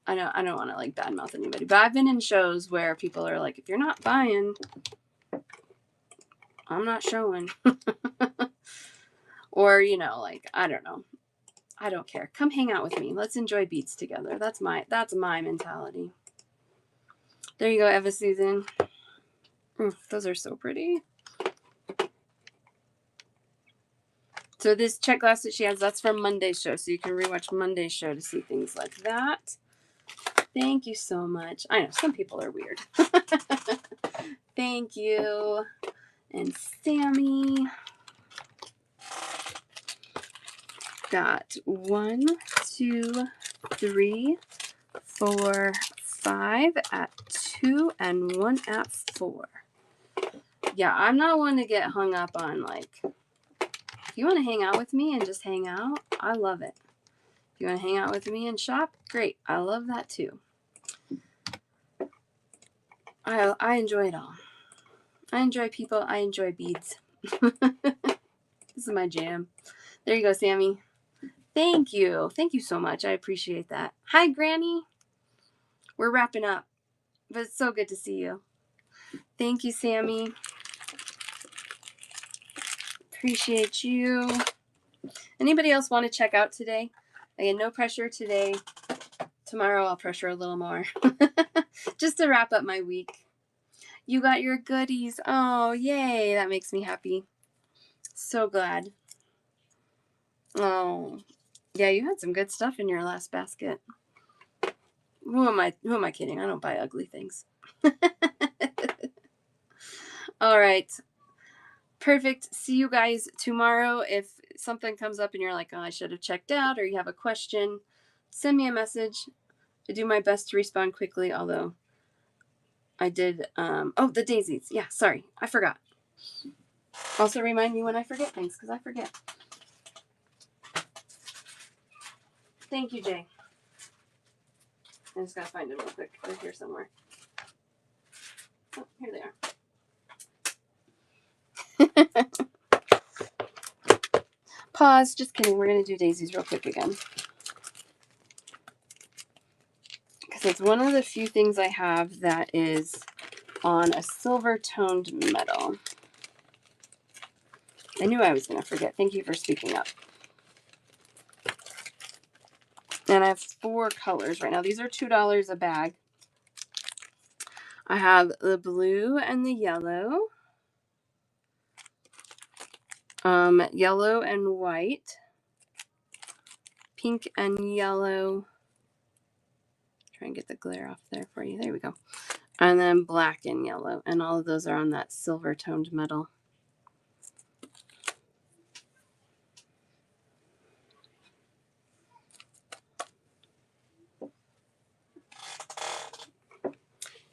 Speaker 1: I don't want to like badmouth anybody, but I've been in shows where people are like, if you're not buying, I'm not showing. Or, you know, like, I don't know. I don't care. Come hang out with me. Let's enjoy beats together. That's my mentality. There you go, Eva Susan. Those are so pretty. So this check glass that she has, that's from Monday's show. So you can rewatch Monday's show to see things like that. Thank you so much. I know some people are weird. Thank you. And Sammy. Got 1, 2, 3, 4, 5 at 2 and 1 at 4. Yeah, I'm not one to get hung up on, like, if you want to hang out with me and just hang out, I love it. If you want to hang out with me and shop, great. I love that too. I enjoy it all. I enjoy people. I enjoy beads. This is my jam. There you go, Sammy. Thank you. Thank you so much. I appreciate that. Hi, Granny. We're wrapping up, but it's so good to see you. Thank you, Sammy. Appreciate you. Anybody else want to check out today? Again, no pressure today. Tomorrow I'll pressure a little more. Just to wrap up my week. You got your goodies. Oh, yay. That makes me happy. So glad. Oh, yeah, you had some good stuff in your last basket. Who am I kidding? I don't buy ugly things. All right. Perfect. See you guys tomorrow. If something comes up and you're like, oh, I should have checked out, or you have a question, send me a message. I do my best to respond quickly, although I did, oh, the daisies. Yeah, sorry. I forgot. Also remind me when I forget things, because I forget. Thank you, Jay. I just gotta find them real quick. They're here somewhere. Oh, here they are. Pause. Just kidding. We're gonna do daisies real quick again. Because it's one of the few things I have that is on a silver toned metal. I knew I was gonna forget. Thank you for speaking up. And I have 4 colors right now. These are $2 a bag. I have the blue and the yellow. Yellow and white. Pink and yellow. Try and get the glare off there for you. There we go. And then black and yellow. And all of those are on that silver toned metal.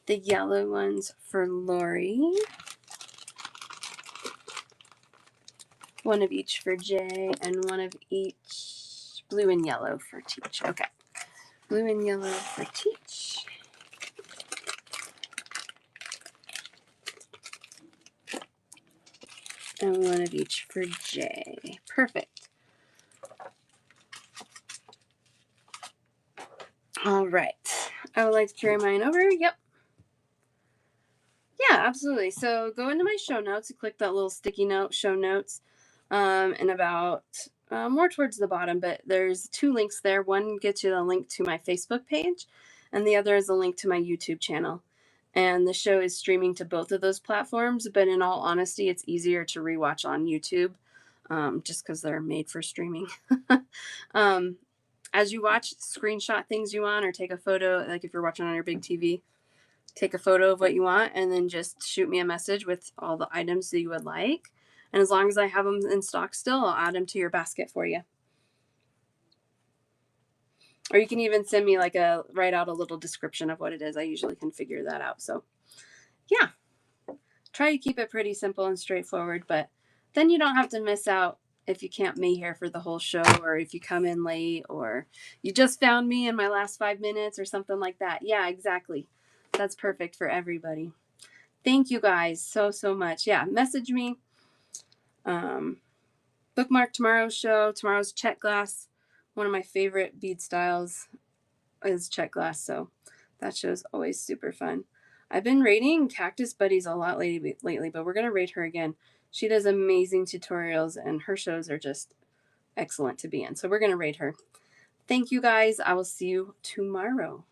Speaker 1: The yellow ones for Lori. One of each for Jay, and one of each blue and yellow for Teach. Okay. Blue and yellow for Teach. and one of each for Jay. Perfect. All right. I would like to carry mine over. Yep. Yeah, absolutely. So go into my show notes and click that little sticky note, show notes, and about more towards the bottom, but there's 2 links there. One gets you the link to my Facebook page, and the other is a link to my YouTube channel. And the show is streaming to both of those platforms, but in all honesty, it's easier to rewatch on YouTube just because they're made for streaming. um, as you watch, screenshot things you want or take a photo, like if you're watching on your big TV, take a photo of what you want and then just shoot me a message with all the items that you would like. And as long as I have them in stock still, I'll add them to your basket for you. Or you can even send me write out a little description of what it is. I usually can figure that out. So yeah, try to keep it pretty simple and straightforward, but then you don't have to miss out if you can't be here for the whole show, or if you come in late, or you just found me in my last 5 minutes or something like that. Yeah, exactly. That's perfect for everybody. Thank you guys so much. Yeah, message me. Bookmark tomorrow's show. Tomorrow's check glass. One of my favorite bead styles is check glass, so that show's always super fun. I've been rating Cactus Buddies a lot lately, but we're going to rate her again. She does amazing tutorials, and her shows are just excellent to be in, so we're going to rate her. Thank you guys. I will see you tomorrow.